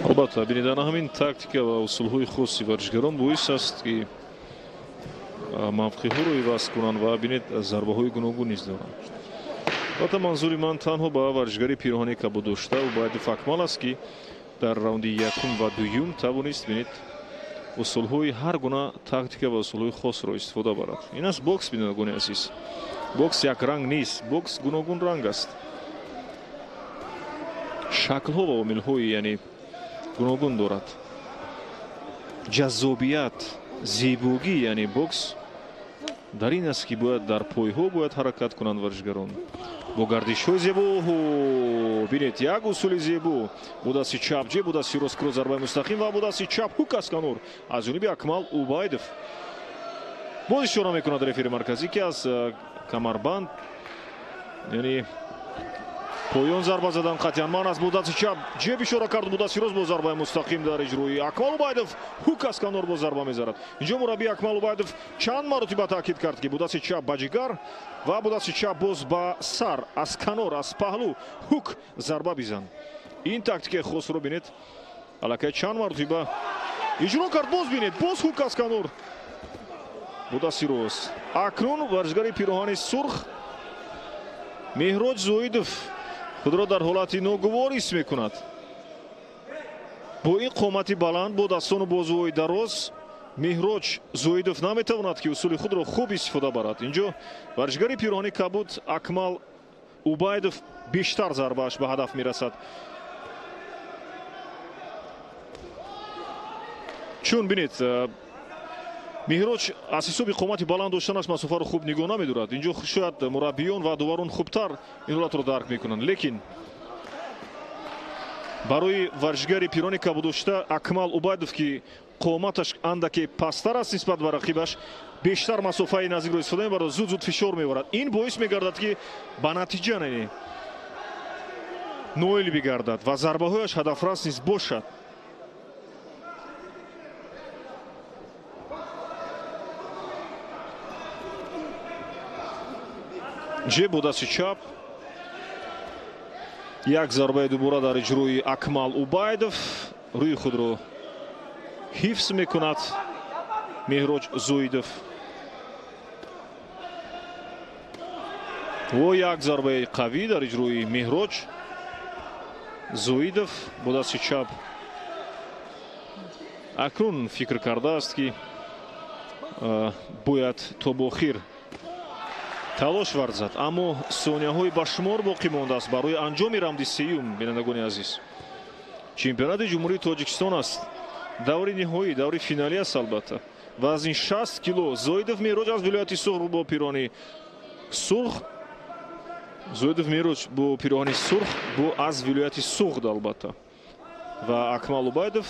البته ببینید همین تاکتیک و اصولهای خاصی ورزشکاران باعث است که موقعی ها رو عوض کنند و ببینید ضربه های گوناگون نیز دارند. البته منظوری من تنها با ورزشکاری پیراهنی که با داشته اوبایدوف اکمال است که در راوند یکم و دوم توانست ببینید اصولهای هر گونه تاکتیک و اصولهای خاص را استفاده برد. این است بوکس بینید عزیز. بوکس یک رنگ نیست، بوکس گوناگون رنگ است. شکل ها و عامل های یعنی گوناگون دارد. جذابیت، زیبایی یعنی بوکس در این است که باید در پای ها باید حرکت کنند ورزشکاران با گردش های زیبا. ببینید یک اصول زیبا با دست چپ جیب، با دست راست کروس ضربه مستقیم و با دست چپ هوک از کنار از جانب اکمال اوبایدوف. باز اشاره میکند رفری مرکزی که از کمربند یعنی پایان ضربه زدن قطعا من از با دست چپ جیب اشاره کرد، با دست راست با ضربه مستقیم در اجرای اکمال اوبایدوف هوک از کنار با ضربه میزند. اینجا مربی اکمال اوبایدوف چند مرتبه تاکید کرد که با دست چپ با جگر و با دست چپ باز با سر از کنار از پهلو هوک ضربه بزن. این تاکتیک خاص رو بینید الکی چند مرتبه اجرا کرد. باز بینید باز هوک از کنار با دست راست. اکنون ورزشکار پیراهن سرخ مهراج زویدوف خود را در حالت ناگوار حس میکند. با این قامت بلند با دستان و بازوهای دراز مهراج زویدوف نمیتواند که اصول خود را خوب استفاده برد. اینجا ورزشکار پیراهن کبود اکمال اوبایدوف بیشتر ضربهش به هدف میرسد، چون بینید меҳроҷ аз ҳисоби қомати баланд доштанаш масофаро хуб нигоҳ намедорад. инҷо шояд мураббиён ва дуварон хубтар ин ҳолатро дарк мекунанд, лекин барои варзишгари пирони кабуддошта Акмал Убайдов ки қоматаш андаке пасттар аст нисбат ба рақибаш, бештар масофаи наздикро истифода мебарад, зуд фишор мебарад. ин боис мегардад ки ба натиҷа ноил бигардад ва зарбаҳояш ҳадафрас низ бошад. ҷеб бо дасти чап, як зарбаи дубора дар иҷрои Акмал Убайдов, рӯи худро ҳифз мекунад меҳроҷ Зоидов. во як зарбаи қавӣ дар иҷрои меҳроҷ Зоидов бо дасти чап. акнун фикр кардааст ки бояд то бо охир талош варзад, аммо сонияҳои ба шумор боқӣ мондааст барои анҷоми равнди сеюм. бинандагони азиз, чемпионати ҷумҳурии Тоҷикистон аст, даври ниҳоӣ, даври финалӣ аст. албатта вазни 60 кило. Зоидов меҳроҷ аз вилояти Суғ бо пирони Сурх, Зоидов меҳроҷ бо пироҳани сурх бо аз вилояти Суғд албатта, ва Акмал Убайдов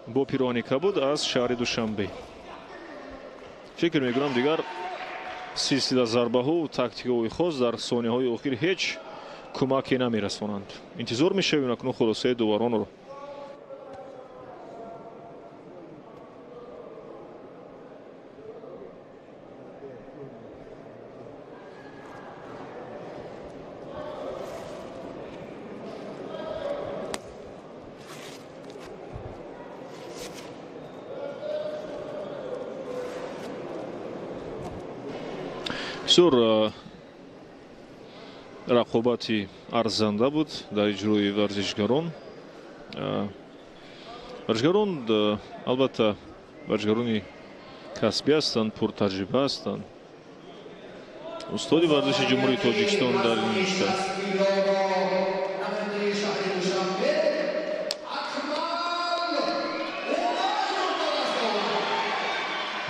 бо пироҳани кабуд аз шаҳри Душанбе. фикр мекунам дигар силсила зарбаҳо тактикаҳои хос дар сонияҳои охир ҳеҷ кӯмаке намерасонанд. интизор мешавем акнун хулосаи дуваронро. бисёр рақобати арзанда буд дар иҷрои варзишгарон. варзишгарон албатта варзишгарони касбӣ ҳастанд, пуртаҷриба ҳастанд. устоди варзиши ҷумҳурии Тоҷикистон дар ин ришта.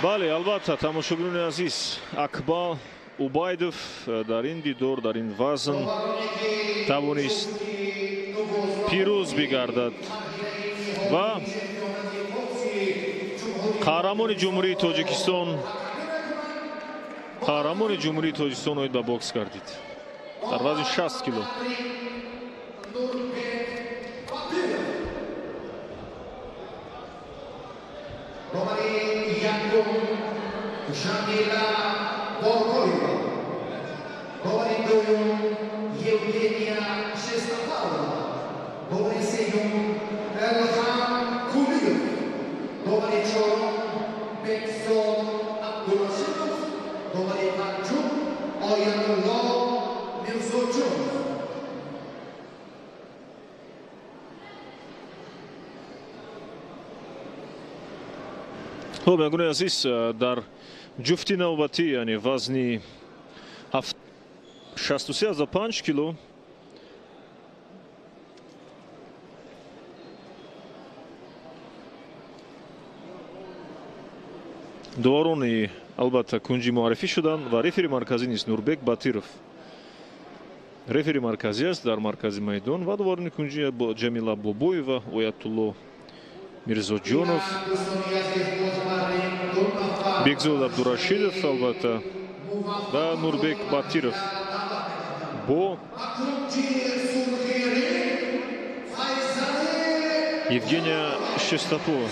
бале, албатта тамошобинони азиз, Акмал Убайдов дар ин дидор, дар ин вазн тавонист пирӯз бигардад ва қаҳрамони ҷумҳурии Тоҷикистон оид ба бокс гардид дар вазни 60 кило. خب میگویم عزیز در جفتی نوبتی یعنی وزنی 63.5 کیلو دواروни албатта кунҷи муаррифӣ шуданд ва рефери марказӣ низ Нурбек Батиров рефери марказӣ аст дар маркази майдон ва дуварони кунҷи Ҷамила Бобоева, Оятулло Мирзоҷонов, Бекзод Абдурашидов албатта ва Нурбек Батиров бо Евгения Шестопова.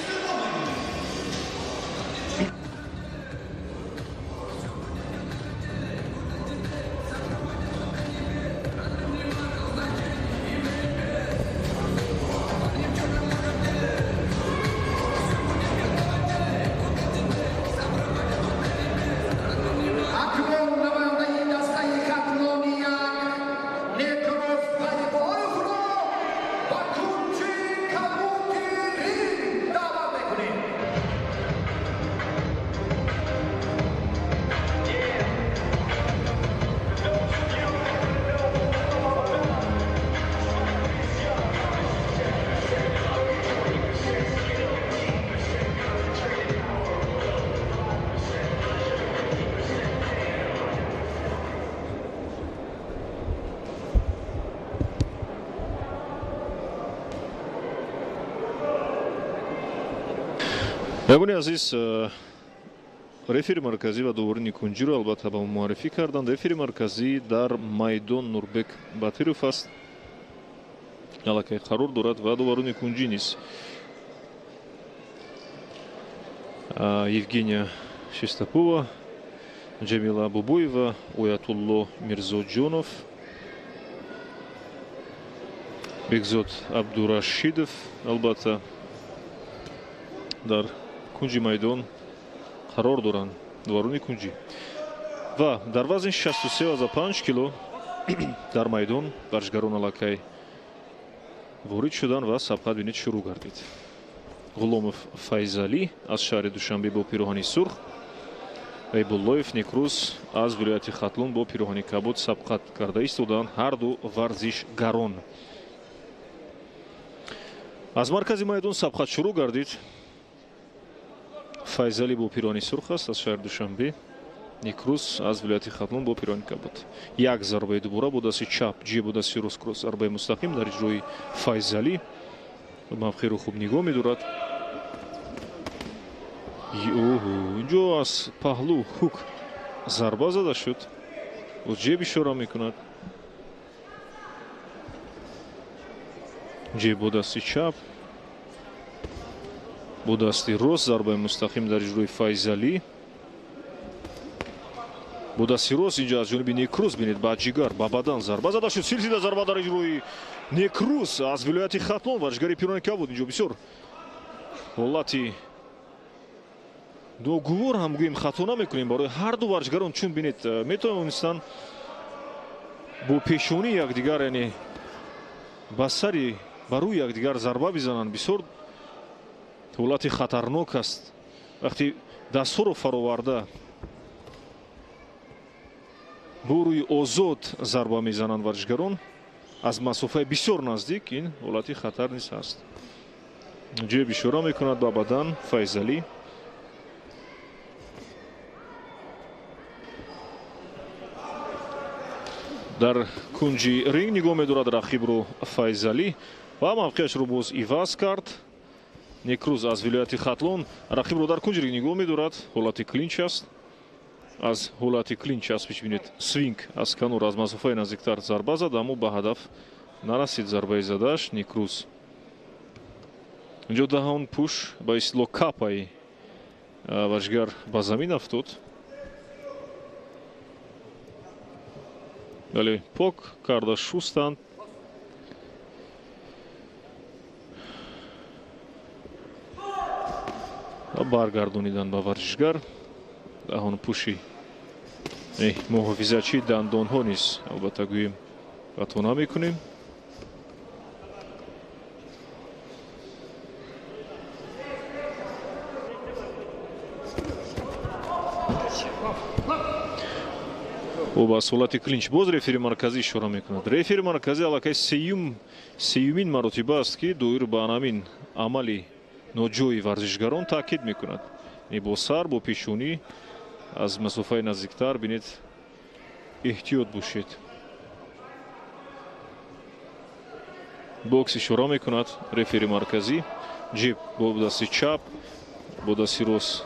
мегони азиз, рефери марказӣ ва доварини кунҷиро албатта ба муаррифӣ карданд. Рефери марказӣ дар майдон Нурбек Батиров аст. аллакай қарор дорад ва доварини кунҷӣ низ Евгения Шестакова, Джамила Бубоева, Оятулло Мирзоҷонов, Бекзод Абдурашидов албатта дар кунҷи майдон қарор доранд, доварини кунҷӣ. Ва дар вазни 63,5 кило дар майдон варзишгарон аллакай ворид шуданд ва сабқат бинед шурӯъ гардид. Ғуломов Файзалӣ аз шаҳри Душанбе бо пироҳани сурх, Айбуллоев Некрус аз вилояти Хатлон бо пироҳани кабуд сабқат карда истоданд ҳарду варзишгарон. аз маркази майдон сабқат шурӯъ гардид. Файзалӣ бо пироҳани сурх аст аз шаҳри Душанбе, Некрус аз вилояти Хатлон бо пироҳани кабуд. Як зарбаи дубора бо дасти чап, ҷиё бо дасти рост, кросс, зарбаи мустақим дар иҷрои Файзалӣ. мавқеъро хуб нигоҳ медорад. инҷо аз паҳлӯ ҳук зарба зада шуд. бо ҷеб ишора мекунад. ҷеб бо дасти чап, бо дасти рост, зарбаи мустақим дар иҷрои Файзалӣ. бо дасти рост инҷо аз ҷониби Некрус бинед ба ҷигар, ба бадан зарба зада шуд. силсила зарба дар иҷрои Некрус аз вилояти Хатлон, варзишгари пироҳани кабуд. инҷо бисёр ҳолати ногувор ҳам гӯем хато намекунем барои ҳарду варзишгарон, чун бинед метавонистанд бо пешонӣ якдигар, яъне ба сари ба рӯи якдигар зарба бизананд. бисёр ҳолати хатарнок аст вақти дастҳоро фароварда бо рӯи озод зарба мезананд варзишгарон аз масофаи бисёр наздик. ин ҳолати хатар низ ҳаст. ҷеб ишора мекунад ба бадан Файзалӣ. дар кунҷи ринг нигоҳ медорад рақибро Файзалӣ ва мавқеашро боз иваз кард. Некрус аз вилояти Хатлон рақибро дар кунҷи ринг нигоҳ медорад. ҳолати клинч аст. аз ҳолати клинч аст пеш бинед свинг аз канор аз масофаи наздиктар зарба зад, аммо ба ҳадаф нарасид зарбаи задааш. Некрус инҷо даҳон пуш ба истлоҳ капаи варзишгар ба замин афтод. бале пок карда шустанд. баргардониданд ба варзишгар. даҳон пуши муҳофизатчии дандонҳо низ албатта гӯем хато намекунем. аз ҳолати клинч боз рефери марказӣ ишора мекунад. рефери марказӣ аллакай сеюмин маротиба аст ки доир ба анамин амали ноҷои варзишгарон таъкид мекунад. бо сар, бо пешонӣ аз масофаи наздиктар бинед эҳтиёт бошед. бокс ишора мекунад рефери марказӣ. ҷеб бо дасти чап, бо дасти рост.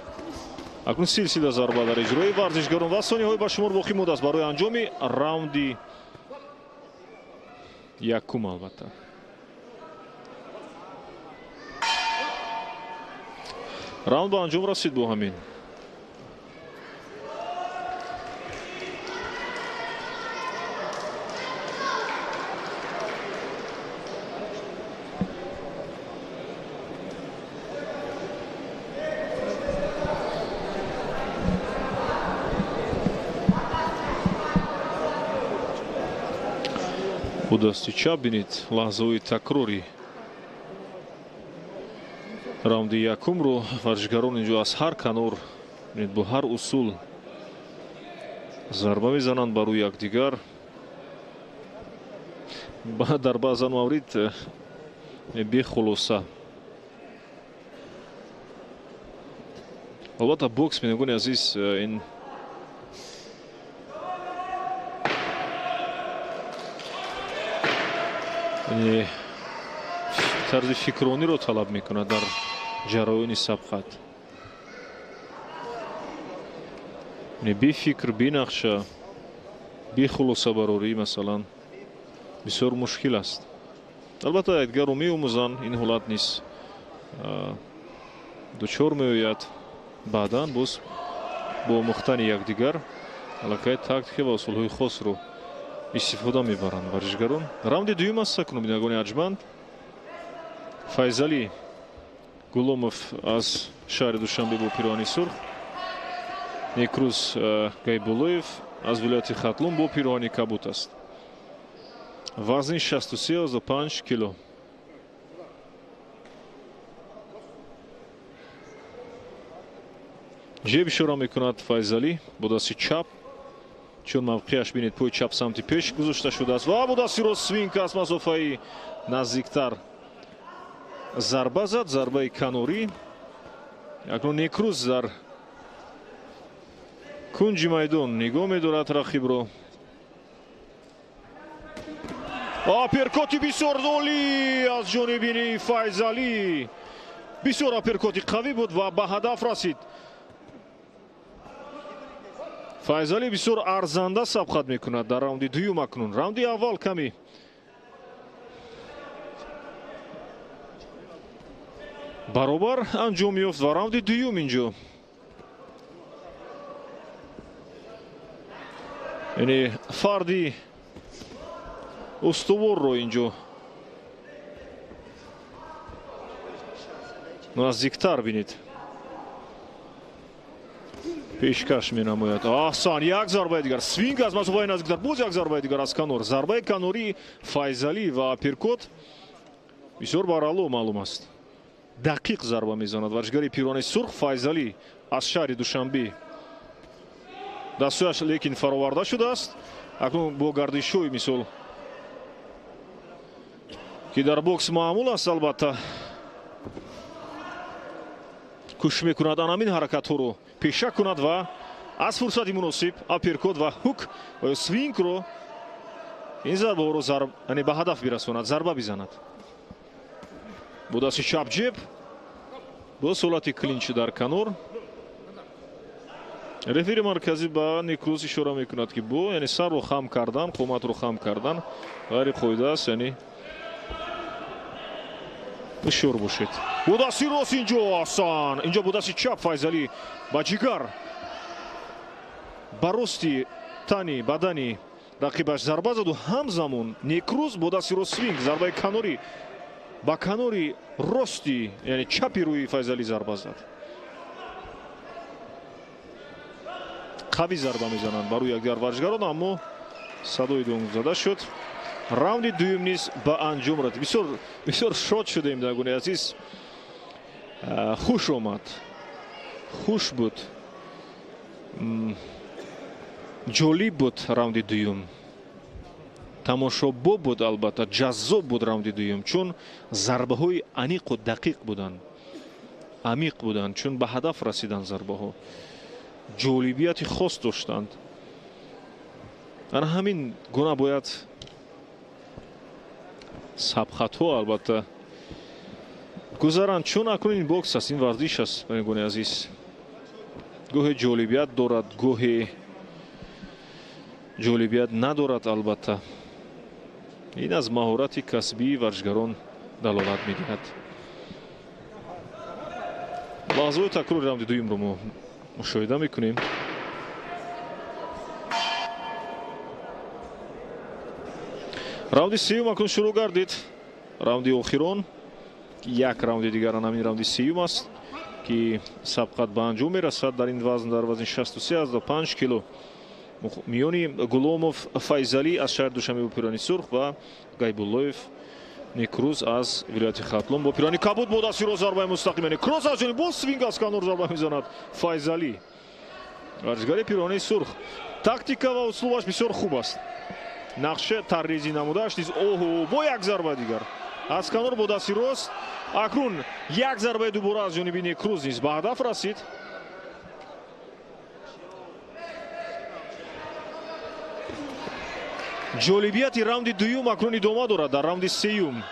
акнун силсила зарба дар иҷрои варзишгарон ва сониҳаҳои ба шумор боқӣ монда аст барои анҷоми раунди якум. албатта раунд ба анҷом расид бо ҳамин. бо дасти чап бинед лаҳзаҳои такрори раунди якумро. варзишгарон инҷо аз ҳар канор бо ҳар усул зарба мезананд ба рӯи якдигар. дар баъзан маврид бехулоса. албатта бокс бинагони азиз ин тарзи фикрониро талаб мекунад дар ҷараёни сабқат. бификр, бинақша, бихулусабарорӣ масалан бисёр мушкил аст. албатта Эдгару меомӯзанд, ин ҳолат низ дучор меояд. баъдан боз бо омӯхтани якдигар аллакай тактика ва усулҳои хосро истифода мебаранд варзишгарон. раунди дуюм аст акнун бинагони арҷманд. Файзалӣ Гуломов аз шаҳри Душанбе бо пироҳани сурх, Некрус Гайбуллоев аз вилояти Хатлун бо пироҳани кабут аст. вазни 63.5 кило. ҷеб ишора мекунад Файзалӣ бо дасти чап, чун мавқеаш бинед пои чап самти пеш гузошта шудааст ва бо дасти рост свинг аз масофаи наздиктар зарба зад, зарбаи канорӣ. акнун Некрус дар кунҷи майдон нигоҳ медорад рақибро. аперкоти бисёр олӣ аз ҷонибини Файзалӣ. бисёр аперкоти қавӣ буд ва ба ҳадаф расид. Файзалӣ бисёр арзанда сабқат мекунад дар раунди дуюм. акнун раунди аввал ками баробар анҷом ёфт ва раунди дуюм инҷо яъне фарди устуворро инҷо наздиктар бинед. пешкаш менамояд. аҳсан, як зарбаи дигар. свинг аз масофаи наздиктар. боз як зарбаи дигар аз канор. зарбаи канорӣ Файзалӣ ва аперкот бисёр барало маълум аст. дақиқ зарба мезанад варзишгари пироҳани сурх Файзалӣ аз шаҳри Душанбе. дастҳояш лекин фароварда шудааст. акнун бо гардишҳои мисол ки дар бокс маъмул аст албатта кӯшиш мекунад анамин ҳаракатҳоро пеша кунад ва аз фурсати муносиб аперкот ва ҳук ва свингро ин зарбаҳоро ба ҳадаф бирасонад, зарба бизанад. бо дасти чап ҷеб боз ҳолати клинч дар канор. рефери марказӣ ба Некрус ишора мекунад ки бо яъне сарро хам кардан, қоматро хам кардан ғайри қоида аст, яъне ҳушёр бошед. бо дасти рост инҷо асан, инҷо бо дасти чап Файзалӣ ба ҷигар ба рости тани бадани рақибаш зарба заду. ҳамзамон Некрус бо дасти рост свинг, зарбаи канорӣ ба канори рости яъне чапи рӯи Файзалӣ зарба зад. қавӣ зарба мезананд ба рӯи якдигар варзишгарон, аммо садои донг зада шуд. раунди дуюм низ ба анҷом расид. бисёр шод шудем дагони азиз. хуш омад, хуш буд, ҷолиб буд раунди дуюм. тамошобоб буд, албатта ҷаззоб буд раунди дуюм, чун зарбаҳои аниқу дақиқ буданд, амиқ буданд, чун ба ҳадаф расиданд зарбаҳо. ҷолибияти хос доштанд. ана ҳамин гуна бояд сабқатҳо албатта гузаранд, чун акнун ин бокс аст, ин варзиш аст бинагони азиз. гоҳе ҷолибият дорад, гоҳе ҷолибият надорад. албатта ин аз маҳорати касбии варзишгарон далолат медиҳад. лаҳзаҳои такрори раунди дуюмро мо мушоҳида мекунем. раунди сеюм акнун шурӯъ гардид. раунди охирон як раунди дигар ҳамин раунди сеюм аст ки сабқат ба анҷом мерасад дар ин вазн, дар вазни 63.5 кило миёни Гуломов Файзалӣ аз шаҳри Душанбе бо пироҳани сурх ва Гайбуллоев Некрус аз вилояти Хатлун бо пироҳани кабут. бо дасти рост зарбаи мустақим, Некрус аз ҷониби боз свинг аз канор зарба мезанад Файзалӣ. варзишгари пироҳани сурх тактика ва услубаш бисёр хуб аст. нақша таррезӣ намудааш низ оҳо бо як зарба дигар аз канор бо дасти рост. акнун як зарбаи дубора аз ҷониби Некрус низ ба ҳадаф расид. ҷолибияти раунди дуюм акнун идома дорад дар раунди сеюм.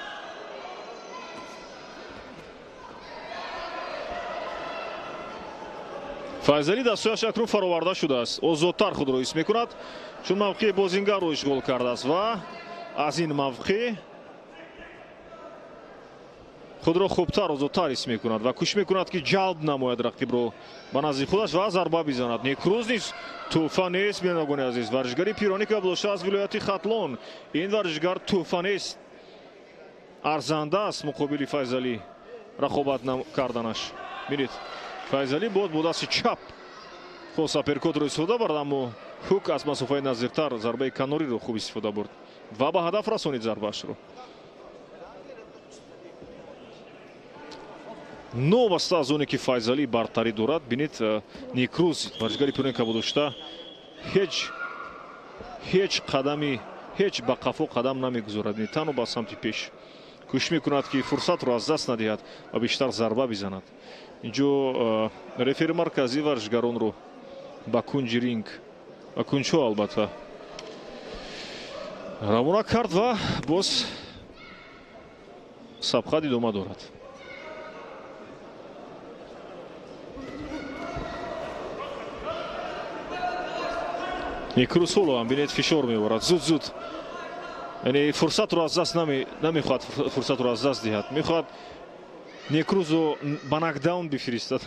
файзали дастуяш акнун фароварда шудааст. озодтар худро ҳис мекунад, чун мавқеи бозингарро ишғол кардааст ва аз ин мавқеъ худро хубтар озодтар ҳис мекунад ва кӯшиш мекунад ки ҷалб намояд рақибро ба назди худаш ва зарба бизанад. Некрӯз низ тӯҳфа нест, биногони азиз. варзишгари пирони каблоша аз вилояти хатлон. ин варзишгар тӯҳфа нест, арзанда аст муқобили файзали рақобат карданаш. бинед, файзали бод бо дасти чап хост аперкотро истифода бард, аммо ҳук аз масофаи наздиктар зарбаи канориро хуб истифода бурд ва ба ҳадаф расонид зарбаашро. новаста аз оне ки файзали бартарӣ дорад. бинед, некрӯз варзишгари пирони каблоша ҳеҷ қадами ҳеҷ ба қафо қадам намегузорад, танҳо ба самти пеш кӯшиш мекунад ки фурсатро аз даст надиҳад ва бештар зарба бизанад. инҷо рефери марказӣ варзишгаронро ба кунҷи ринг ба кунҷҳо албатта равона кард ва боз сабқат идома дорад. некрӯз ҳоло ҳам бинед фишор меорад зуд яъне фурсатро аз даст намехоҳад фурсатро аз даст диҳад. мехоҳад некрӯзро ба нокдаун бифиристад,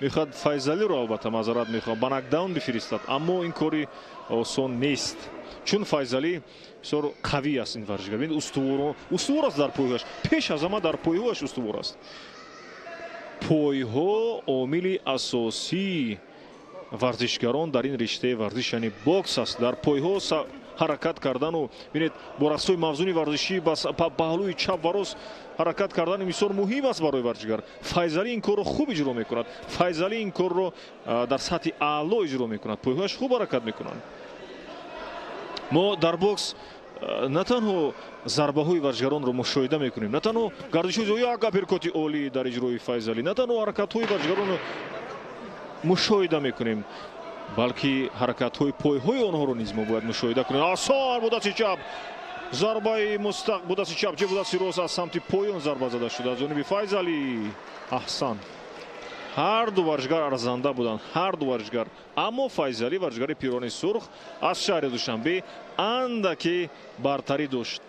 мехоҳад файзалиро албатта мазарат мехоҳад ба нокдаун бифиристад, аммо ин кори осон нест, чун файзали бисёр қавӣ аст. ин варзишгар бинед, устувор аст дар пойҳояш, пеш аз ҳама дар пойҳояш устувор аст. пойҳо омили асосии варзишгарон дар ин риштаи варзиш яъне бокс аст. дар пойҳо ҳаракат кардану бинед бо рақсҳои мавзуни варзишӣ ба паҳлӯи чап ва рост ҳаракат кардани бисёр муҳим аст барои варзишгар. файзали ин корро хуб иҷро мекунад. файзали ин корро дар сатҳи аъло иҷро мекунад. пойҳояш хуб ҳаракат мекунанд. мо дар бокс на танҳо зарбаҳои варзишгаронро мушоҳида мекунем, на танҳо гардишҳои як аперкоти олӣ дар иҷрои файзали, на танҳо ҳаракатҳои варзишгаронро мушоҳида мекунем, балки ҳаракатҳои пойҳои онҳоро низ мо бояд мушоҳида кунем. осон бо дасти чап зарбаи мустақ бо дасти чап ҷебо дасти рост аз самти поён зарба зада шуда аз ҷониби файзали. аҳсан, ҳар ду варзишгар арзанда буданд, ҳар ду варзишгар, аммо файзали варзишгари пирони сурх аз шаҳри душанбе андаке бартарӣ дошт.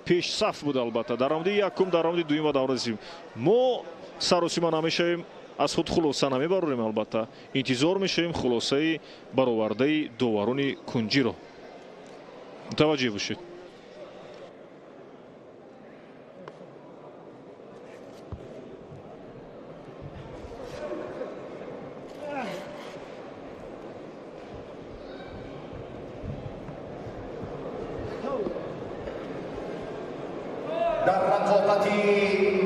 пешсаф буд албатта дар раунди якум, дар раунди дуюм ва дар раунди сеюм. мо саросима намешавем, аз худ хулоса намебарорем, албатта интизор мешавем хулосаи баровардаи доварони кунҷиро. мутаваҷҷеҳ бошед.
дар рақобати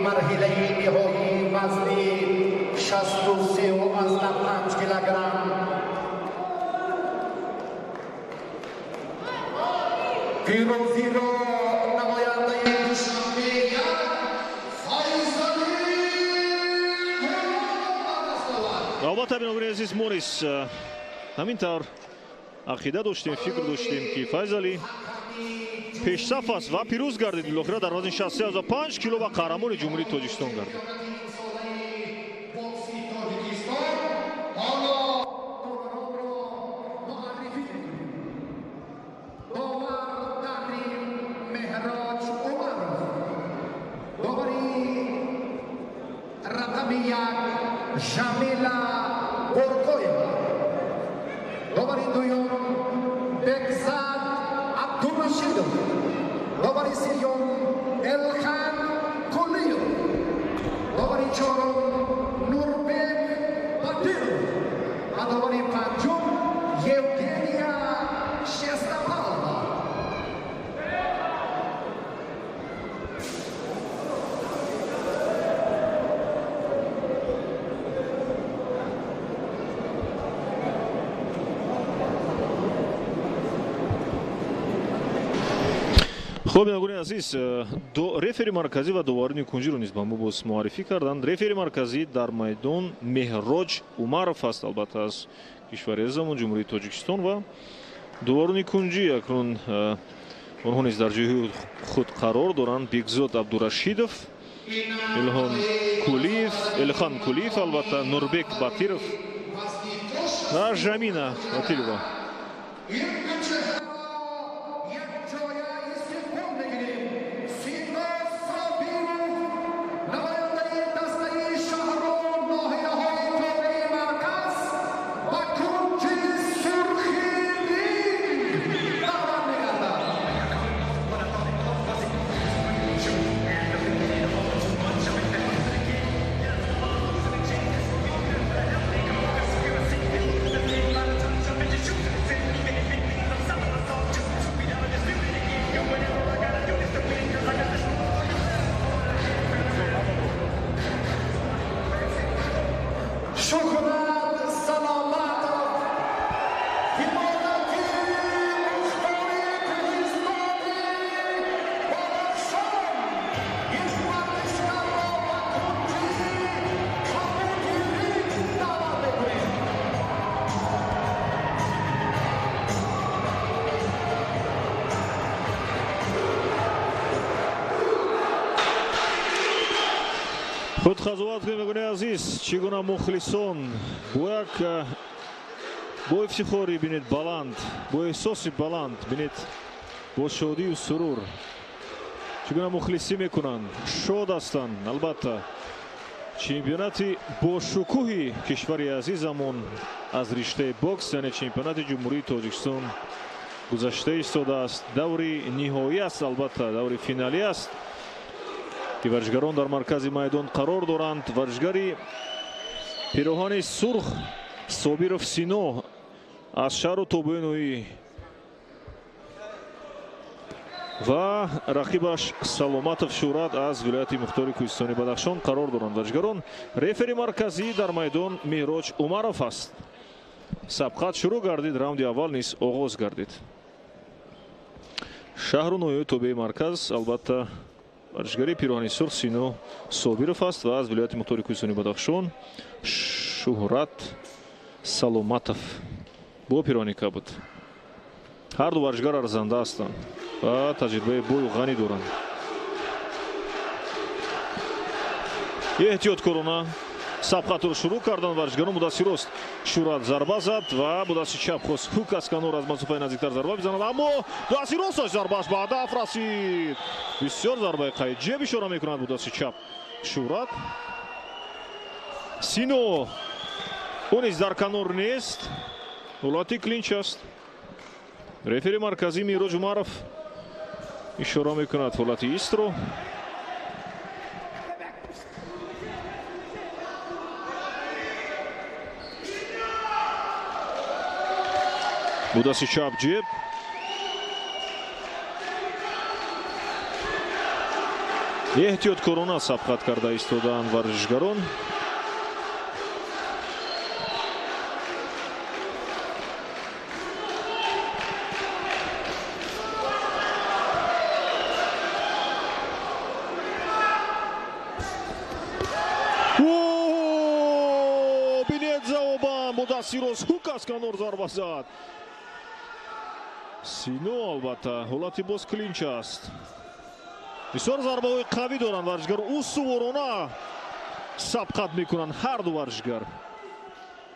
марҳилаи ниҳоӣ вазни 63 килограмм пирозиро намояндаи душанбе файзали
албатта бинобарин азиз мо низ ҳамин тавр ақида доштем, фикр доштем ки файзали пешсаф аст ва пирӯз гардид билохира дар вазни 63.5 кило ва қаҳрамони ҷумҳурии тоҷикистон гардид.
ژامیلا بورکویeva داوری دوم بکزاد عبدالرشیدov داوری سوم الخان کولیov داوری چهارم نوربek بادیرov و داوری پنجم یوگنیا شستاپالova.
хуб биногони азиз, рефери марказӣ ва доварини кунҷиро низ ба мо боз муаррифӣ карданд. рефери марказӣ дар майдон меҳроҷ умаров аст, албатта аз кишвари азизамон ҷумҳурии тоҷикистон, ва доварини кунҷӣ акнун онҳо низ дар ҷойҳои худ қарор доранд. бекзод абдурашидов, илхон кулиев, албатта нурбек батиров و ژمینا اتیلوا خود خزوات که میگونه عزیز چگونه مخلصون با افتخاری بینید بلند با احساس بلند بینید با شادی و سرور چگونه مخلصی میکنند شاد هستند. البته چمپیوناتی با شکوهی کشور عزیزمون از رشته بوکس یعنی چمپیونات جمهوری تاجیکستان گذشته ایستاده است. دوری نهایی است، البته دوری فینالی است که ورزشگران در مرکز میدان قرار دارند. ورزشگری پیراهن سرخ صابیرов سینو از شهر توبینوی و رقیبش سلامتов شورат از ولایت مختار کوهستانی بدخشان قرار دارند. ورزشگران رفری مرکزی در میدان مهراج عمرов است. سبقت شروع گردید، راوند اول نیز آغاز گردید. شهر نوی توبه مرکز البته ورزشگری پیراهن سرخ سینو صابیرов است و از ولایت مختار کوهستانی بدخشان شهرат سلامتов با پیراهن کبود. هر دو ورزشگر ارزنده هستند و تجربه بوی غنی دارند. احتیاط کرونا سبقت رو شروع کردن. ورزشگران مدثروست شورат зарба зад و با دست چپ خواست هوک از کنار از مسافه نزدیکتر ضربه بزند، اما دستیروستش ضربهش به هدف رسید. بسیار ضربه قید جیب اشاره میکند با دست چپ شورат سینو. اون نیز در کنار نیست، حالتی کلینچ است. رفری مرکزی مهراج عمرов اشاره میکند حالت ایست رو. با دست چپ جیب احتیاط کرونا سبقت کرده ایستادند ورزشگران. بینید جوابان با دستیروست هوک از کنار ضربه زد. سینو البته حالتی باز کلینچ است. بسیار ضربه های قوی دارند ورزشگر، استوارانه سبقت میکنند هر دو ورزشگر.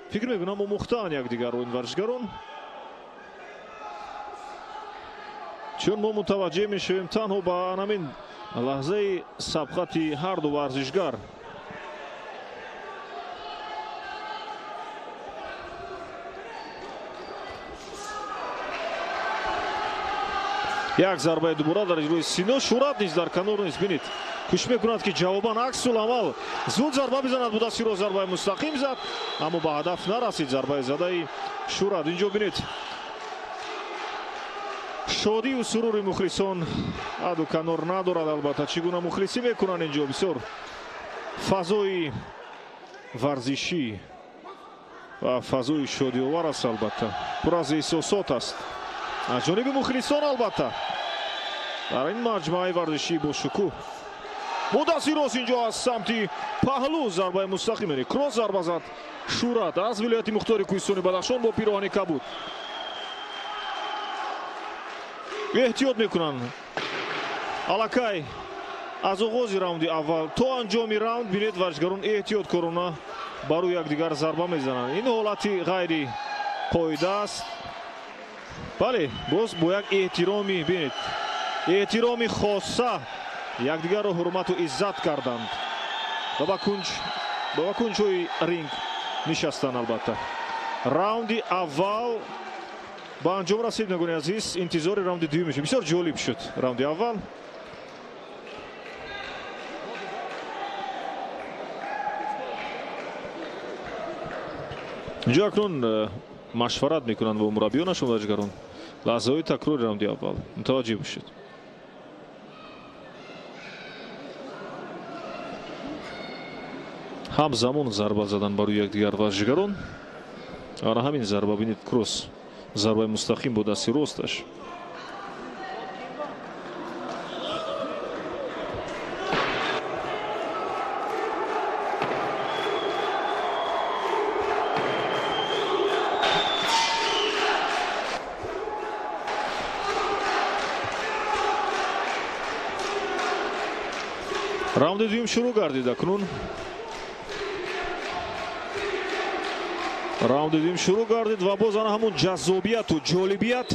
فکر میکنم آموختند یکدیگر رو این ورزشگران، چون ما متوجه میشویم تنها با همین لحظه سبقت هر دو ورزشگر. یک ضربه دوباره در روی سینو. شورат نیز در کنار نیست. بینید کوشش میکند که جواباً عکس العمل زود ضربه بزند. با دستی رو ضربه مستقیم زد اما به هدف نرسید. ضربه زده شورат. اینجا بینید شادی و سرور مخلصان ادو کنار ندارد. البته چگونه مخلصی میکنند اینجا. بسیار فضای ورزشی و فضای شادی آور است. البته پر از احساسات است از جانب مخلصان. البته در این مجمع ورزشی با شکوه با دستی راست اینجا از سمت پهلو ضربه مستقیم یعنی کراس ضربه زد شورات از ولایت مختار کوهستانی بدخشان با پیراهن کبود. احتیاط میکنند الکای از آغاز راوند اول تا انجام راوند. بینید ورزشگران احتیاط کرونا برای یکدیگر ضربه میزنند. این حالتی غیر қоида аст. бале, боз бо як эҳтироми, бинед, эҳтироми хоса якдигарро ҳурмату иззат карданд. ба кунҷҳои ринг нишастанд. албатта раунди аввал ба анҷом расид. нагони азиз, интизори раунди дуюм мешуд. бисёр ҷолиб шуд раунди аввал. инҷо акнун машварат мекунанд бо мураббиёнашон ваҷгарон. лаҳзаҳои такрори раунди аввал мутаваҷҷеҳ бошед. ҳамзамон зарба задан барои якдигар ваҷгарон. ана ҳамин зарба бинед, кросс, зарбаи мустақим бо дасти росташ. раунди дуюм шурӯъ гардид акнун. раунди дуюм шурӯъ гардид ва боз ана ҳамон ҷаззобияту ҷолибият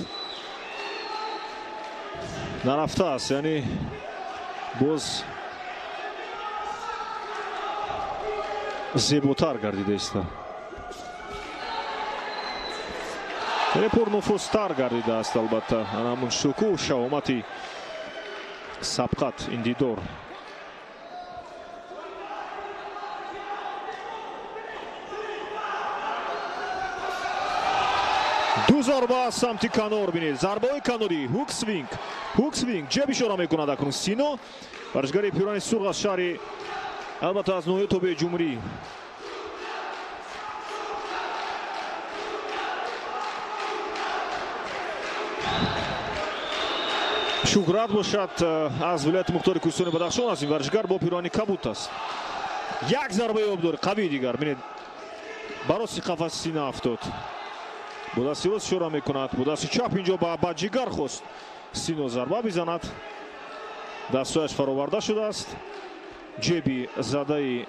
нарафтааст. яъне боз зеботар гардидааста. яъне пурнуфузтар гардидааст. албатта ана ҳамон шукӯҳ шаомати сабқат индидор. ду зарба аз самти канор бинед. зарбаҳои канорӣ, ҳуксвинг ҷеб ишора мекунад акнун Сино. варзишгари пиёрани сурғ аз шаҳри, албатта аз ноҳияи тобеи ҷумҳурӣ. шуҳрат бошад аз вилояти мухтори кӯҳистони Бадахшон аст. ин варзишгар бо пиёрани кабут аст. як зарбаи обдори қавии дигар бинед, бароси қафаси Сина афтод. бо дасти рост ишора мекунад, бо дасти чап инҷо ба ҷигар хост Сино зарба бизанад. дастҳояш фароварда шудааст. ҷеби задаи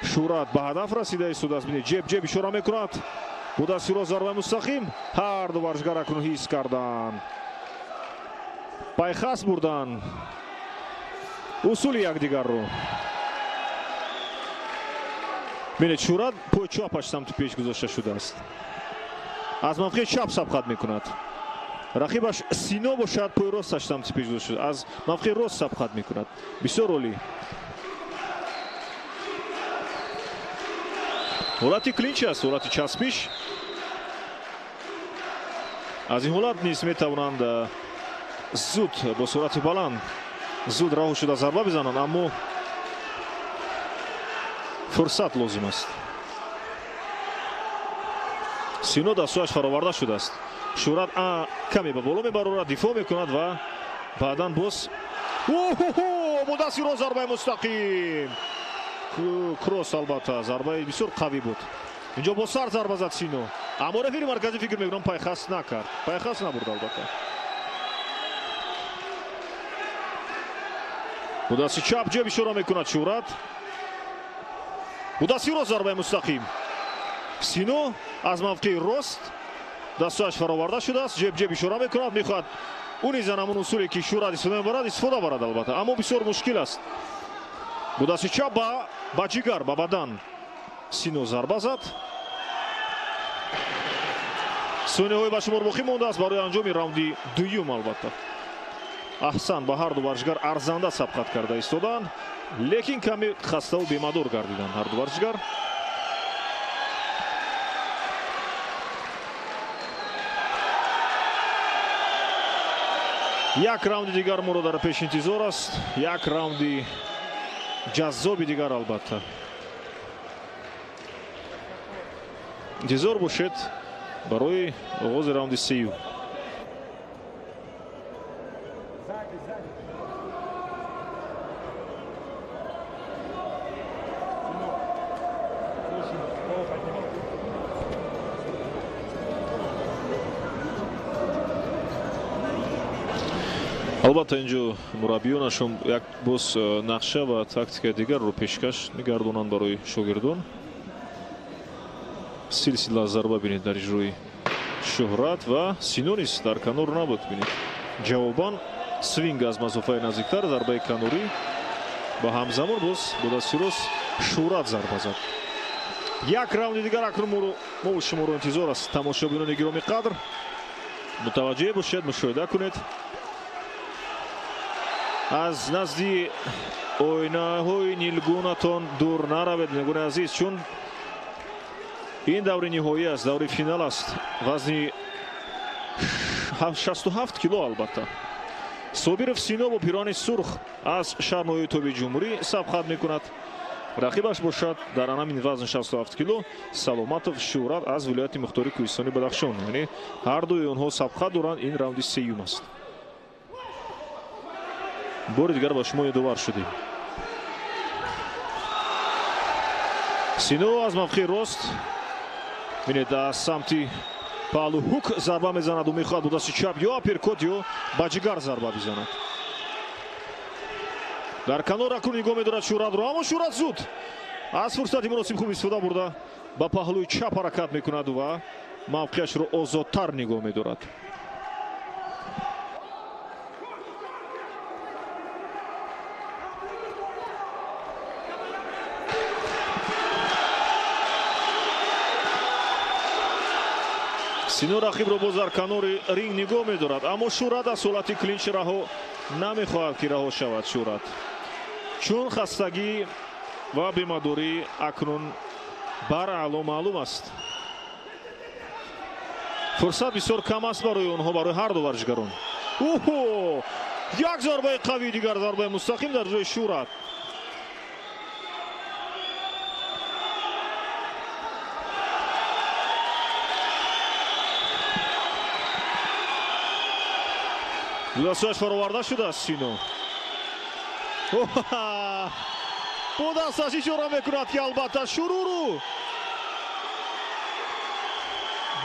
шуҳрат ба ҳадаф расида истодааст. бинед, ҷеб ишора мекунад, бо дасти рост зарбаи мустақим. ҳар ду варзишгар акнун ҳис карданд, пайхас бурданд усули якдигарро. бинед, шуҳрат пои чапаш самти пеш гузошта шудааст. аз мавқеи чап сабқат мекунад. рақибаш Сино бошад, пои росташ самти пеш гузошта шуд, аз мавқеи рост сабқат мекунад. бисёр олӣ. ҳолати клинч аст, ҳолати часпиш. аз ин ҳолат низ метавонанд зуд бо суръати баланд зуд раҳо шуда зарба бизананд, аммо фурсат лозим аст. Сино дастҳояш фароварда шудааст. шуҳрат каме ба боло мебарорад, дифоъ мекунад ва баъдан боз бо дасти рост зарбаи мустақим. кросс, албатта зарбаи бисёр қавӣ буд. инҷо бо сар зарба зад Сино, аммо рефери марказӣ фикр мекунам пайхас накард, пайхас набурд. албатта бо дасти чап ҷеб ишора мекунад шуҳрат, бо дасти рост зарбаи мустақим. Сино аз мавқеи рост дастҳояш фароварда шудааст, ҷеб ишора мекунад, мехоҳад у низ ҳамон усуле ки шуҳрат истифода мебарад истифода барад. албатта аммо бисёр мушкил аст. бо дасти чап ба ҷигар, ба бадан Сино зарба зад. сониҳои ба шумор боқӣ мондааст барои анҷоми раунди дуюм. албатта аҳсан ба ҳар ду варзишгар арзанда сабқат карда истоданд, лекин каме хаставу бемадор гардиданд ҳар ду варзишгар. як раунди дигар моро дар пеш интизор аст, як раунди ҷаззоби дигар. албатта интизор бошед барои оғози раунди сеюм. албатта инҷо мураббиёнашон як боз нақша ва тактикаи дигарро пешкаш мегардонанд барои шогирдон. силсила зарба бинед дар иҷрои Шуҳрат ва Сино нист дар канор набуд. Бинед ҷавобан свинг аз Масуфаи Назиктар, зарбаи канорӣ ба ҳамзамон боз бо дасти рост Шуҳрат зарба зад. Як раунди дигар акнун мо шуморо интизор аст. Тамошобинони гироми қадр, мутаваҷҷеҳ бошед, мушоҳида кунед. аз назди оинаҳои нилгунатон дур наравед мегӯни азиз, чун ин даври ниҳоӣ аст, даври финал аст. вазни 67 кило албатта. Собиров Сино бо пирони сурх аз шаҳрноҳои Тоби Ҷумҳурӣ сабқат мекунад. рақибаш бошад дар ҳамин вазн 67 кило Саломатов Шуҳрат аз вилояти Мухтори Кӯҳистони Бадахшон. Яъне ҳар дуи онҳо сабқат доранд. ин раунди сеюм аст. бори дигар ба шумо ёдовар шудем. Сино аз мавқеи рост бинед аз самти паҳлӯ ҳук зарба мезанаду мехоҳад бо дасти чап ё аперкот ё ба ҷигар зарба бизанад. дар канор акнун нигоҳ медорад Шуҳратро, аммо Шуҳрат зуд аз фурсати муносиб хуб истифода бурда ба паҳлӯи чап ҳаракат мекунад ва мавқеашро озодтар нигоҳ медорад. Сино рақибро боз дар канори ринг нигоҳ медорад, аммо Шуҳрат аз ҳолати клинч раҳо намехоҳад ки раҳо шавад. Шуҳрат чун хастагӣ ва бемадорӣ акнун бар аъло маълум аст. фурсат бисёр кам аст барои онҳо, барои ҳар ду варзишгарон. як зарбаи қавӣ, дигар зарбаи мустақим дар ҷои Шуҳрат. дасташ фароварда шудааст Сино. бо дасташ ишора мекунад ки албатта шурӯру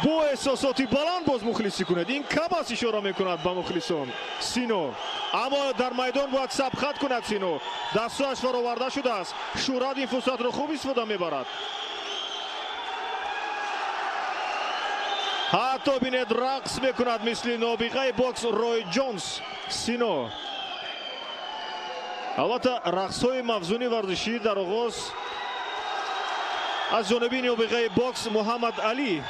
бо эҳсосоти баланд боз мухлисӣ кунед. ин кам аст, ишора мекунад ба мухлисон Сино. аммо дар майдон бояд сабқат кунад Сино. дасташ фароварда шудааст. Шуҳрат ин фурсатро хуб истифода мебарад. ҳатто бинед рақс мекунад мисли нобиғаи бокс Рой Ҷонс Сино. албатта рақсҳои мавзуни варзишӣ дар оғоз аз ҷониби нобиғаи бокс Муҳаммад Али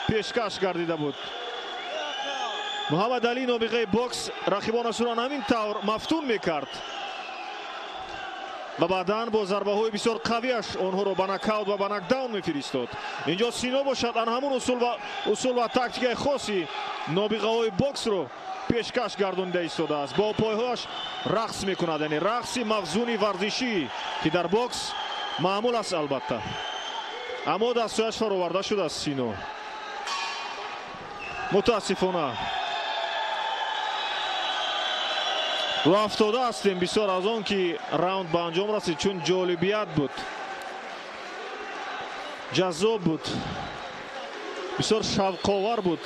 пешкаш гардида буд. Муҳаммад Али нобиғаи бокс рақибонашро ҳамин тавр мафтун мекард ва баъдан бо зарбаҳои бисёр қавиаш онҳоро ба нокаут ва ба нокдаун мефиристод. инҷо Сино бошад ан ҳамун усул ва тактикаи хоси нобиғаҳои боксро пешкаш гардонида истодааст. бо пойҳояш рақс мекунад, яъне рақси мавзуни варзишӣ ки дар бокс маъмул аст албатта. аммо дастҳояш фароварда шудааст Сино. мутаассифона ро афтода ҳастем бисёр аз он ки раунд ба анҷом расид, чун ҷолибият буд, ҷаззоб буд, бисёр шавқовар буд,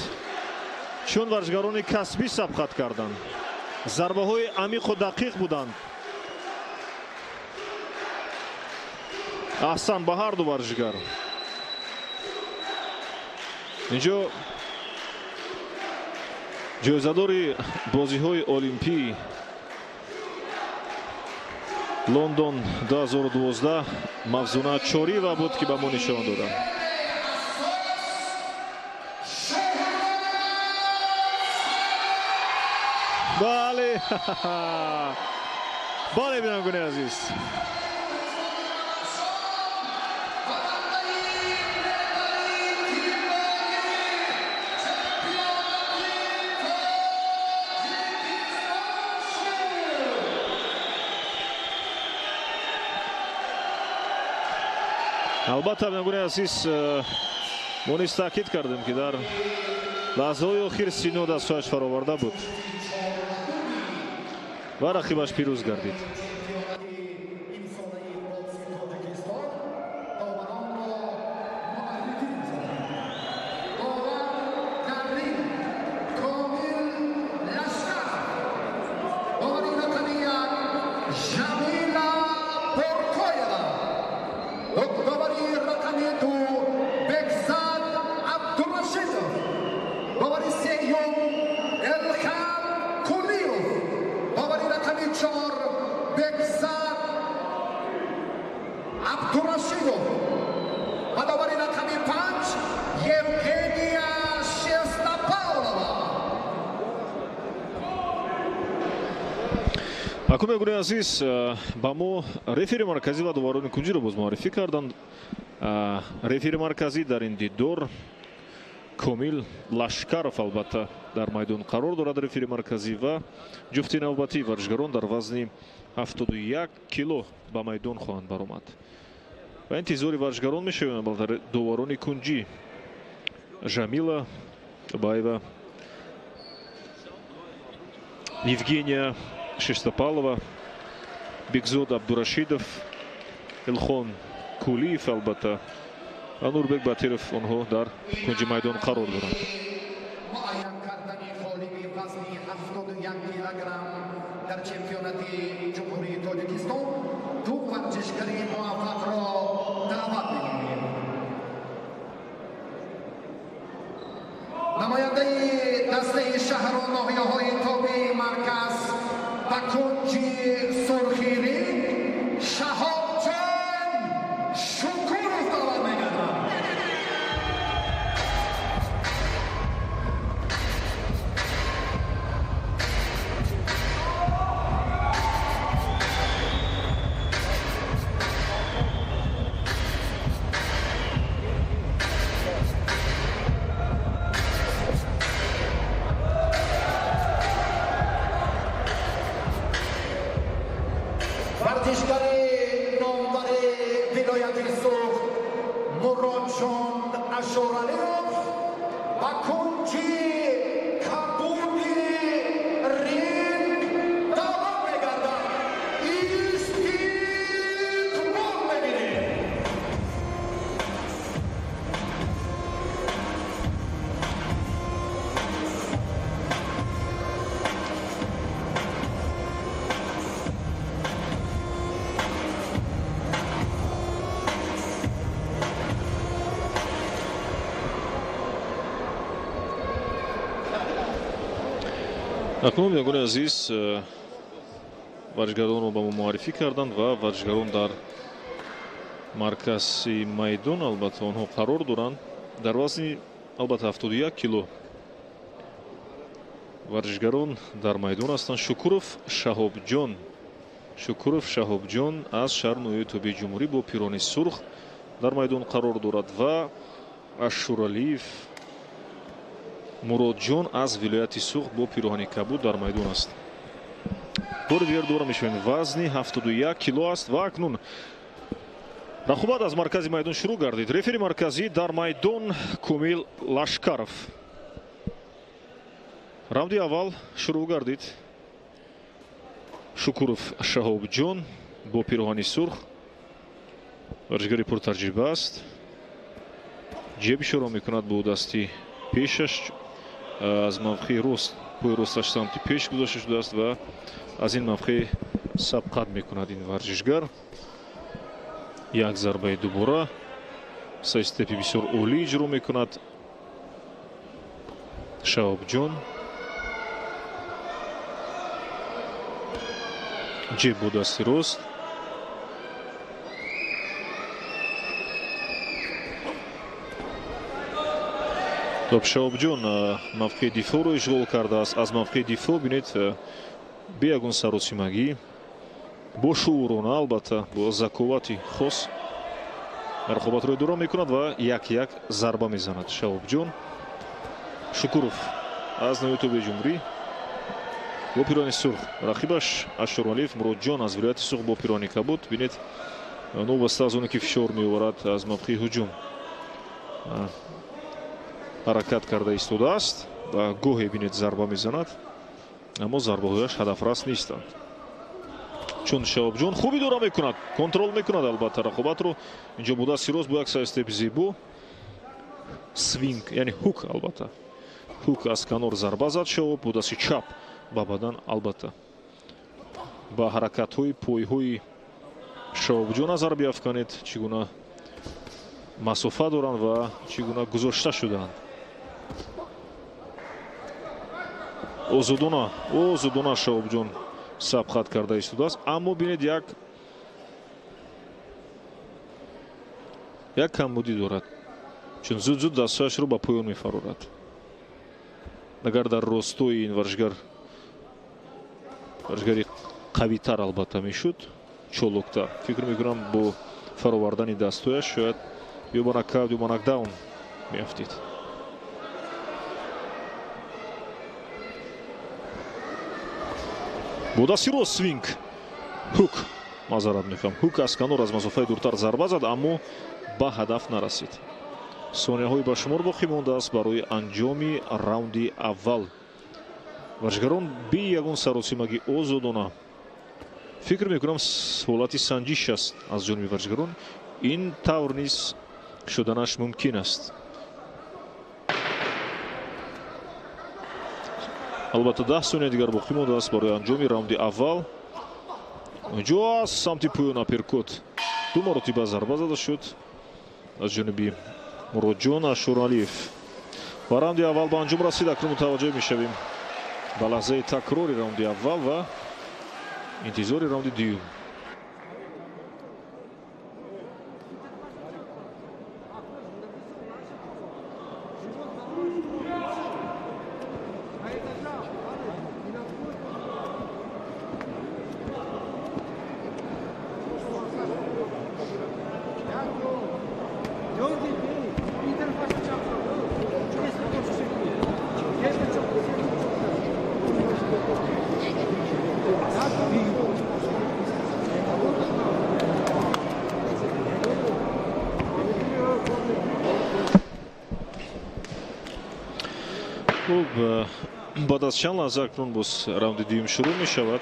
чун варзишгарони касбӣ сабқат карданд. зарбаҳои амиқу дақиқ буданд. аҳсан ба ҳар ду варзишгар. инҷо ҷоизадори бозиҳои олимпӣ Лондон 2012 Мавзуна Чорива буд ки ба мо нишон доданд. бале бале бинамгуни азиз, албатта бинамгуни азиз, мо низ таъкид кардем ки дар лаҳзаҳои охир Сино дастҳояш фароварда буд ва рақибаш пирӯз гардид. акун мегӯяд азиз ба мо рефери марказӣ ва доварони кунҷиро боз муаррифӣ карданд. Рефери марказӣ дар ин дидор Комил Лашкаров албатта дар майдон қарор дорад. Рефери марказӣ ва ҷуфти навбатии варзишгарон дар вазни 71 кило ба майдон хоҳанд баромад. Ва интизори варзишгарон мешавем албатта доварони кунҷӣ Жамила Баева, Евгения Шестопалова, Бекзод Абдурашидов, Илхон Кулиев албатта ва Нурбек Батиров онҳо дар кунҷи майдон қарор доранд.
муайян кардани ғолиби вазни 71 килограмм дар чемпионати ҷумҳурии Тоҷикистон ду варзишгари муваффақро даъват мекунем. намояндаи дастаи шаҳру ноҳияҳои тобии марказ ба кунҷи сурхи ринг Шаҳобҷон Шукуров даъват мегардад. варзишгари номбари вилояти Суғд Муродҷон Ашуралиев ба кунҷи кабуди ринг даъват мегардад. истиқбол мебинем.
акнун ягони азиз варзишгаронро ба мо муаррифӣ карданд ва варзишгарон дар маркази майдон албатта онҳо қарор доранд дар вазни албатта 71 кило. варзишгарон дар майдон ҳастанд. Шукуров Шаҳобҷон аз шаҳри ноҳияи тобии ҷумҳурӣ бо пирони сурх дар майдон қарор дорад ва Ашуралиев Муродҷон аз вилояти Суғд бо пироҳани кабуд дар майдон аст. бори дигар дора мешавем вазни 71 кило аст ва акнун рақобат аз маркази майдон шурӯъ гардид. Рефери марказӣ дар майдон Комил Лашкаров. раунди аввал шурӯъ гардид. Шукуров Шаҳобҷон бо пироҳани сурх варзишгари пуртаҷриба аст. ҷебишро мекунад бо дасти пешаш, аз мавқеи рост пӯи росташ самти пеш гузошта шудааст ва аз ин мавқеъ сабқат мекунад ин варзишгар. як зарбаи дубора сайдстепи бисёр олӣ иҷро мекунад Шаҳобҷон. ҷеб бо дасти рост. Шаҳобҷон мавқеи дифоъро ишғол кардааст. аз мавқеи дифоъ бинед бе ягон саросимагӣ бо шуурона албатта бо заковати хос рақобатро идора мекунад ва як зарба мезанад Шаҳобҷон. Шукуров аз ноҳияи тобии ҷумҳурӣ бо пирони сурх. рақибаш Ашуралиев Муродҷон аз вилояти Суғд бо пирони кабуд. бинед новаста аз оне ки фишор меоварад аз мавқеи ҳуҷум ҳаракат карда истодааст ва гоҳе бинед зарба мезанад, аммо зарбаҳояш ҳадафрас нестанд. чун Шаҳобҷон хуб идора мекунад, контрол мекунад албатта рақобатро. инҷо бо дасти рост бо як сайдстепи зебо свинг, яъне ҳук, албатта ҳук аз канор зарба зад Шаҳоб бо дасти чап ба бадан. албатта ба ҳаракатҳои пойҳои Шаҳобҷон назар биафканед, чӣ гуна масофа доранд ва чӣ гуна гузошта шудаанд. озодона Шаҳобҷон сабқат карда истодааст, аммо бинед як камбудӣ дорад, чун зуд дасташро ба поён мефарорад. агар дар ростои ин варзишгари қавитар албатта мешуд, чолуктар. Фикр мекунам бо фаровардани дастуяш шояд ё ба нокаут ё ба нокдаун меафтид. бо дасти рост свинг ҳук мазарат мехоҳам. ҳук Асканор аз масофаи дуртар зарба зад, аммо ба ҳадаф нарасид. сонияҳои ба шумор боқӣ мондааст барои анҷоми раунди аввал. варзишгарон бе ягон саросимагӣ озодона. фикр мекунам ҳолати санҷиш аст аз ҷониби варзишгарон. ин тавр низ шуданаш мумкин аст. албатта 10 сония дигар боқӣ мондааст барои анҷоми раунди аввал. инҷо аз самти поён аперкот ду маротиба зарба зада шуд аз ҷониби Муроҷон Ашуралиев. ва раунди аввал ба анҷом расид. акнун мутаваҷҷеҳ мешавем ба лаҳзаи такрори раунди аввал ва интизори раунди дуюм. баъд аз чанд лаҳза акнун боз раунди дуюм шурӯъ мешавад.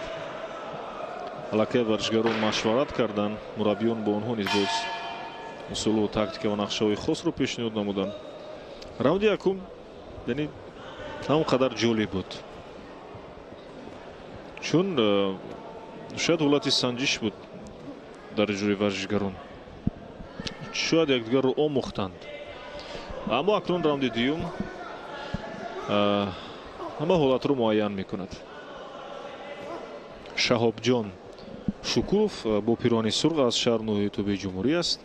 аллакай варзишгарон машварат карданд. мураббиён бо онҳо низ боз усулу тактика ва нақшаҳои хосро пешниҳод намуданд. раунди якум яъне ҳамон қадар ҷолиб буд, чун шояд ҳолати санҷиш буд дар иҷрои варзишгарон. шояд якдигарро омӯхтанд. аммо акнун раунди дуюм ҳама ҳолатро муайян мекунад. Шаҳобҷон Шукуров бо пироҳани сурғ аз шаҳри ноҳияи тобии ҷумҳурӣ аст.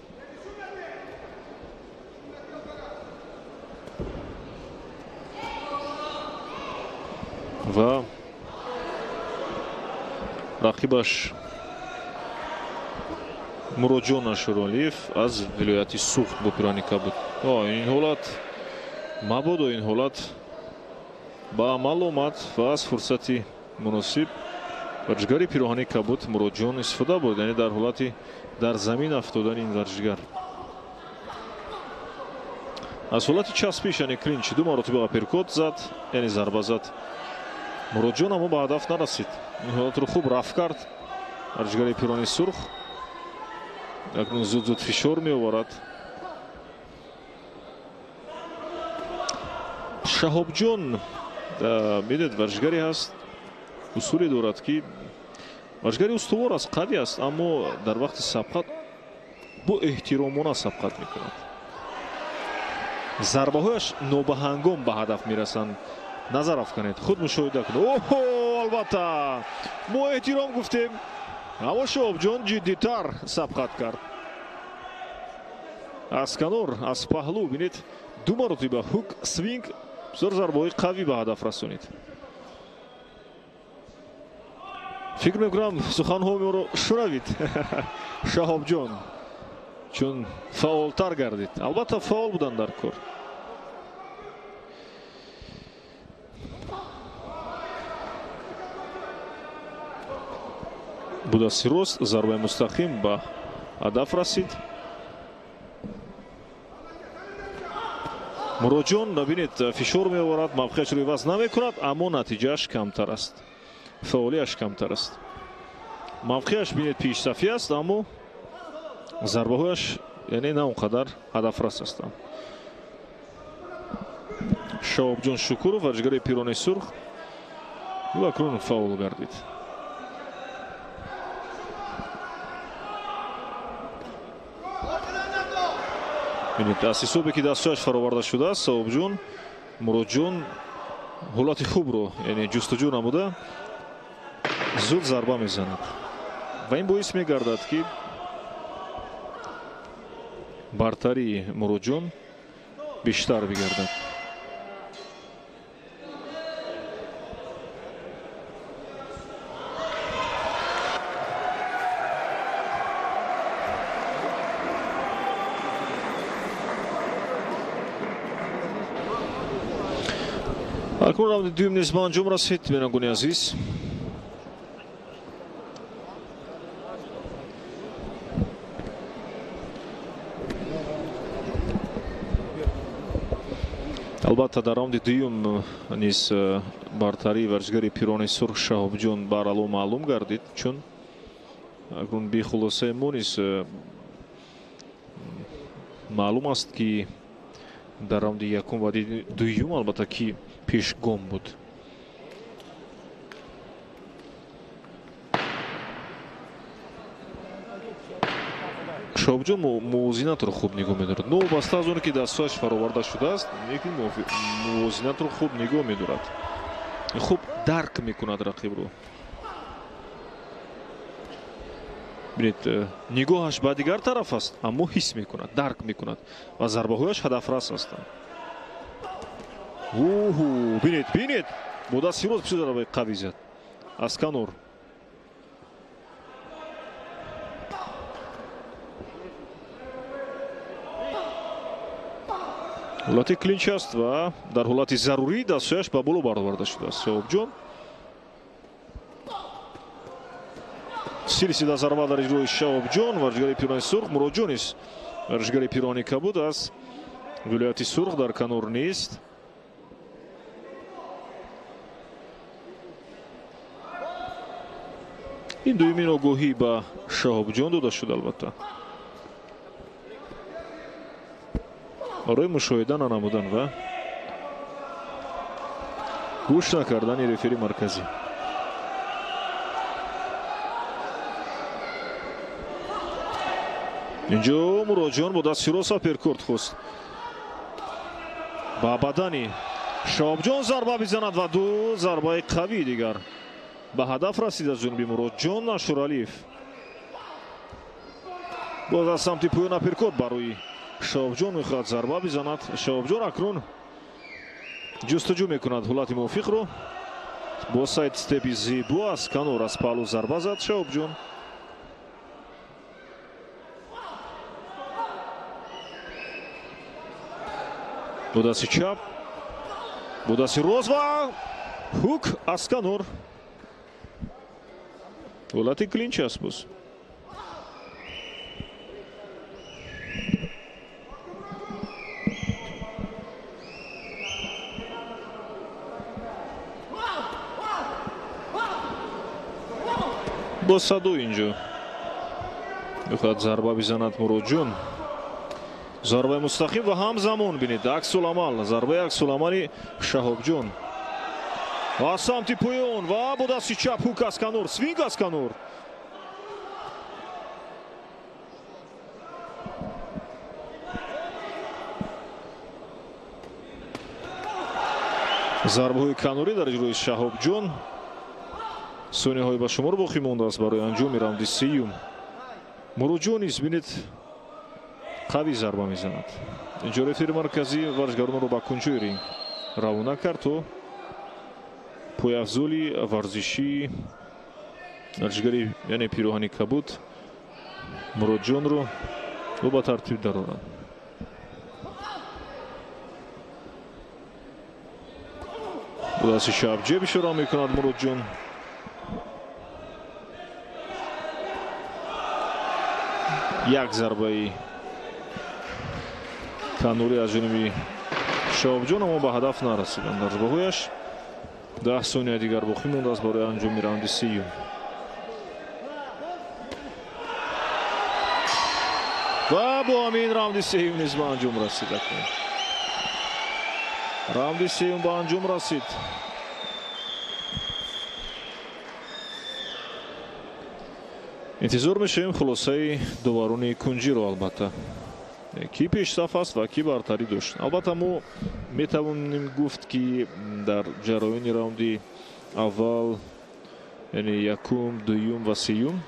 ва рақибаш Муроҷон Ашуралиев аз вилояти Суғд бо пироҳани кабуд. ин ҳолат мабодо ин ҳолат ба амал омад ва аз фурсати муносиб варзишгари пироҳани кабуд Муроҷон истифода бурд, яъне дар ҳолати дар замин афтодани ин варзишгар. аз ҳолати часпиш, яъне клинч, ду маротиба аперкот зад, яъне зарба зад. Муроҷон аммо ба ҳадаф нарасид. ин ҳолатро хуб рафт кард варзишгари пироҳани сурх. акнун зуд фишор меоварад. Шаҳобҷон медед варзишгаре ҳаст, усуле дорад ки варзишгари устувор аст, қавӣ аст, аммо дар вақти сабқат бо эҳтиромона сабқат мекунад. зарбаҳояш нобаҳангом ба ҳадаф мерасанд. назар афканед, худ мушоҳида кунед. оҳо, албатта мо эҳтиром гуфтем, аммо Шаҳобҷон ҷиддитар сабқат кард. Асканор аз паҳлӯ бинед ду маротиба ҳук свинг бисёр зарбаҳои қавӣ ба ҳадаф расонид. фикр мекунам суханҳои моро шунавид Шаҳобҷон, чун фаъолтар гардид. албатта фаъол буданд дар кор. бу дасти рост зарбаи мустақим ба ҳадаф расид. Муроҷон бинед фишор меоварад, мавқеашро иваз намекунад, аммо натиҷааш камтар аст, фаъолияш камтар аст. мавқеаш бинед пешсафӣ аст, аммо зарбаҳояш яъне на он қадар ҳадафрас ҳастанд. Шаҳобҷон Шукуров варзишгари пироҳани сурх акнун фаъол гардид. аз ҳисобе ки дастҳояш фароварда шудааст, Шаҳобҷон Муроҷон ҳолати хубро яъне ҷустуҷӯ намуда зуд зарба мезанад ва ин боис мегардад ки бартарии Муроҷон бештар бигардад. акнун раунди дуюм низ ба анҷом расид бинагони азиз. албатта дар раунди дуюм низ бартарии варзишгари пирони сурх Шаҳобҷон барало маълум гардид, чун акнун би хулосаи мо низ маълум аст ки дар раунди якум ва дуюм албатта ки пешгом буд. Шаҳобҷон мувозинатро хуб нигоҳ медорад. Новобаста аз оне ки дастҳояш фароварда шудааст, лекин мувозинатро хуб нигоҳ медорад. Хуб дарк мекунад рақибро. бинед, нигоҳаш ба дигар тараф аст, аммо ҳис мекунад, дарк мекунад ва зарбаҳояш ҳадафрас ҳастанд. Бинед, бо дасти рост бисёр зарбаи қавӣ зад. Асканор. ҳолати клинч аст ва дар ҳолати зарурӣ дастҳояш ба боло бардоварда шудааст. Шаҳобҷон силсила зарба дар иҷрои Шаҳобҷон, варзишгари пирони сурх. Муроҷон низ варзишгари пирони кабуд аз вилояти сурх дар канор нест. ин дуюмин огоҳӣ ба Шаҳобҷон дода шуд. албатта барои мушоҳида нанамудан ва гӯш накардани рефери марказӣ. инҷо Муроҷон бо дасти рост аперкорт хост. ба бадани Шаҳобҷон зарба бизанад ва ду зарбаи қавӣ дигар ба ҳадаф расид аз ҷониби Муроҷон. Ашуралиев боз аз самти поён аперкорт барои Шаҳобҷон мехоҳад зарба бизанад. Шаҳобҷон акнун ҷустуҷӯ мекунад ҳолати мувофиқро. бо сайд степи зебо аз канор аз паҳлӯ зарба зад Шаҳобҷон. бо дасти чап, бо дасти рост ва ҳук аз канор. ҳолати клинч аст боз. бо саду инҷо мехоҳад зарба бизанад Муроҷон. зарбаи мустақим ва ҳамзамон бинед аксуламал, зарбаи аксуламали Шаҳобҷон аз самти поён ва бо дасти чап ҳук аз канор, свинг аз канор. зарбаҳои канорӣ дар иҷрои Шаҳобҷон. сониҳои ба шумор боқӣ мондааст барои анҷоми раунди сеюм. Муроҷон низ бинед қавӣ зарба мезанад. инҷо рефери марказӣ варзишгаронро ба кунҷои ринг равона кард то пойафзоли варзишӣ варзишгари яъне пироҳани кабуд Муроҷонро ба тартиб дарорад. бо дасти чап ҷеб ишора мекунад Муроҷон. як зарбаи канорӣ аз ҷониби Шаҳобҷон, аммо ба ҳадаф нарасиданд. зарбаҳояш 10 сония дигар боқӣ мондааст барои анҷоми раунди сеюм. ва бо ҳамин раунди сеюм низ ба анҷом расид. раунди сеюм ба анҷом расид. интизор мешавем хулосаи доварони кунҷиро, албатта ки пешсаф аст ва ки бартарӣ дошт. албатта мо метавонем гуфт ки дар ҷараёни раунди аввал, яъне якум, дуюм ва сеюм,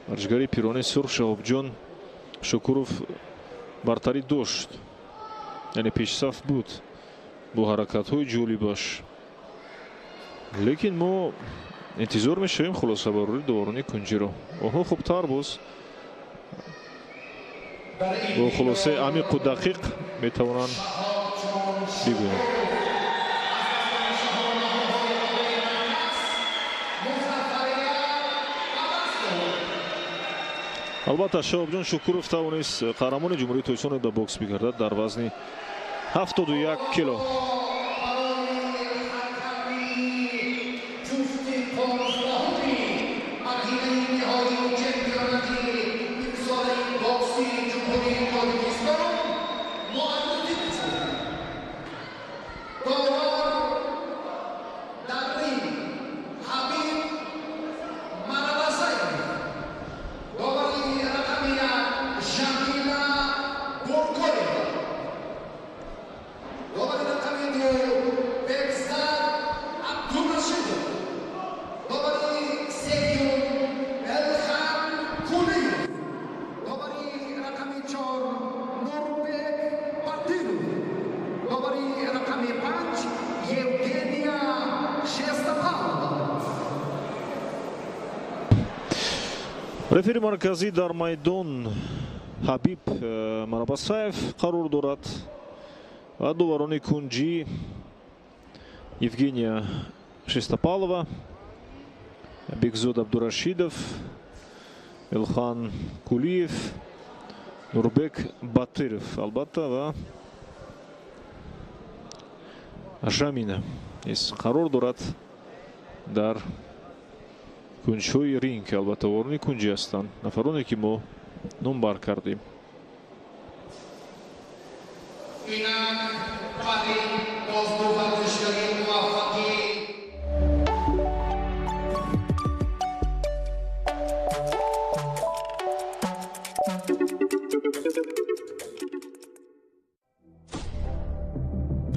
варзишгари пирони сурх Шаҳобҷон Шукуров бартарӣ дошт, яъне пешсаф буд бо ҳаракатҳои ҷолибаш. лекин мо интизор мешавем хулосабарори доварони кунҷиро. оҳо хубтар боз бо хулосаи амиқу дақиқ метавонанд бигӯянд. албатта Шаҳобҷон Шукуров тавонист қаҳрамони ҷумҳурии Тоҷикистон дар бокс бигардад дар вазни 71 кило. рефери марказӣ дар майдон Ҳабиб Марабасаев қарор дорад ва доварони кунҷӣ Евгения Шестопалова, Бекзод Абдурашидов, Элхан Кулиев, Нурбек Батыров албатта ва Жамина қарор дорад дар кунҷҳои ринг. албатта ворони кунҷӣ ҳастанд нафароне ки мо номбар кардем.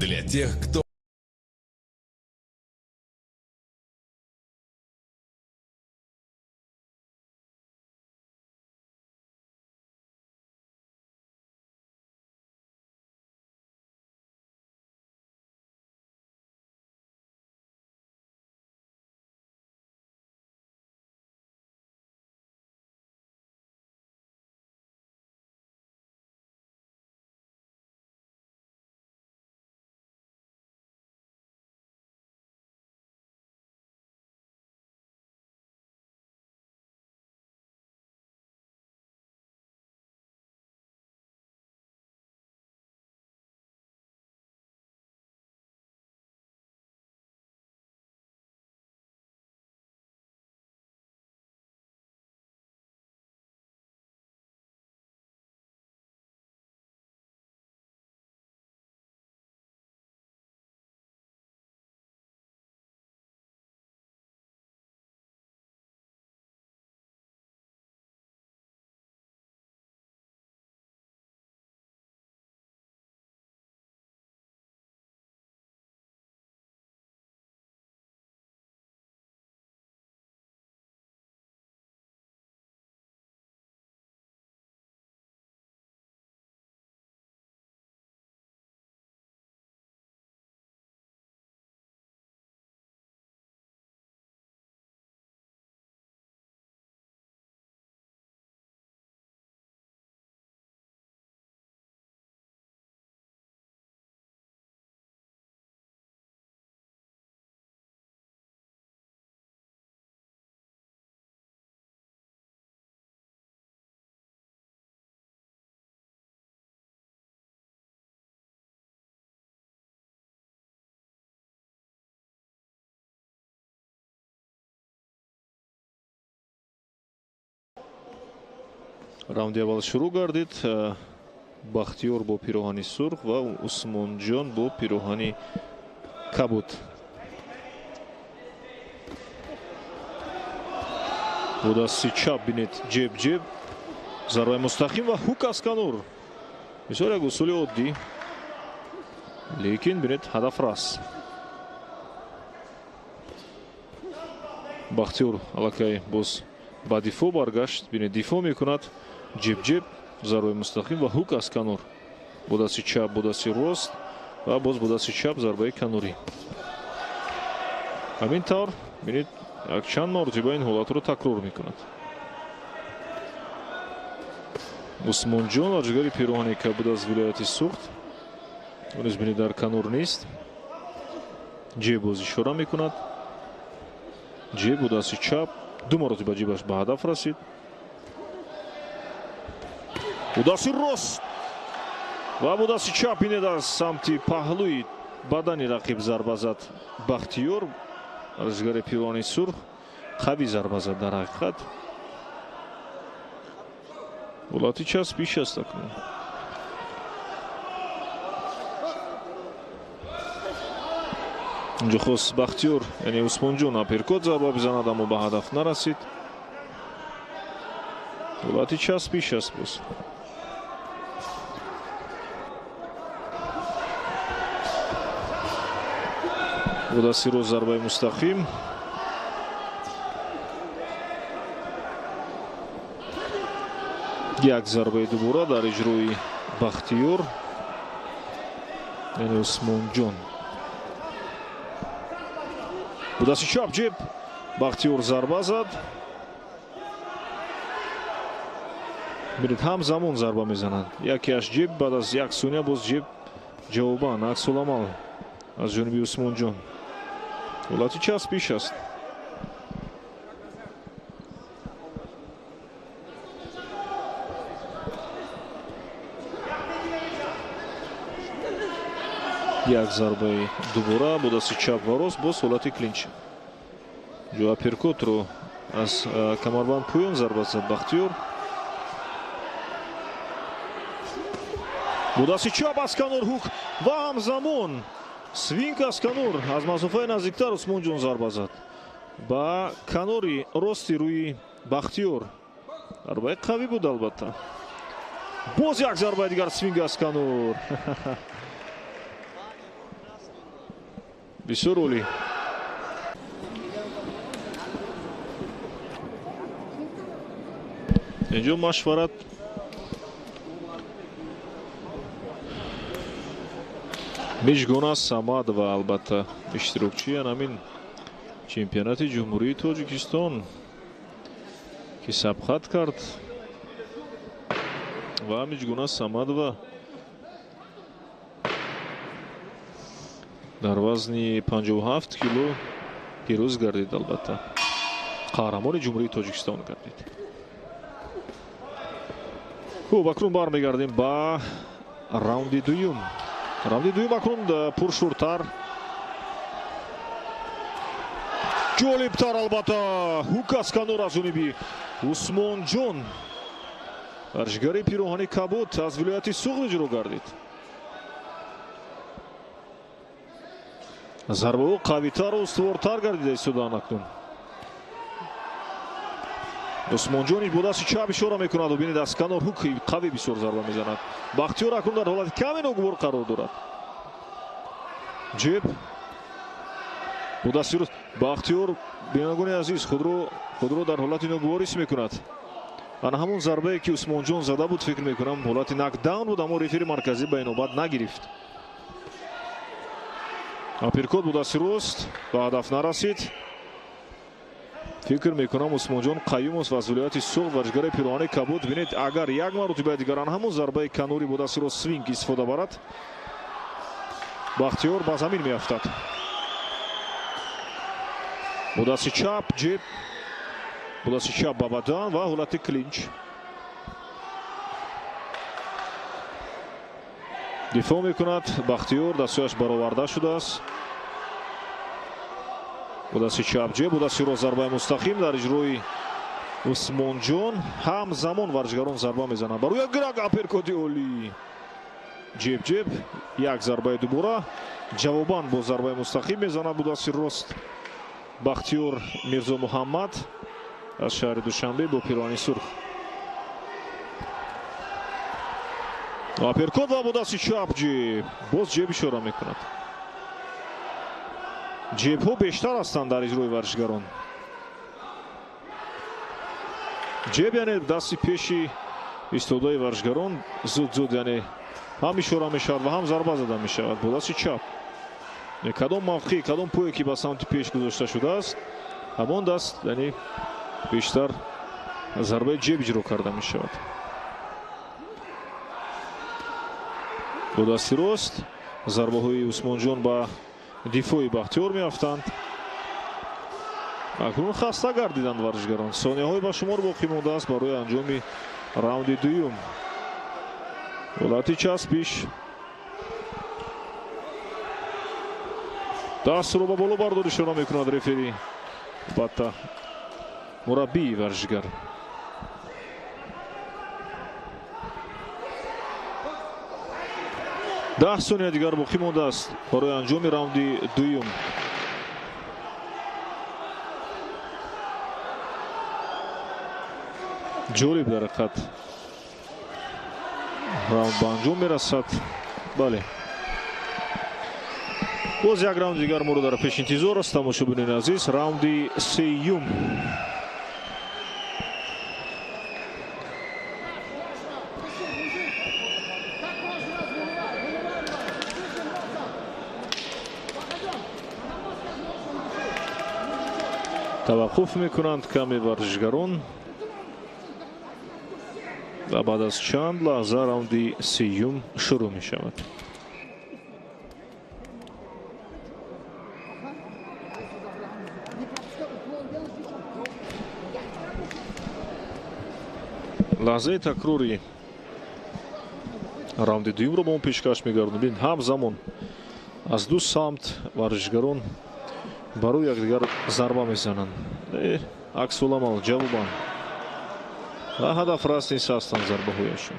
Для тех, кто
раунди аввал шурӯъ гардид. Бахтиёр бо пироҳани сурх ва Усмонҷон бо пироҳани кабуд. бо дасти чап бинед ҷеб зарбаи мустақим ва ҳук аз канур. бисёр як усули оддӣ, лекин бинед ҳадафрас. Бахтиёр аллакай боз ба дифоъ баргашт. бинед дифоъ мекунад. ҷеб зарбаи мустақим ва ҳук аз канур. бо дасти чап, бо дасти рост ва боз бо дасти чап зарбаи канурӣ. ҳамин тавр бинед якчанд мартиба ин ҳолатро такрор мекунад. Усмонҷон варзишгари пироҳани кабуд аз вилояти Суғд. он низ бинед дар канур нест. ҷеб боз ишора мекунад. ҷеб бо дасти чап ду маротиба ҷебаш ба ҳадаф расид. удаси рост ва удаси чап инед аз самти паҳлӯи бадани рақиб зарба зад бахтиёр. варзишгари пирвони сурх қавӣ зарба зад дар ҳақиқат. ҳолати часп пиш аст акнун. инҷо хост бахтиёр яъне усмонҷон аперкот зарба бизанад, аммо ба ҳадаф нарасид. ҳолати часп пиш аст боз. удаси рост зарбаи мустақим. як зарбаи дубора дар иҷрои бахтиёр яъне усмонҷон. удаси чап ҷеб бахтиёр зарба зад. бинед ҳамзамон зарба мезананд. якеаш ҷеб, баъд аз як сония боз ҷеб ҷавобан аксуламал аз ҷониби усмонҷон. ҳолати часп пиш аст. як зарбаи дубора бо дасти чап ва рост боз ҳолати клинч. ҷо аперкотро аз камарбанд пӯён зарба зад бахтиёр. бо дасти чап аз канор ҳук ва ҳамзамон свинг аз канор аз масофаи наздиктар усмонҷон зарба зад ба канори рости рӯи бахтиёр. зарбаи қавӣ буд албатта. боз як зарбаи дигар свинг аз канор. бисёр олӣ. инҷо машварат мижгона самадова албатта иштирокчии ҳамин чемпионати ҷумҳурии тоҷикистон ки сабқат кард ва мижгона самадова дар вазни 57 кило пирӯз гардид. албатта қаҳрамони ҷумҳурии тоҷикистон гардид. хуб, акнун бармегардем ба раунди дуюм. раунди дуюм акнун пуршуртар, ҷолибтар албатта. ҳук аз канор аз ҷониби усмонҷон. варзишгари пироҳани кабуд аз вилояти суғд иҷро гардид. зарбаҳо қавитару устувортар гардида истодаанд акнун. усмонҷон бо дасти чап ишора мекунад ва бинед аз канор ҳуки қавӣ бисёр зарба мезанад. бахтиёр акнун дар ҳолати каме ногувор қарор дорад. ҷеб бо дасти рост бахтиёр бинандагони азиз худро дар ҳолати ногувор ҳис мекунад. ана ҳамон зарбае ки усмонҷон зада буд фикр мекунам ҳолати накдаун буд, аммо рефери марказӣ ба инобат нагирифт. аперкот бо дасти рост ба ҳадаф нарасид. фикр мекунам усмонҷон қаюм аст ва аз вилояти суғд варзишгари пироҳани кабуд бинед агар як маротиба дигар ана ҳамон зарбаи канори бо дасти рост свинг истифода барад, бахтиёр ба замин меафтад. бо дасти чап ҷеб, бо дасти чап ба бадан ва ҳолати клинч. дифоъ мекунад бахтиёр, дастҳояш бароварда шудааст. бо дасти чап ҷеб, бо дасти рост зарбаи мустақим дар иҷрои усмонҷон. ҳамзамон варзишгарон зарба мезананд. барои як гирак аперкоти олӣ. ҷеб як зарбаи дубора ҷавобан бо зарбаи мустақим мезанад бо дасти рост бахтиёр мирзо муҳаммад аз шаҳри душанбе бо пироҳани сурх. аперкот ва бо дасти чап ҷеб, боз ҷеб ишора мекунад. ҷебҳо бештар ҳастанд дар иҷрои варзишгарон. ҷеб яъне дасти пеши истодаи варзишгарон зуд яъне ҳам ишора мешавад ва ҳам зарба зада мешавад бо дасти чап. кадом мавқеъ, кадом пӯе ки ба самти пеш гузошта шудааст, ҳамон даст яъне бештар зарбаи ҷеб иҷро карда мешавад. бо дасти рост зарбаҳои усмонҷон ба дифои бахтиёр меафтанд. акнун хаста гардиданд варзишгарон. сонияҳои ба шумор боқӣ мондааст барои анҷоми раунди дуюм. Volati Časpiš. Dasroba bolo bardori shura mekunad referi. Albatta murabbiy varishgar. ده ثانیه دیگر باقی مانده است برای انجام راوند دوم. جالب در حقیقت راوند به انجام میرسد. بله باز یک راوند دیگر ما رو در پیش انتظار است. تماشاگران عزیز راوند سوم. توقف میکنند کمی ورزشگران و بعد از چند لحظه راوند سوم شروع می شود. لحظه تکراری راوند دوم رو با اون پیشکش میگردونیم. همزمان از دو سمت ورزشگران برای یکدیگر ضربه میزنند. عکس العمل جواباً و هدف راست نیست هستند ضربه هایشون.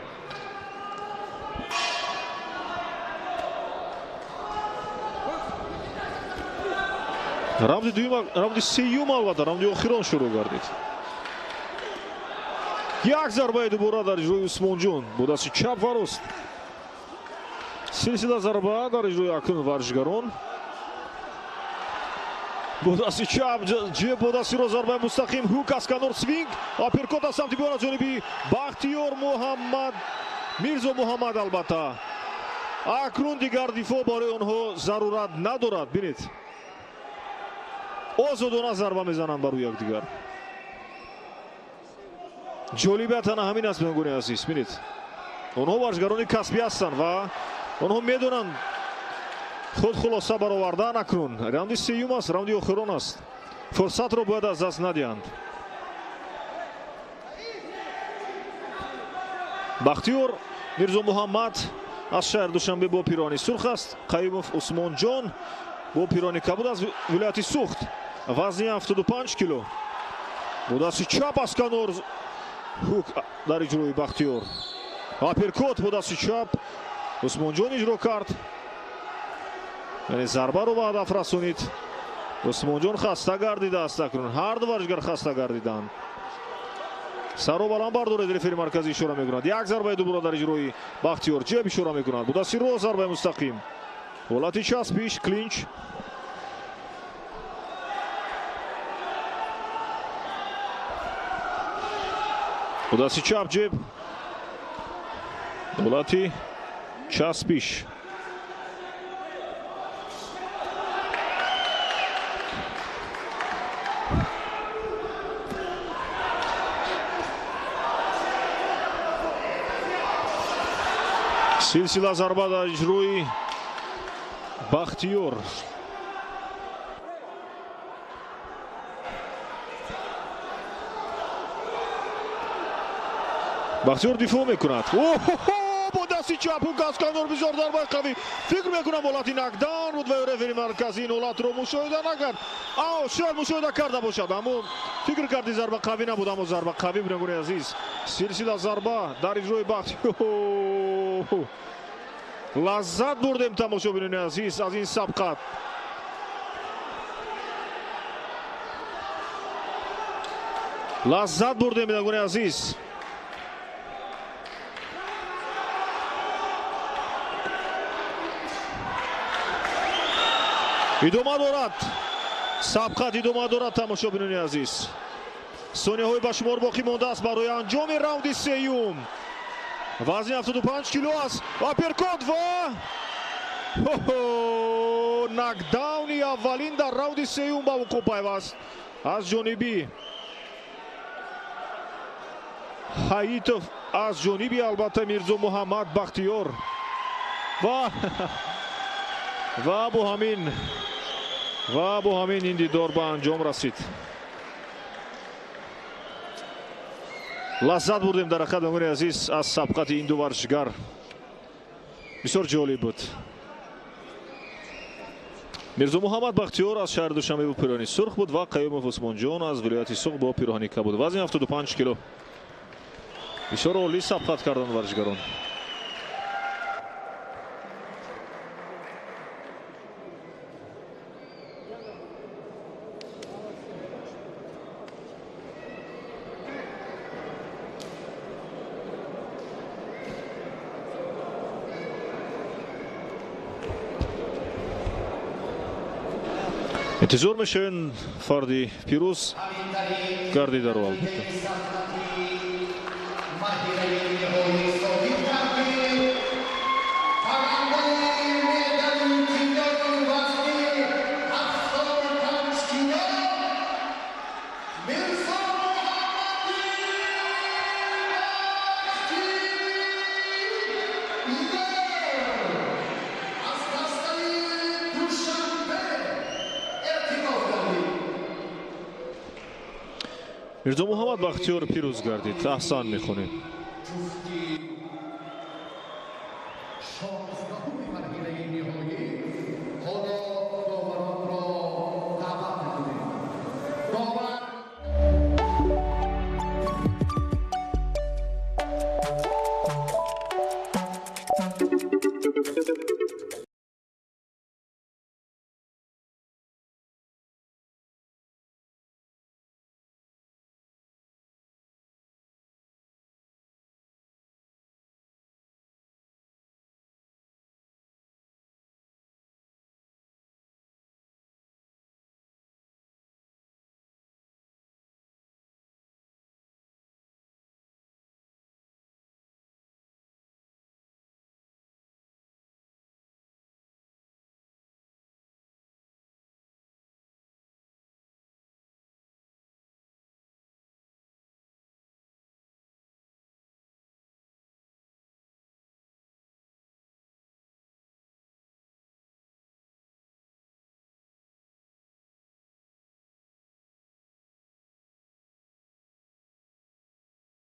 راوند سوم البته راوند آخران شروع گردید. یک ضربه دوباره در اجرای عثمانجان با دست چپ و راست. سلسله ضربه در اجرای اکنون ورزشگران با دست چپ جیب با دست را ضربه مستقیم هوک از کنار سوینگ آپرکات از سمت بیان جانبی بختیار محمد میرزا محمد. البته اکنون دیگر دفاع برای آنها ضرورت ندارد. بینید آزادانه ضربه میزنند برای یکدیگر. جالبه تنها همین است بینگونی عزیز. بینید آنها ورزشگران کسبی هستند و آنها میدونند خود خلاصه برآوردن. اکنون راوند سوم است، راوند آخران است. فرصت را باید از دست ندهند. بختیار میرزا محمد از شهر دوشنبه با پیراهن سرخ است. قیومов عثمان جان با پیراهن کبود از ولایت سوخت وزن 75 کیلو با دست چپ از کنار هوک در اجرای بختیار آپرکات با دست چپ عثمان جان اجرا کرد. یعنی ضربه رو به هدف رسونید. عثمان جان خسته گردیده است. اکنون هر دو ورزشگر خسته گردیدند. سر رو بلند بردارد رفری مرکزی اشاره میکند. یک ضربه دوباره در اجرای بختیار جیب اشاره میکند. با دست رو ضربه مستقیم Volati Časpiš کلینچ. با دست چپ جیب Volati Časpiš. سلسله ضربه در اجرای بختیار. بختیار دفاع میکند. با دست چپ هوک از کنار بسیار ضربه قوی. فکر میکنم ولati نکدان بود و رفری مرکزی این حالت رو مشاهده نکرد. شاید مشاهده کرده باشد اما فکر کردی ضربه قوی نبود. اما ضربه قوی بینگونی عزیز. سلسله ضربه در اجرای بختیار. لذت بردیم تماشاگران عزیز از این سبقت. لذت بردیم بینگونی عزیز. ادامه دارد سبقت، ادامه دارد تماشاگران عزیز. ثانیه های به شمار باقی مانده است برای انجام راوند سوم. وزن 75 کیلو است. آپرکات و نکداونی اولین در راوند سوم به وقوع پیوست از جانبی حییتوف، از جانبی البته میرزا محمد بختیار و با همین این دیدار به انجام رسید. لذت بردیم در حقیقت بینگونی عزیز از سبقت این دو ورزشگر. بسیار جالب بود. میرزا محمد بختیار از شهر دوشنبه با پیراهن سرخ بود و قیوم عثمان جان از ولایت سوق با پیراهن کبود. وزن 75 کیلو. بسیار عالی سبقت کردند ورزشکاران. انتظار میشن فردی پیروز گردیده رو البته. میرزا محمد بختیار پیروز گردید. احسان میخونید.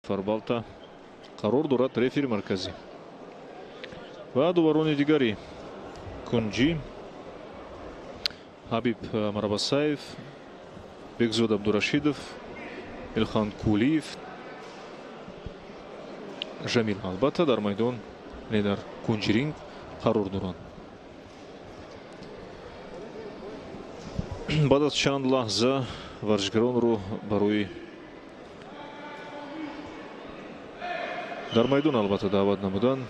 فاربалта қарор дорад рефери марказӣ ва дуварони дигари Кунҷӣ, Ҳабиб Марабасаев, Бекзод Абдурашидов, Илхан Кулиев, Жамил албатта дар майдон дар Кунҷиринг қарор доранд. баъд аз чанд лаҳза варзишгаронро барои дар майдон албатта даъват намуданд.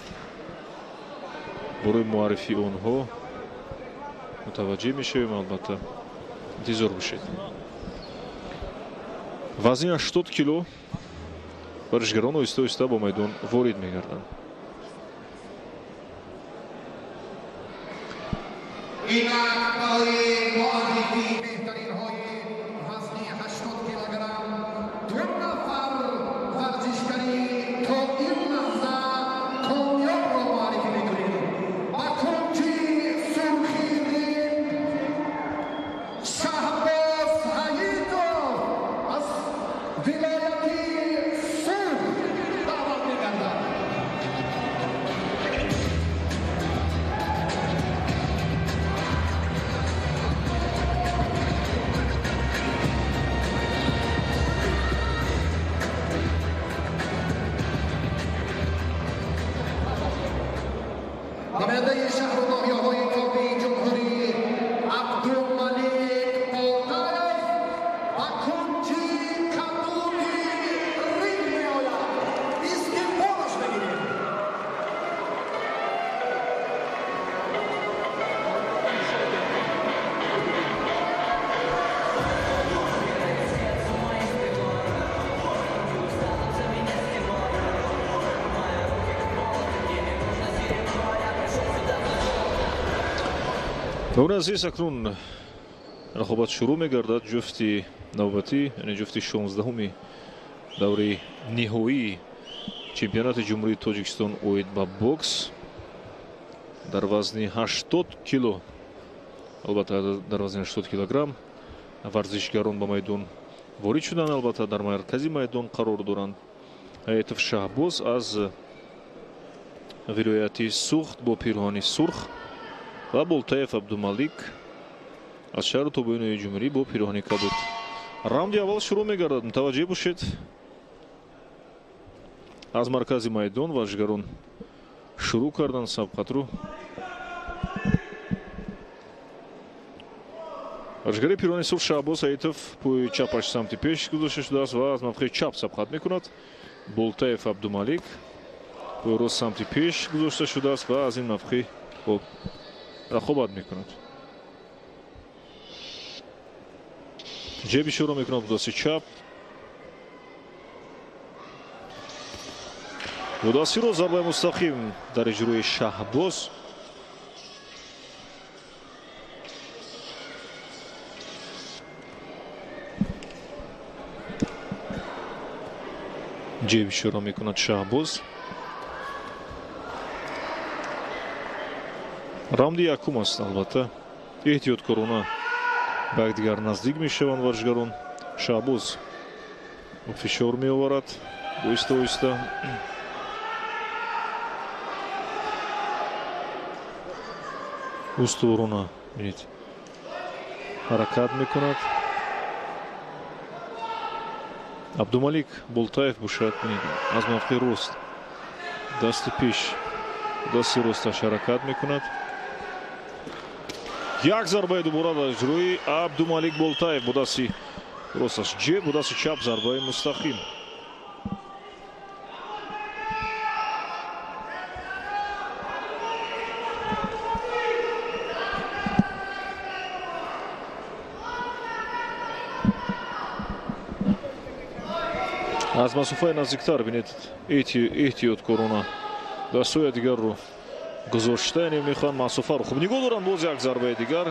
барои муаррифии онҳо мутаваҷҷеҳ мешавем. албатта интизор бошед. вазни 80 кило варзишгарон оҳиста оҳиста ба майдон ворид мегарданд. Дауни азиз, акнун рақобат шурӯъ мегардад. ҷуфти навбатӣ, яъне ҷуфти 16-уми давраи ниҳоии чемпионати ҷумҳурии Тоҷикистон оид ба бокс дар вазни 80 кило, албатта дар вазни 80 килограмм варзишгарон ба майдон ворид шуданд. албатта дар маркази майдон қарор доранд. Ҳаятов Шаҳбоз аз вилояти Суғд бо пирҳони сурх ва Болтаев Абдумалик аз шаҳри Тобоинои Ҷумҳурӣ бо пирҳони кабуд. раунди аввал шурӯъ мегардад. мутаваҷҷеҳ бошед. аз маркази майдон варзишгарон шурӯъ карданд сабқатро. варзишгари пирҳони сурх Шаҳбоз Саитов пӯи чапаш самти пеш гузошта шудааст ва аз мавқеи чап сабқат мекунад. Болтаев Абдумалик пӯи рост самти пеш гузошта шудааст ва аз ин мавқеъ рақобат мекунад. ҷеб ишора мекунад бо дасти чап. бо дасти рост зарбаи мустақим дар иҷрои Шаҳбоз. ҷеб ишора мекунад Шаҳбоз. раунди якум аст. албатта эҳтиёткорона ба якдигар наздик мешаванд варзишгарон. Шаҳбоз фишор меоварад оҳиста оҳиста. устуворона ҳаракат мекунад. Абдумалик Болтаев бошад. аз мавқеъи рост дасти пеш дасти росташ ҳаракат мекунад. як зарбаи дубора дар иҷрои Абдумалик Болтаев бо дасти росташ ҷеб, бо дасти чап зарбаи мустақим. аз масофаи наздиктар бинед эҳтиёткорона дастҳои дигарро гузошта, яъне мехоҳанд масофаро. хуб нигоҳ доранд. боз як зарбаи дигар,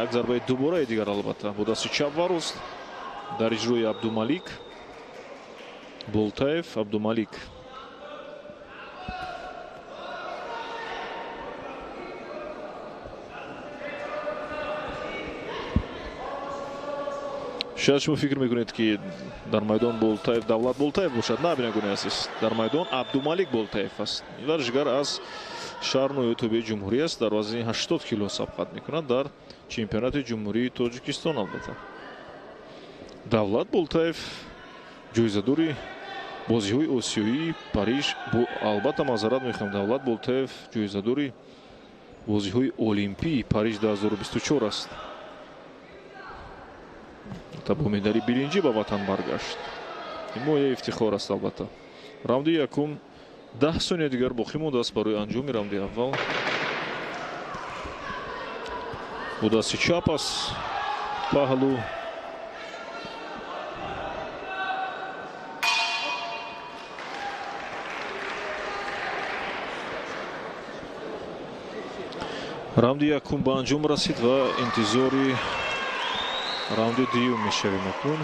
як зарбаи дубораи дигар албатта бо дасти чап ва рост дар иҷрои Абдумалик Болтаев Абдумалик. шояд шумо фикр мекунед ки дар майдон Болтаев Давлат Болтаев бошад. на бинагони азиз, дар майдон Абдумалик Болтаев аст. варзишгар аз шаҳри ноҳияи Тобиаи Ҷумҳурӣ аст. дар вазни 80 кило сабқат мекунад дар чемпионати ҷумҳурии Тоҷикистон. албатта Давлат Болтаев ҷоизадори бозиҳои осиёии Париж. албатта маъзарат мехоҳам. Давлат Болтаев ҷоизадори бозиҳои олимпии Париж 2024 аст. бо медали биринҷӣ ба ватан баргашт. ин моҳияи ифтихор аст. албатта раунди якум 10 сония дигар боқӣ мондааст барои анҷоми раунди аввал. бо дасти чап аст паҳлӯ. раунди якум ба анҷом расид ва интизори раунди дуюм мешавем акнун.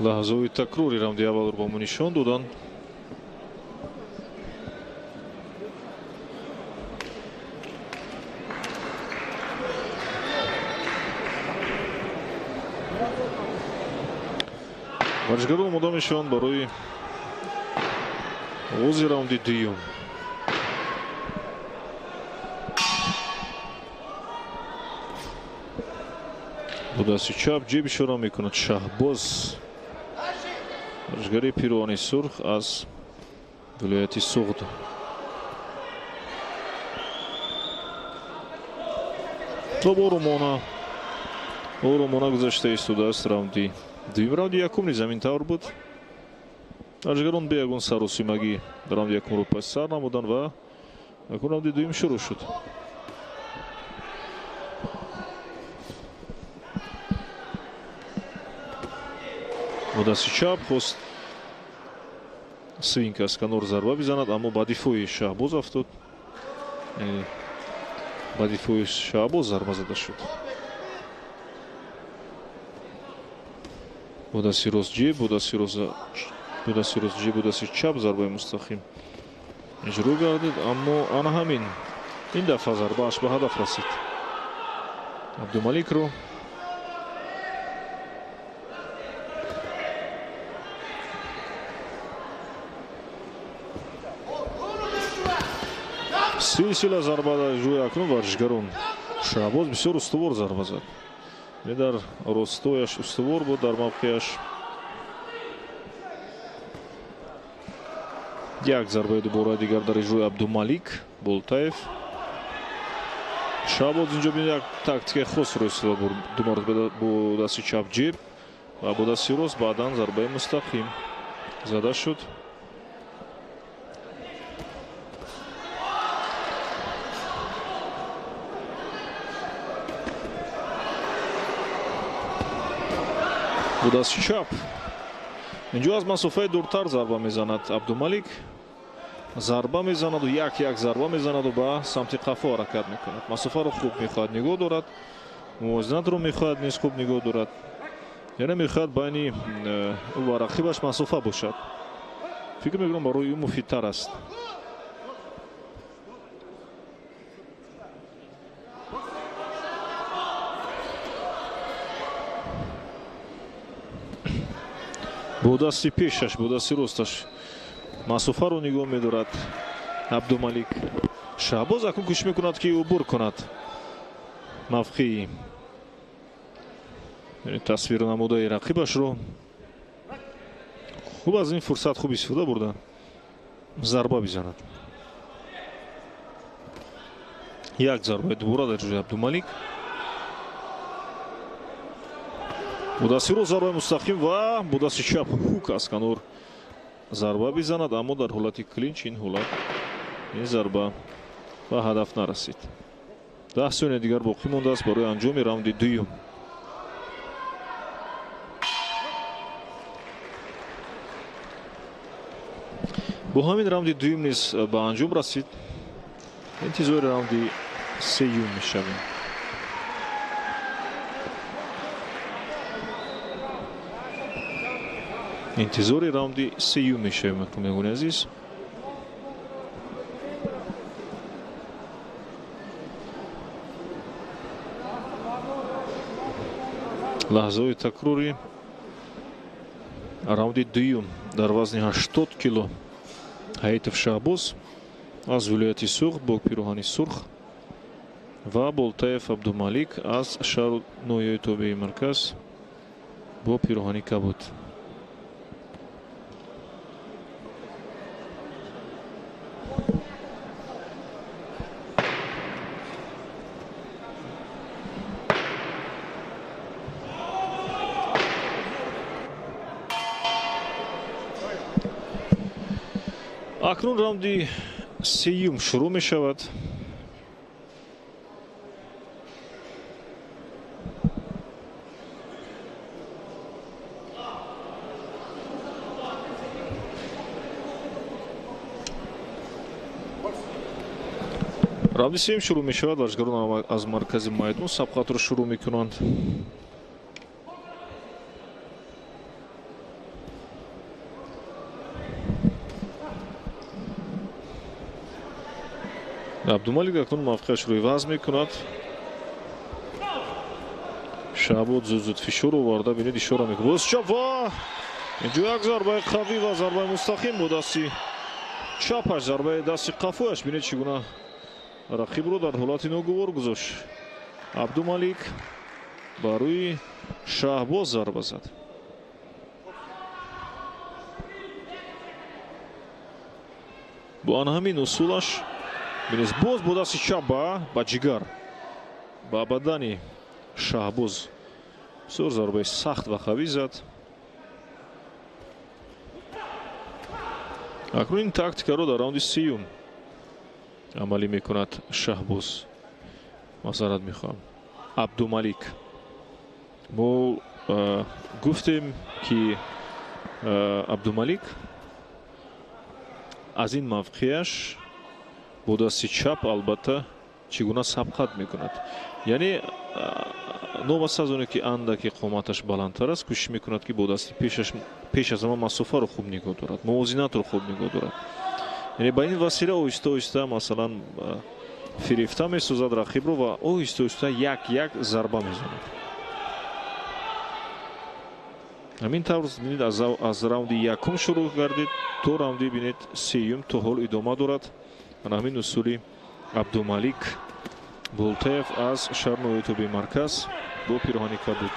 лаҳзаҳои такрори раунди аввалро ба мо нишон доданд. варзишгарон омода мешаванд барои оғози раунди дуюм. бо дасти чап ҷеб ишора мекунад Шаҳбоз. варзишгари пирҳони сурх аз вилояти Суғд. хуб оромона гузашта истодааст раунди дуюм. раунди якум низ заминтавр буд. варзишгарон бе ягон саросимагӣ раунди якумро пас сар намуданд ва акун раунди дуюм шурӯъ шуд. бо дасти чап хост свинг аз канор зарба бизанад, аммо ба дифои Шаҳбоз афтод. ба дифои Шаҳбоз зарба зада шуд. با دستی راست جیب، با دستی راست جیب، با دستی چپ ضربه مستقیم اجرا گردید، اما آن همین این دفعه ضربه‌اش به هدف رسید. عبدالملیک رو силсила зарба жӯя акнун варзишгарон. Шаҳбоз бисёр устувор зарба зад. Дар ростояш устувор буд, дар мавқеаш. Як зарбаи дубораи дигар дар иҷрои Абдумалик Болтаев. Шаҳбоз инҷо як тактикаи хосро истифода бурд. Ду маротиба бо дасти чап ҷеб ва бо дасти рост баъдан зарбаи мустақим зада шуд. бо дасти чап инҷо аз масофаи дуртар зарба мезанад Абдумалик. зарба мезанаду як зарба мезанаду ба самти қафо ҳаракат мекунад. масофаро хуб мехоҳад нигоҳ дорад, мувозинатро мехоҳад низ хуб нигоҳ дорад. яъне мехоҳад байни ӯ ва рақибаш масофа бошад. фикр мекунам барои ӯ муфидтар аст. бо дасти пешаш, бо дасти росташ масофаро нигоҳ медорад Абдумалик. Шаҳбоз акнун кӯшиш мекунад ки убур кунад мавқеи тасвирнамудаи рақибашро. хуб аз ин фурсат хуб истифода бурда зарба бизанад. як зарбаи дубора дар ҷои Абдумалик. бо дасти рост зарбаи мустақим ва бо дасти чап ҳук аз канор зарба бизанад, аммо дар ҳолати клинч ин ҳолат ин зарба ба ҳадаф нарасид. 10 сонияи дигар боқӣ мондааст барои анҷоми раунди дуюм. бо ҳамин раунди дуюм низ ба анҷом расид. интизори раунди сеюм мешавем. интизори раунди сеюм мешавем акнун азиз. лаҳзаҳои такрори раунди дуюм дар вазни 80 кило. Ҳаитов Шаҳбоз аз вилояти Суғд бо пироҳани сурх ва Болтаев Абдумалик аз шаҳру ноҳияи тобеи марказ бо пироҳани кабуд. акнун раунди сеюм шурӯъ мешавад. раунди сеюм шурӯъ мешавад. варзишгарон аз маркази майдон сабқатро шурӯъ мекунанд. Абдумалик акнун мавқеаш рӯи вазн мекунад. Шаҳбоз зуд фишор оварда, бинед ишора мекунад. боз чап ва инҷо як зарбаи қавӣ ва зарбаи мустақим бо дасти чапаш, зарбаи дасти қафояш. бинед чӣ гуна рақибро дар ҳолати ногувор гузошт. Абдумалик ба рӯи Шаҳбоз зарба зад. бо ан ҳамин усулаш бинез боз бо дасти чап ба ҷигар, ба бадани Шаҳбоз бисёр зарбаи сахт ва қавӣ зад. акнун ин тактикаро дар раунди сеюм амалӣ мекунад Шаҳбоз. мазарат мехоҳам. Абдумалик мо гуфтем ки Абдумалик аз ин мавқеаш бо дасти чап албатта чӣ гуна сабқат мекунад. яъне ново сезоне ки андаки қоматаш баландтар аст кӯшиш мекунад ки бо дасти пеш аз ҳама масофаро хуб нигоҳ дорад, мувозинатро хуб нигоҳ дорад. яъне ба ин васила оҳиста оҳиста масалан фирифта месозад рақибро ва оҳиста оҳиста як зарба мезанад. ҳамин тавр бинед аз раунди якум шурӯъ гардид то раунди бинед сеюм то ҳол идома дорад. ҳамин усули абдумалик Болтаев аз шаҳр ноҳиятобии марказ бо пироҳани кабуд.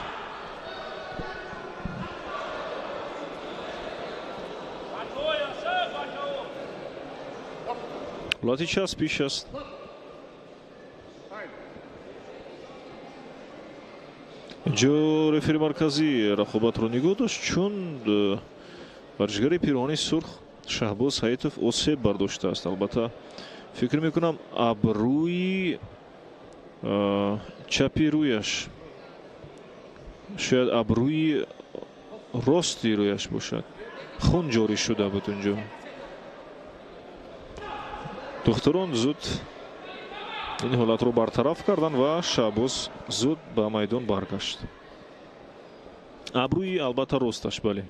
ҳолати час пиш аст. инҷо рефери марказӣ рақобатро нигоҳ дошт, чун варзишгари пироҳани сурх Шаҳбоз Ҳаитов осеб бардоштааст. албатта фикр мекунам абрӯи чапи рӯяш, шояд абрӯи рости рӯяш бошад, хун ҷорӣ шуда буд унҷо. духтарон зуд ин ҳолатро бартараф кардан ва Шаҳбоз зуд ба майдон баргашт. абрӯи албатта росташ, бале,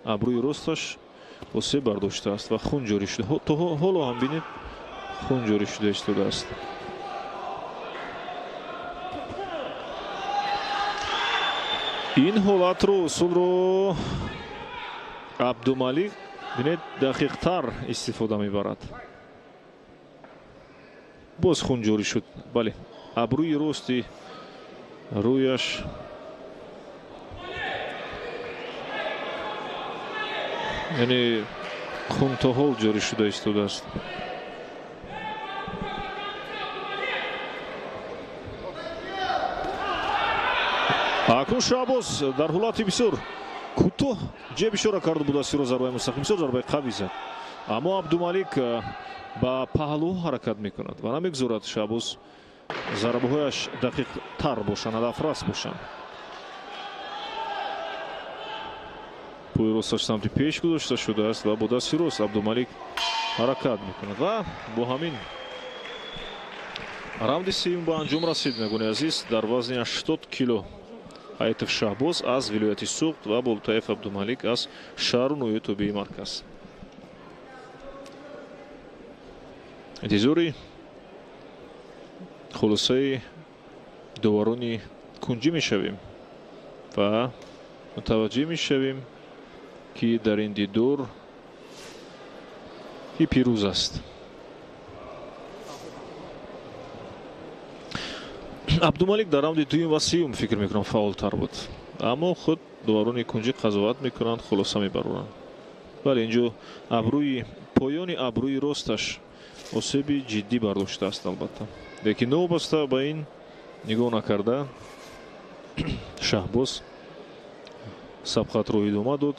абрӯи росташ осеб бардоштааст ва хун ҷорӣ шуда. то ҳоло ҳам бинед хун ҷорӣ шуда истодааст. ин ҳолатро усулро Абдумалик бинед дақиқтар истифода мебарад. боз хун ҷорӣ шуд. бале, абрӯи рости рӯяш яъне хун то ҳол ҷорӣ шуда истодааст. акнун Шаҳбоз дар ҳолати бисёр кӯтоҳ ҷебишора карда буд дастиро зарбаи мустақим, бисёр зарбаи қавӣ зад. аммо Абдумалик ба паҳлӯ ҳаракат мекунад ва намегзорад Шаҳбоз зарбаҳояш дақиқтар бошанд, ҳадафрас бошанд. пӯи росташ самти пеш гузошта шудааст ва бо дасти рост Абдумалик ҳаракат мекунад ва бо ҳамин раунди сеюм ба анҷом расид. мегӯни азиз, дар вазни 80 кило Ҳаитов Шаҳбоз аз вилояти Суғд ва Болтаев Абдумалик аз шаҳру ноҳиятобии марказ. интизори хулосаи доварони кунҷӣ мешавем ва мутаваҷҷеҳ мешавем ки дар ин дидор ки пирӯз аст. Абдумалик дар раунди дуюм ва сеюм фикр мекунам фаъолтар буд, аммо худ доварони кунҷӣ қазоват мекунанд, хулоса мебароранд. бале, инҷо абрӯи поёни абрӯи росташ осеби ҷиддӣ бардоштааст. албатта лекин новобаста ба ин нигоҳ накарда Шаҳбоз сабқатро идома дод,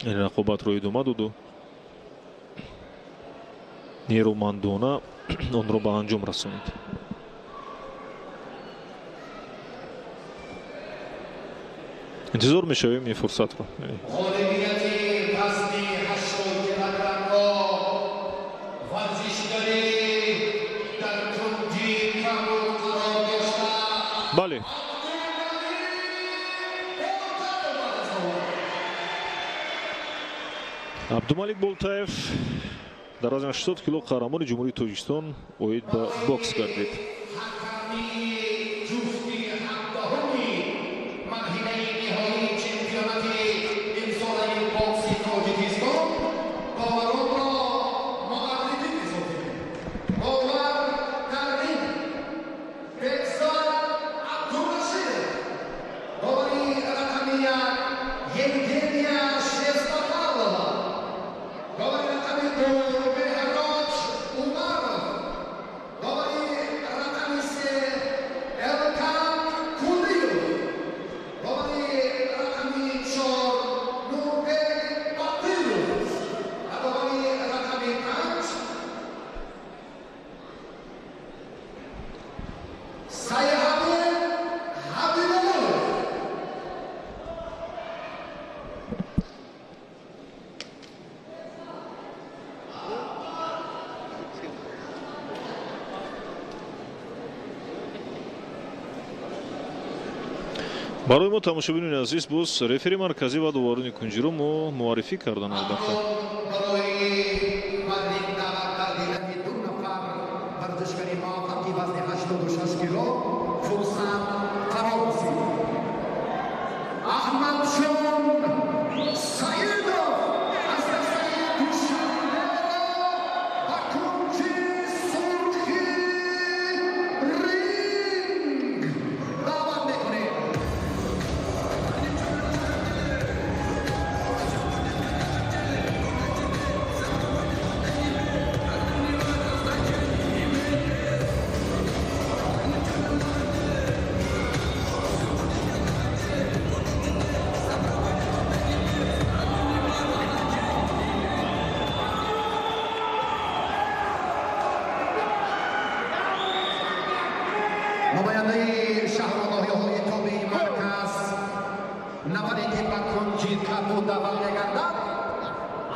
рақобатро идома доду нерӯмандона онро ба анҷом расонид. интизор мешавем ин фурсатро. бале, Абдумалик Болтаев дар вазни 80 кило қаҳрамони ҷумҳурии Тоҷикистон оид ба бокс гардид. барои мо тамошобинони азиз боз рефери марказӣ ва дуворони кунҷиро мо муаррифӣ кардан албатта.
نماینده شهرنامه‌های تابع مرکز نفری که به کنجی کبود دعوت می‌گردد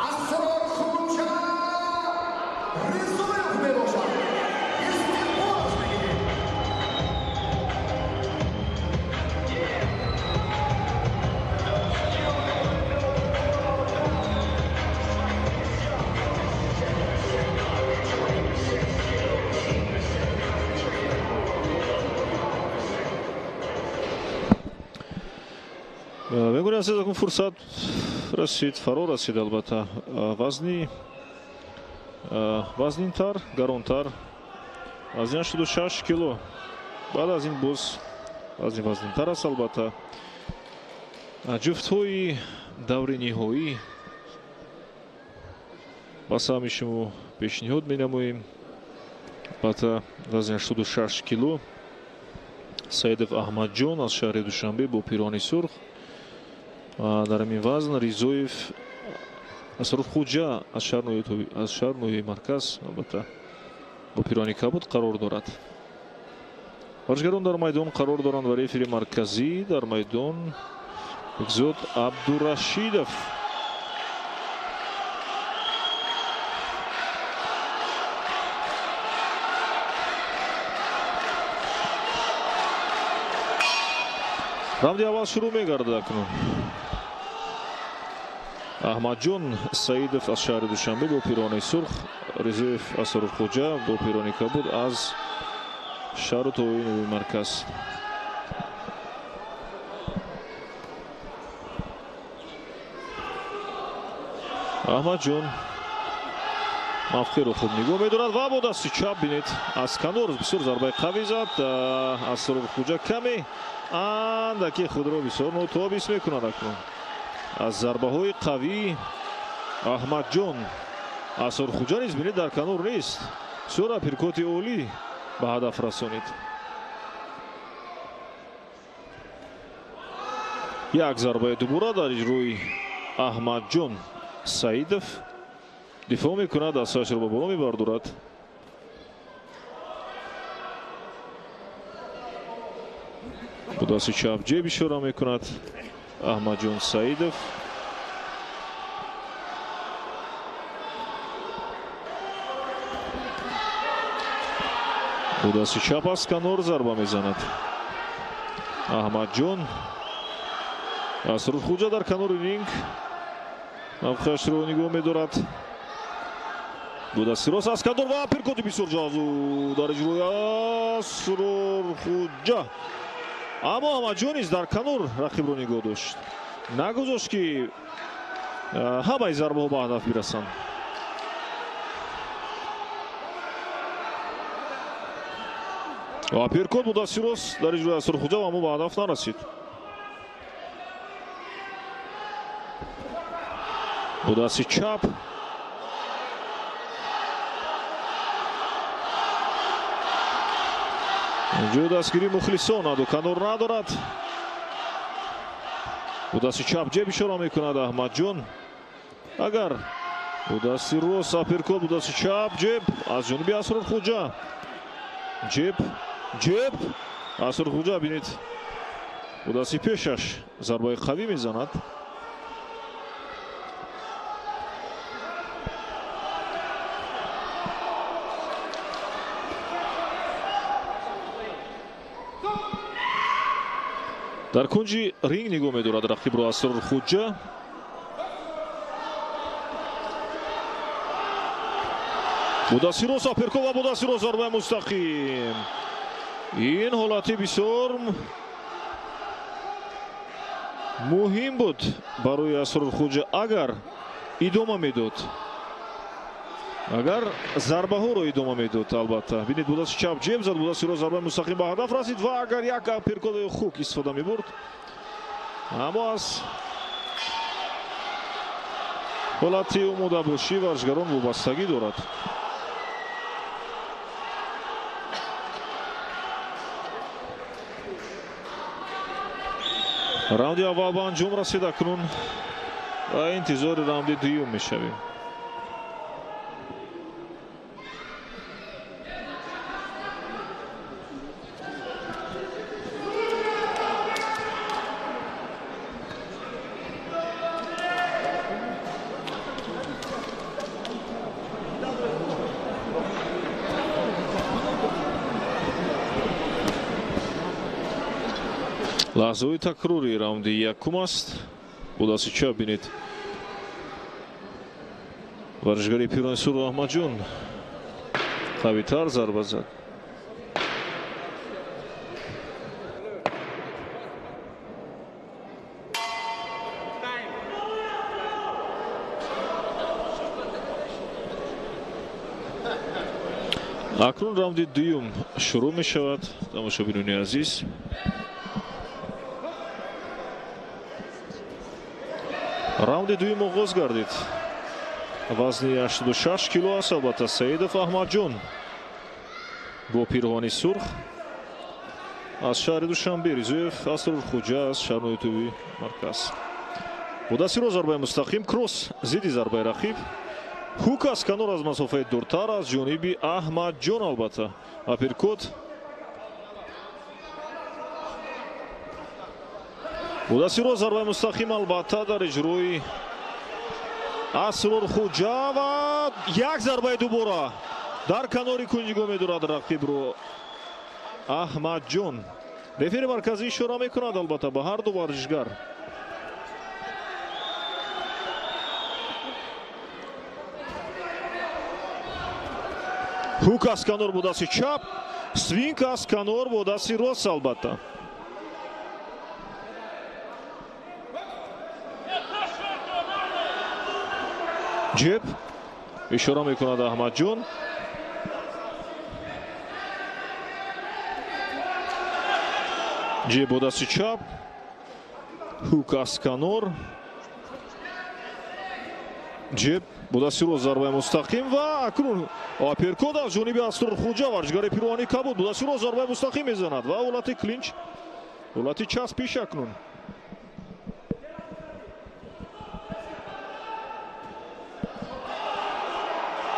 اسرار خوجا رضایت می‌باشد. استقبالش می‌گیریم.
мегӯям аз якум фурсат расид, фаро расид албатта. вазнинтар, гаронтар, вазни 86 кило. баъд аз ин боз вазни вазнинтар аст албатта. ҷуфтҳои даври ниҳоӣ ба саҳми шумо пешниҳод менамоем. албатта вазни 86 кило. Саидов Аҳмадҷон аз шаҳри Душанбе бо пирони сурх. дар ҳамин вазн Ризоев Асрорхоҷа аз шаҳр ноҳияи марказ албатта бо пирони кабуд қарор дорад. варзишгарон дар майдон қарор доранд ва рефери марказӣ дар майдон Бекзод Абдурашидов. раунди аввал шурӯъ мегардад акнун. Аҳмадҷон Саидов аз шаҳри Душанбе бо пирони сурх, Ризоев Асрорхоҷа бо пирони кабуд аз шаҳру тоҳои Нови марказ. Аҳмадҷон мавқеъро хуб нигоҳ медорад ва бо дасти чап бинед аз канор бисёр зарбаи қавӣ зад. Асрорхоҷа каме андаке худро бисёр нотобис мекунад акнун. аз зарбаҳои қавӣ Аҳмадҷон Асрорхоҷа низ бинед дар канор нест. бисёр апперкоти олӣ ба ҳадаф расонид. як зарбаи дубора дар иҷрои Аҳмадҷон. Саидов дифоъ мекунад, дасташро ба боло мебардорад. бо дасти чап ҷеб ишора мекунад Аҳмадҷон Саидов. бо дасти чап аз канор зарба мезанад Аҳмадҷон. Асрорхоҷа дар канори ринг мавқеашро нигоҳ медорад. бо дасти рост аз канор ва апперкоти бисёр ҷазу дар иҷрои Асрорхоҷа. аммо Аҳмадҷон низ дар канор рақибро нигоҳ дошт, нагузошт ки ҳамаи зарбаҳо ба ҳадаф бирасанд. апперкот бо дасти рост дар иҷрои Асрорхоҷа, аммо ба ҳадаф нарасид. бо дасти чап инҷо дастгирӣ мухлисонаду канор надорад. бо дасти чап ҷеб ишора мекунад Аҳмадҷон. агар бо дасти рост апперкот, бо дасти чап ҷеб аз ҷониби Асрорхоҷа. ҷеб Асрорхоҷа бинед бо дасти пешаш зарбаи қавӣ мезанад. дар кунҷи ринг нигоҳ медорад рақибро Асрор Хуҷа. Будасти рост аперкот ва Будасти рост зарбаи мустақим. ин ҳолати бисёр муҳим буд барои Асрор Хуҷа агар идома медод. Агар зарбаҳоро идома медод албатта. Бинед Будасти чап ҷеб зад, Будасти рост зарбаи мустақим ба ҳадаф расид ва агар як аперкоти хук истифода мебурд. Аммо аз ҳолати омодабошӣ варзишгарон вобастагӣ дорад. раунди аввал ба анҷом расид. акнун ва интизори раунди дуюм мешавем. лаҳзаҳои такрори раунди якум аст. Будасти чап бинед. варзишгари пирони сур Аҳмадҷон қавитар зарба зад. акнун раунди дуюм шурӯъ мешавад. тамошобинони азиз, раунди дуюм оғоз гардид. вазни 86 кило аст. албатта Саидов Аҳмадҷон бо пирҳони сурх аз шаҳри Душанбе, Ризоев Асрор Хуҷа аз шаҳрнои Тӯи марказ. Будасти рост зарбаи мустақим, кросс зидди зарбаи рақиб. ҳук аз канор аз масофаи дуртар аз ҷониби Аҳмадҷон. албатта аперкот. Будасти рост зарбаи мустақим албатта дар иҷрои Асрор Хуҷа ва як зарбаи дубора дар канори кунҷигоҳ медорад рақибро Аҳмадҷон. рефери марказӣ ишора мекунад албатта ба ҳар ду варзишгар. ҳук аз канор бо дасти чап, свинг аз канор бо дасти рост албатта. ҷеб ишора мекунад Аҳмадҷон. ҷеб бо дасти чап, ҳук аз канор, ҷеб бо дасти рост зарбаи мустақим ва акнун аперкот аз ҷониби Асрор Хуҷа. варзишгари пирвони Кабуд бо дасти рост зарбаи мустақим мезанад ва ҳолати клинч, ҳолати часп пеш акнун.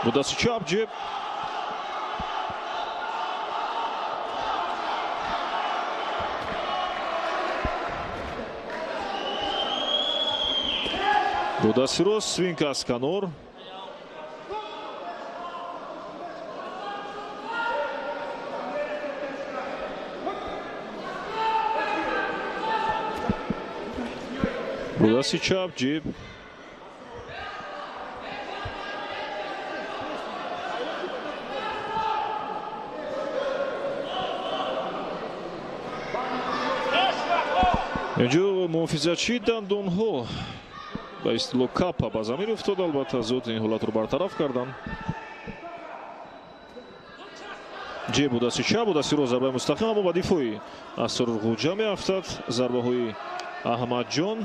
бо дасти чап ҷеб. бо дасти рост свинг аз канор. бо дасти чап ҷеб. инҷо муҳофизатчии дандонҳо ба истилоҳ капа ба замин уфтод. албатта зуд ин ҳолатро бартараф карданд. ҷеб бо дасти чап, бо дасти рост зарбаи мустақим, аммо ба дифои Асрор Хуҷа меафтад зарбаҳои Аҳмадҷон.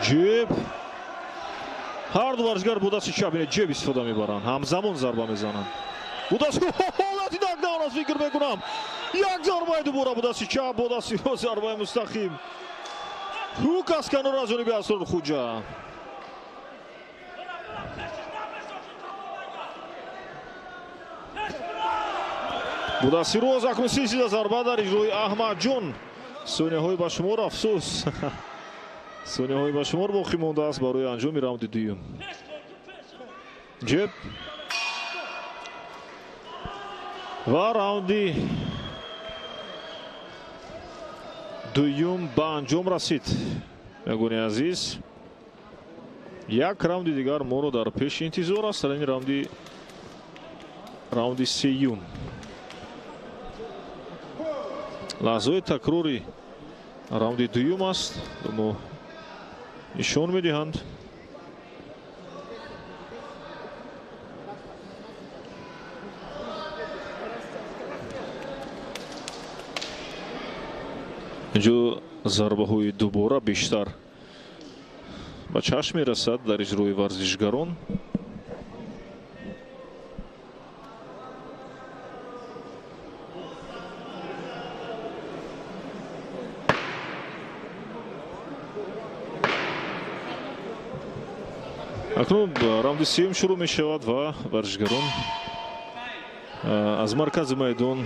ҷеб ҳар ду варзишгар бо дасти чап ҷеб истифода мебаранд, ҳамзамон зарба мезананд. бо дасти аз фикр мекунам як зарбаи дубора бо дасти чап, бо дасти рост зарбаи мустақим. ҳук аз канор аз ҷониби Асрор Хуҷа. бо дасти рост акнун силсила зарба дар иҷрои Аҳмадҷон. сонияҳои ба шумор, афсӯс сонияҳои ба шумор боқӣ мондааст барои анҷоми раунди дуюм. ҷеб ва раунди дуюм ба анҷом расид. мегӯни азиз, як раунди дигар моро дар пеш интизор аст. дар ин раунди сеюм лаҳзаҳои такрори раунди дуюм аст. мо нишон медиҳанд. инҷо зарбаҳои дубора бештар ба чашм мерасад дар иҷрои варзишгарон. акнун раунди сеюм шурӯъ мешавад ва варзишгарон аз маркази майдон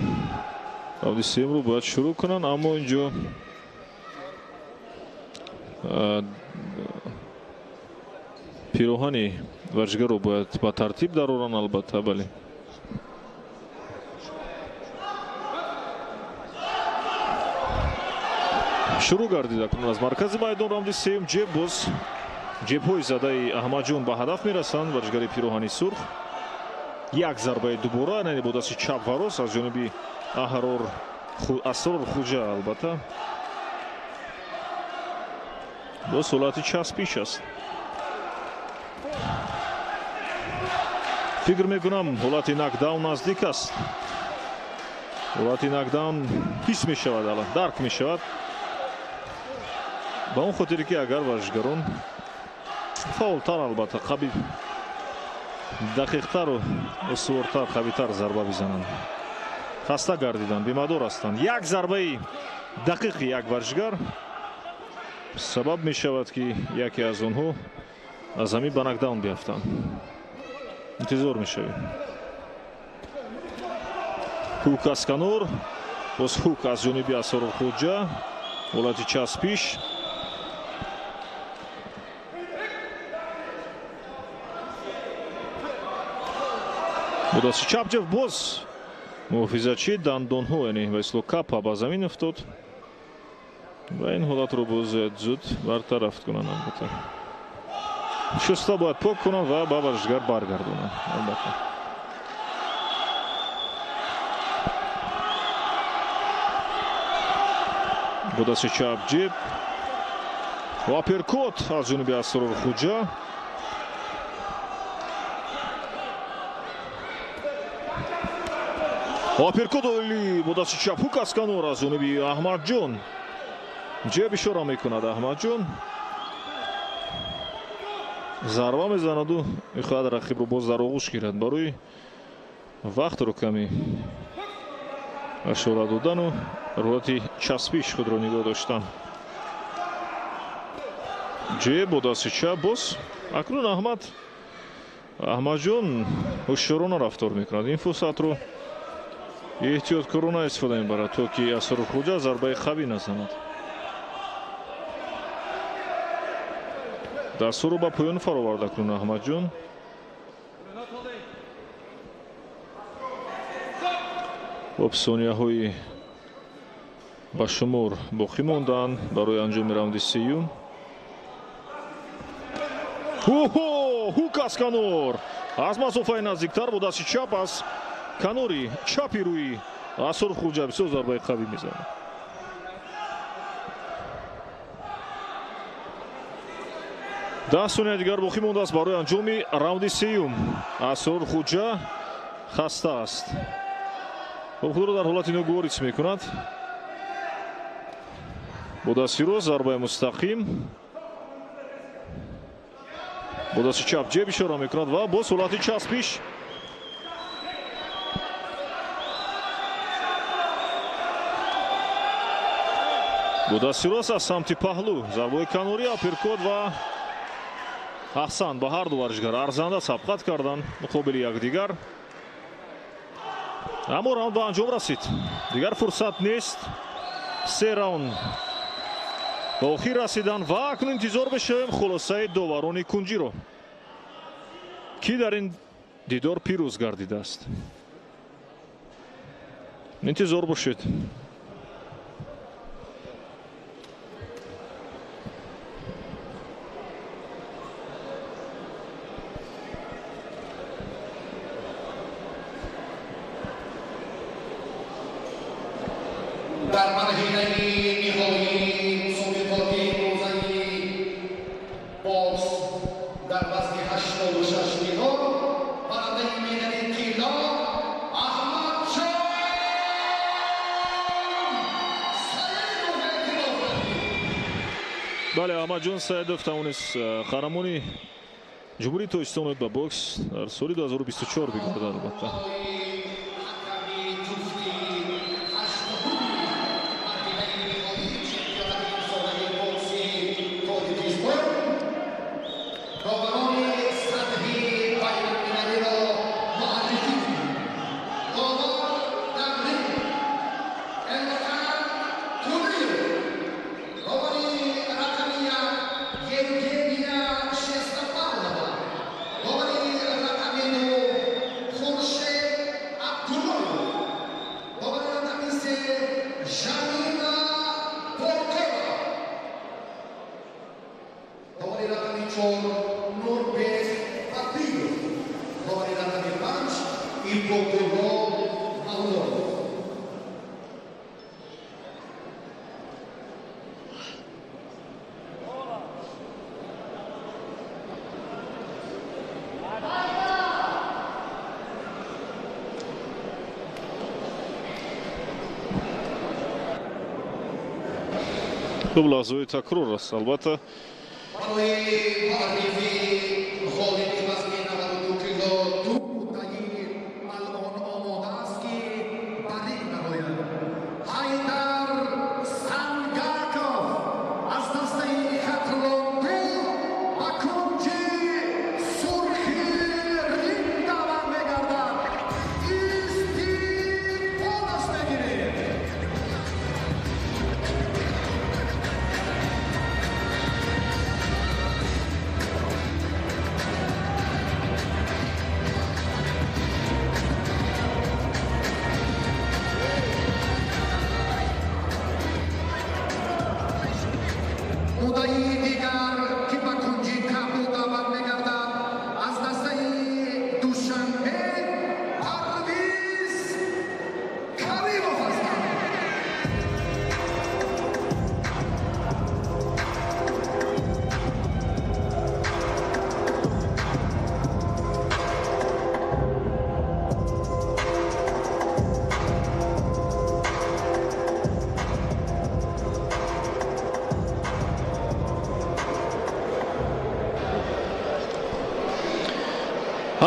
раунди сеюмро бояд шурӯъ кунанд. аммо инҷо пироҳани варзишгарро бояд ба тартиб дароранд. албатта бале. шурӯъ гардид акнун аз маркази майдон раунди сеюм. ҷеб боз ҷебҳои задаи аҳмадҷон ба ҳадаф мерасанд. варзишгари пироҳани сурх як зарбаи дубора, яъне бо дасти чап ва рост аз ҷониби асрор хуҷа. албатта бо ҳолати часпиш аст. фикр мекунам ҳолати нокдаун наздик аст. ҳолати нокдаун ҳис мешавад, алан дарк мешавад. ба он хотире ки агар варзишгарон фаултар, албатта қаби дақиқтару устувортар, қавитар зарба бизананд. хаста гардиданд, бемадор ҳастанд. як зарбаи дақиқи як варзишгар сабаб мешавад ки яке аз онҳо аз замин ба нокдаун биафтанд. интизор мешавем. ҳук аз канор, боз ҳук аз ҷониби асрор хуҷа. ҳолати часпиш. бо дасти чап ҷефт боз муҳофизатчӣ дандонҳо, яъне ба исло капа ба замин уфтод ва ин ҳолатро боз зуд бартараф кунанд. албатта шуста бояд пок кунанд ва ба варзишгар баргардонанд. албатта бо дасти чап ҷеб ва аперкот аз ҷониби асрор хуҷа. аперкот оли бо дасти чап ҳук аз канор аз ҷониби аҳмадҷон. ҷеб ишора мекунад аҳмадҷон. зарба мезанаду мехоҳад рақибро боз дар оғӯш гирад. барои вақтро каме ашора додану ҳолати часпиш худро нигоҳ доштан. ҷеб бо дасти чап боз акнун аҳмадҷон ҳушёрона рафтор мекунад. ин фурсатро эҳтиёткорона истифода мебарад то ки асрор хуҷа зарбаи қавӣ назанад. дастурро ба поён фаровард акнун аҳмадҷон. боб сонияҳои ба шумор боқӣ монданд барои анҷоми раунди сеюм. ҳук аз канор аз масофаи наздиктар бо дасти чап аз канори чапи рӯи асрор хуҷа бисёр зарбаи қавӣ мезанад. 10 сония дигар боқӣ мондааст барои анҷоми раунди сеюм. асрор хуҷа хаста аст. худро дар ҳолати ногувор ҳис мекунад. бо дасти рост зарбаи мустақим. бо дасти чап ҷеб ишора мекунад ва боз ҳолати часпиш. бо дасти рост аз самти паҳлӯ зарбаи канори аперкот ва аҳсан ба ҳарду варзишгар арзанда сабқат карданд муқобили якдигар. аммо раунд ба анҷом расид. дигар фурсат нест. 3 раунд ба охир расидан ва акнун интизор мешавем хулосаи доварони кунҷиро ки дар ин дидор пирӯз гардидааст. интизор бошед.
در مرحله نهایی مسابقات روزانه باکس در وزن 86 کیلو برنده مدال طلا احمد جان
бале Аҳмадҷон Саидов тавонист қаҳрамони ҷумҳурии Тоҷикистон ба бокс дар соли 2024 бигардад. албатта хуб лаҳзаҳои такрор аст. албатта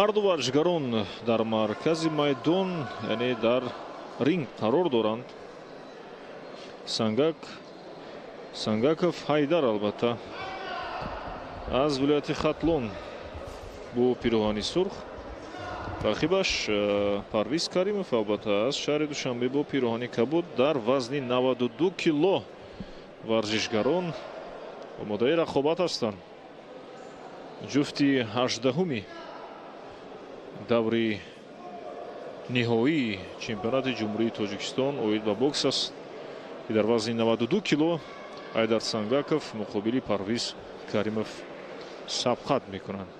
ҳар ду варзишгарон дар маркази майдон, яъне дар ринг қарор доранд. Сангаков Ҳайдар албатта аз вилояти Хатлон бо пироҳани сурх, рақибаш Парвиз Каримов албатта аз шаҳри Душанбе бо пироҳани кабуд дар вазни 92 кило. варзишгарон омодаи рақобат ҳастанд. ҷуфти 18-уми даври ниҳоии чемпионати ҷумҳурии Тоҷикистон оид ба бокс аст, ки дар вазни 92 кило Ҳайдар Сангаков муқобили Парвиз Каримов сабқат мекунанд.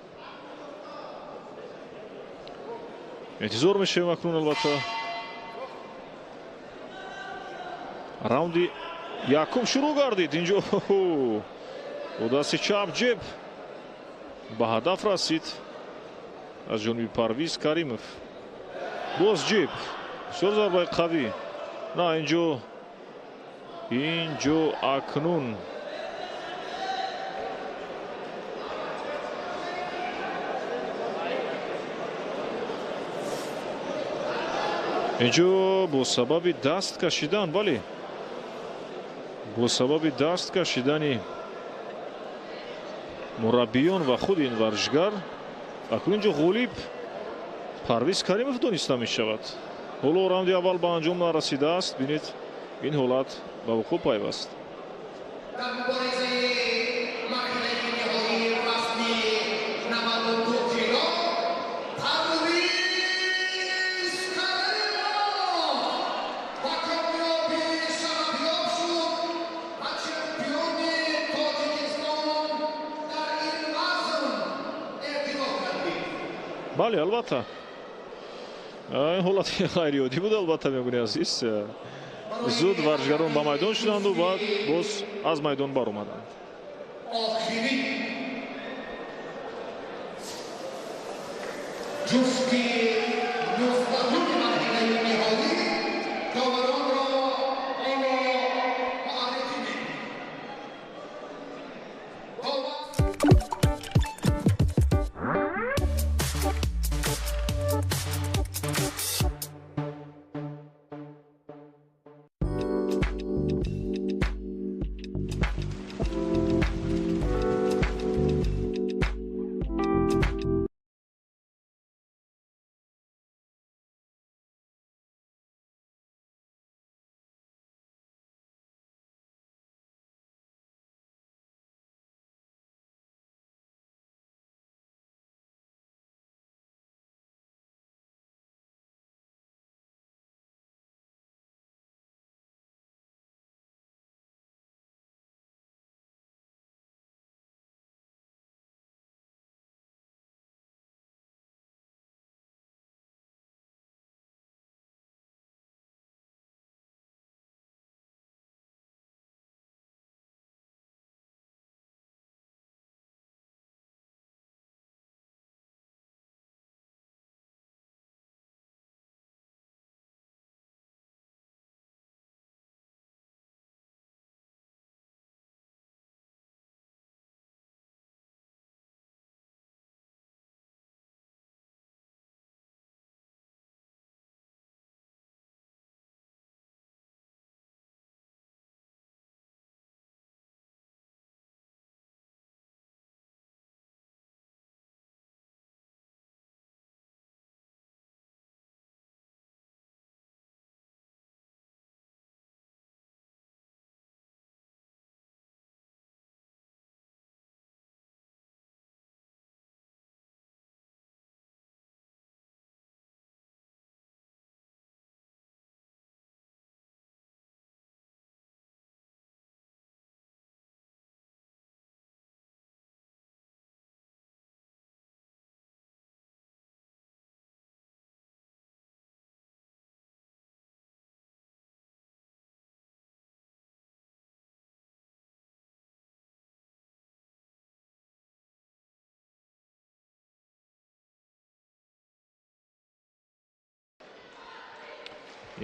интизор мешавем акнун албатта раунди якум шурӯъ гардид. инҷо бо дасти чап ҷеб ба ҳадаф расид аз ҷониби Парвиз Каримов. боз ҷеб, бисёр зарбаи қавӣ. на инҷо акнун инҷо бо сабаби даст кашидан, бале, бо сабаби даст кашидани мураббиён ва худи ин варзишгар акнун инҷо ғолиб Парвиз Каримов дониста мешавад. ҳоло раунди аввал ба анҷом нарасидааст. бинед ин ҳолат ба вуқӯъ пайваст. Бале, албатта. Ай, ҳолати хайри оддӣ буд албатта мегӯни азиз. Зуд варзишгарон ба майдон шуданду баъд боз аз майдон баромаданд.
آخری جفتی 19 مرحله نهایی داوران را آلا معرفی می‌کنیم.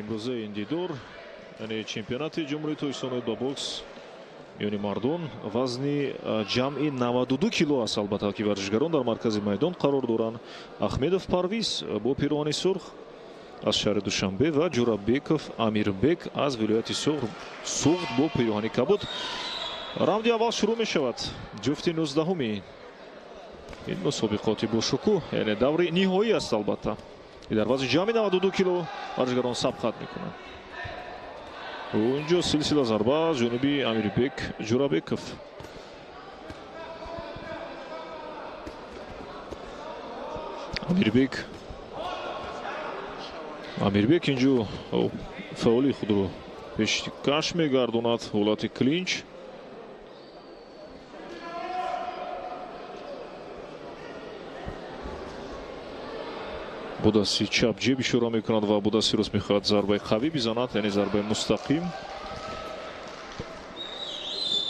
имрӯза ин дидор яъне чемпионати ҷумҳурии Тоҷикистон ба бокс миёни мардон вазни ҷамъи 92 кило аст. албатта ки варзишгарон дар маркази майдон қарор доранд. Ахмедов Парвиз бо пироҳани сурх аз шаҳри Душанбе ва Ҷурабеков Амирбек аз вилояти Суғд бо пироҳани кабуд. раунди аввал шурӯъ мешавад. ҷуфти 19-уми ин мусобиқоти бошукӯҳ яъне даври ниҳоӣ аст. албатта дар вазни ҷамъи 92 кило варзишгарон сабқат мекунанд. инҷо силсила зарба аз ҷониби Амирбек Ҷурабеков. Амирбек инҷо фаъоли худро пешкаш мегардонад. ҳолати клинч. бо дасти чап ҷеб ишора мекунад ва бо дасти рост мехоҳад зарбаи қавӣ бизанад, яъне зарбаи мустақим.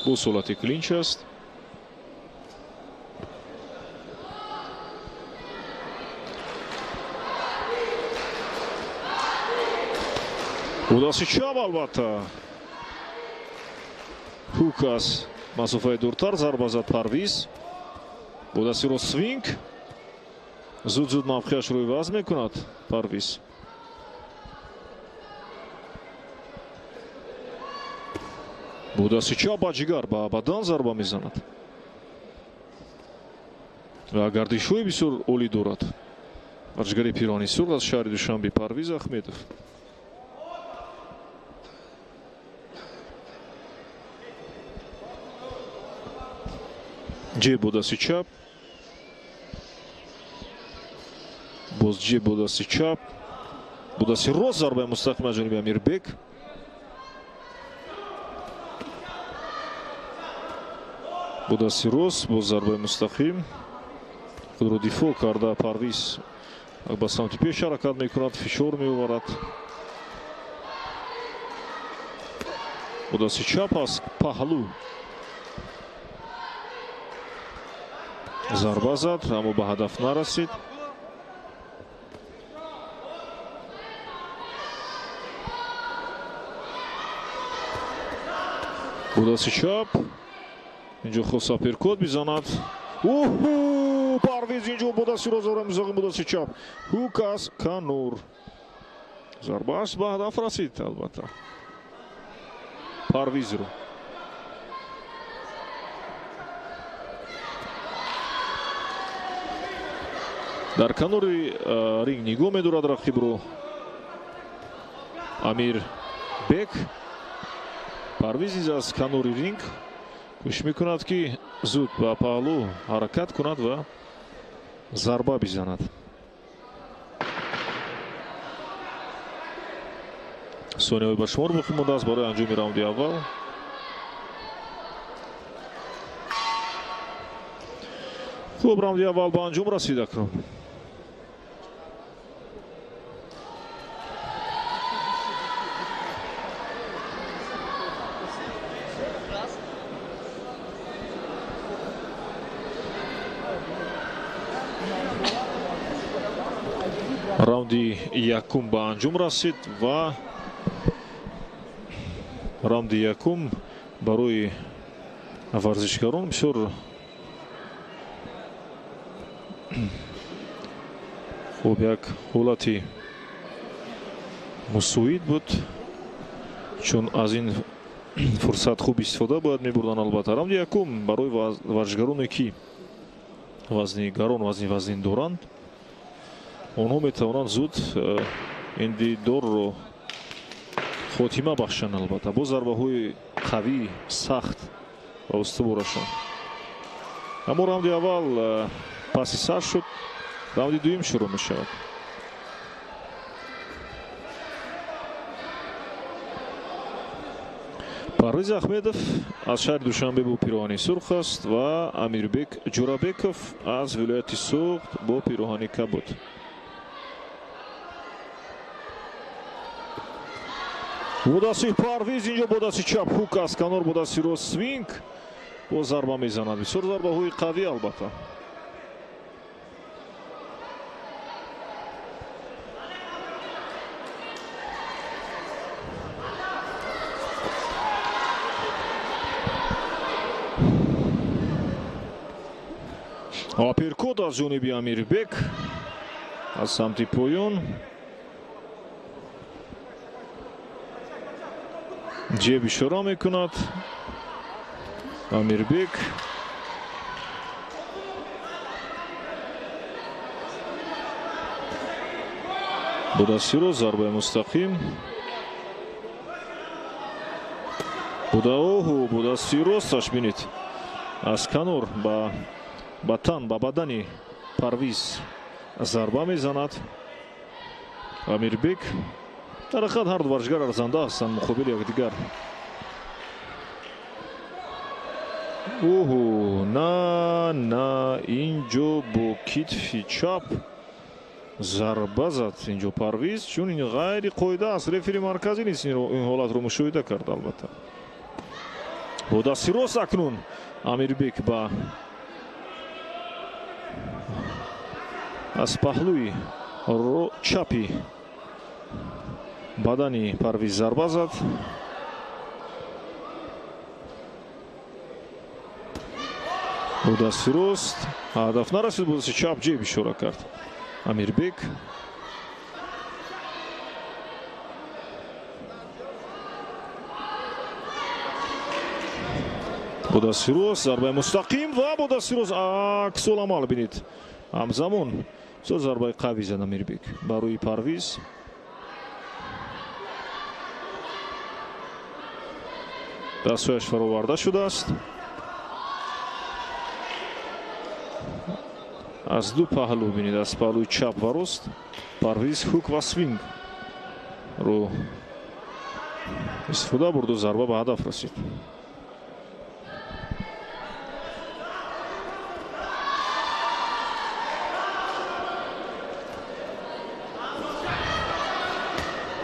бо ҳолати клинч аст. бо дасти чап албатта ҳук аз масофаи дуртар зарба зад Парвиз. бо дасти рост свинг. зуд мавқеашро иваз мекунад Парвиз. бо дасти чап ба ҷигар ба бадан зарба мезанад ва гардишҳои бисёр олӣ дорад. варзишгари пироҳани сурх аз шаҳри Душанбе Парвиз Ахмедов. ҷеб бо дасти чап. боз ҷеб бо дасти чап. бо дасти рост зарбаи мустақим аз ҷониби Амирбек. бо дасти рост боз зарбаи мустақим. худро дифоъ карда Парвиз ба самти пеш ҳаракат мекунад, фишор меоварад. бо дасти чап аз паҳлӯ зарба зад, аммо ба ҳадаф нарасид. бо дасти чап инҷо хост аперкот бизанад. Парвиз инҷо бо дасти розора мезоғи бо дасти чап. Ҳукас Канур. Зарбааш ба ҳадаф расид албатта. Парвизро. дар канори ринг нигоҳ медорад рақибро Амир Бек. Парвиз низ аз канори ринг кӯшиш мекунад ки зуд ба паҳлӯ ҳаракат кунад ва зарба бизанад. сониҳои ба шумор боқӣ мондааст барои анҷоми раунди аввал. хуб, раунди аввал ба анҷом расид акнун. раунди якум ба анҷом расид ва раунди якум барои варзишгарон бисёр хуб як ҳолати мусоид буд, чун аз ин фурсат хуб истифода бояд мебурданд. албатта раунди якум барои варзишгароне ки вазни гарон, вазни вазнин доранд, онҳо метавонанд зуд ин дидорро хотима бахшанд. албатта бо зарбаҳои қавӣ, сахт ва устуворашон. аммо раунди аввал паси сар шуд. раунди дуюм шурӯъ мешавад. Парвиз Ахмедов аз шаҳри Душанбе бо пироҳани сурх аст ва Амирбек Ҷурабеков аз вилояти Суғд бо пироҳани кабуд. бо дасти Парвиз инҷо бо дасти чап ҳук аз канор, бо дасти рост свинг бо зарба мезанад. бисёр зарбаҳои қавӣ албатта. аперкот аз ҷониби Амирбек аз самти поён. ҷеб ишора мекунад Амирбек. бо дасти рост зарбаи мустақим. бо дасти росташ бинед аз канор ба тан, ба бадани Парвиз зарба мезанад Амирбек. дар ҳақиқат ҳар ду варзишгар арзанда ҳастанд муқобили якдигар. на инҷо бо китфи чап зарба зад инҷо Парвиз, чун ин ғайри қоида аст. рефери марказӣ низ ин ҳолатро мушоҳида кард. албатта бо дасти рост акнун Амирбек ба аз паҳлӯи чапи бадани Парвиз зарба зад. бо дасти рост ҳадаф нарасид, бо дасти чап ҷеб ишора кард Амирбек. бо дасти рост зарбаи мустақим ва бо дасти рост аксоламал бинед ҳамзамон бисёр зарбаи қавӣ зад Амирбек барои Парвиз. дастҳояш фароварда шудааст. аз ду паҳлӯ бинед, аз паҳлӯи чап ва рост Парвиз ҳук ва свинг ро истифода бурду, зарба ба ҳадаф расид.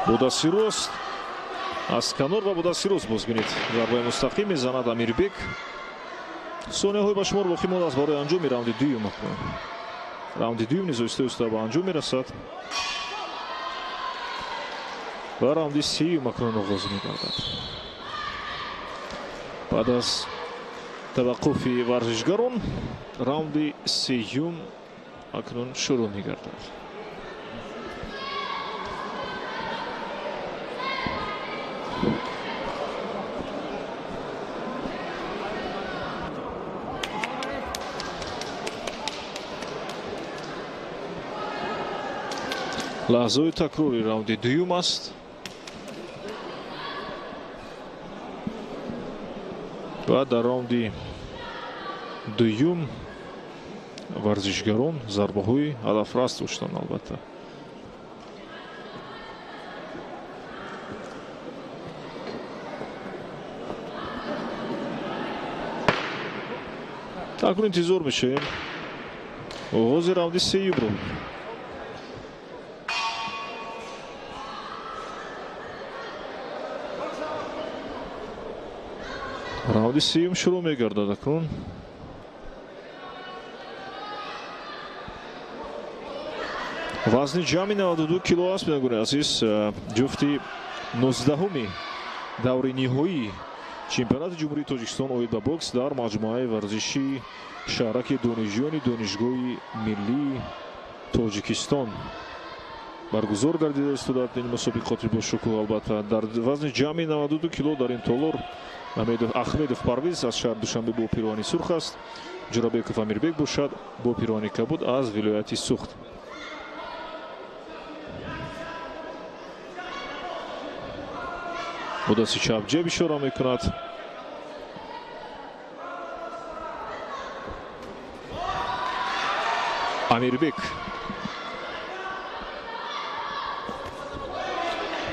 Будасирост, Асканор ва Будасирост бозбинед. Зарбаи мустақим мезанад Амирбек. Сонияҳои ба шумор боқӣ монда аст барои анҷоми раунди дуюм. Раунди дуюм низ оҳиста-оҳиста ба анҷом мерасад. Ва раунди сеюм акнун оғоз мегардад. Баъд аз таваққуфи варзишгарон, раунди сеюм акнун шурӯъ мегардад. лаҳзаи такрори раунди дуюм аст. ва дар раунди дуюм варзишгарон зарбаҳои ҳадафрас доштанд. албатта такун интизор мешавем оғози раунди сеюмро. раунди сеюм шурӯъ мегардад акнун. вазни ҷамъи 92 кило аст. бинагӯни азиз, ҷуфти 19-уми даври ниҳоии чемпионати ҷумҳурии Тоҷикистон оид ба бокс дар маҷмӯаи варзиши шаҳраки донишҷӯёни донишгоҳи миллии Тоҷикистон баргузор гардида истодаанд. ин мусобиқоти бошукӯҳ албатта дар вазни ҷамъи 92 кило дар ин толор Ахмедов Парвиз аз шаҳри Душанбе бо пирвани сурх аст. Ҷурабеков Амирбек бошад бо пирвани кабуд аз вилояти Сухт. бо дасти чап ҷеб ишора мекунад. Амирбек.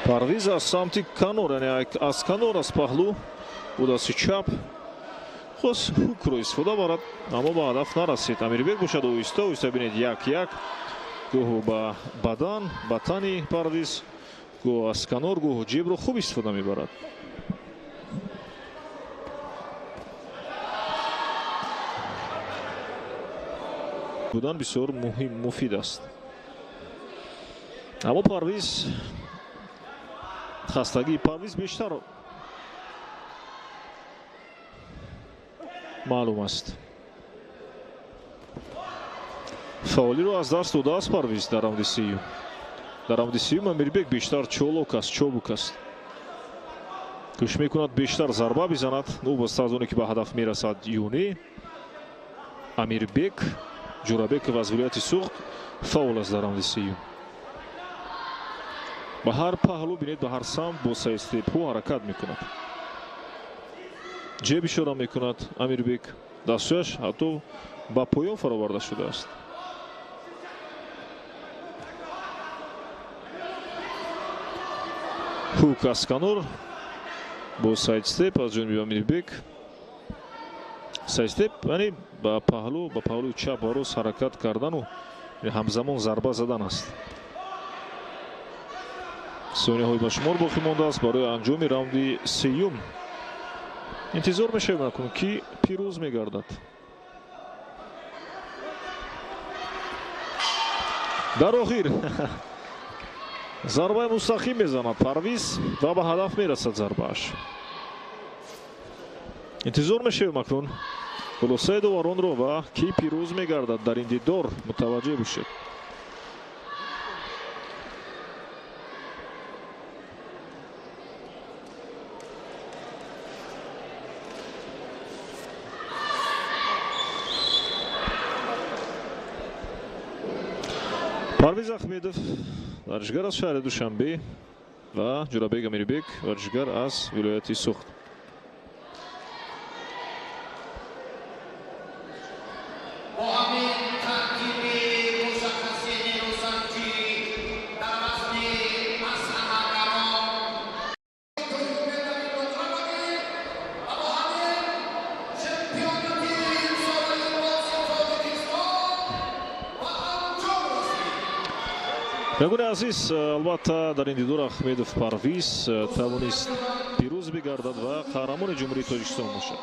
Парвиз аз самти канор, яъне аз канор аз паҳлӯ бо дасти чап хос ҳукро истифода барад, аммо ба ҳадаф нарасид. Амирбек бошад оҳиста-оҳиста бинед як-як гоҳо ба бадан, ба тани Парвиз, гоҳо аз канор, гоҳо ҷебро хуб истифода мебарад. будан бисёр муҳим, муфид аст. аммо Парвиз, хастагии Парвиз бештар маълум аст. фаъолиро аз даст додааст Парвиз дар раунди сеюм. дар раунди сеюм Амирбек бештар чолок аст, чобук аст. кӯшиш мекунад бештар зарба бизанад. вобаста аз оне ки ба ҳадаф мерасад ё не. Амирбек, Ҷурабеков аз вилояти Сухт фаъол аст дар раунди сеюм. ба ҳар паҳлӯ бинед, ба ҳар самт бо сайстепҳо ҳаракат мекунад. ҷеб ишора мекунад Амирбек. дастҳояш ҳатто ба поён фароварда шудааст. ҳук аз канор бо сайдстеп аз ҷониби Амирбек. сайдстеп яъне ба паҳлӯи чап ва рост ҳаракат кардану ҳамзамон зарба задан аст. сонияҳои ба шумор боқӣ мондааст барои анҷоми раунди сеюм. интизор мешавем акнун ки пирӯз мегардад. дар охир зарбаи мустақим мезанад Парвиз ва ба ҳадаф мерасад зарбааш. интизор мешавем акнун хулосаи доваронро ва ки пирӯз мегардад дар ин дидор мутаваҷҷеҳ бошед. Парвиз Ахмедов, варзишгар аз шаҳри Душанбе ва Ҷурабек Амирбек, варзишгар аз вилояти Сухт. меҳмони азиз, албатта дар ин дидор Ахмедов Парвиз тавонист пирӯз бигардад ва қаҳрамони ҷумҳурии Тоҷикистон бошад.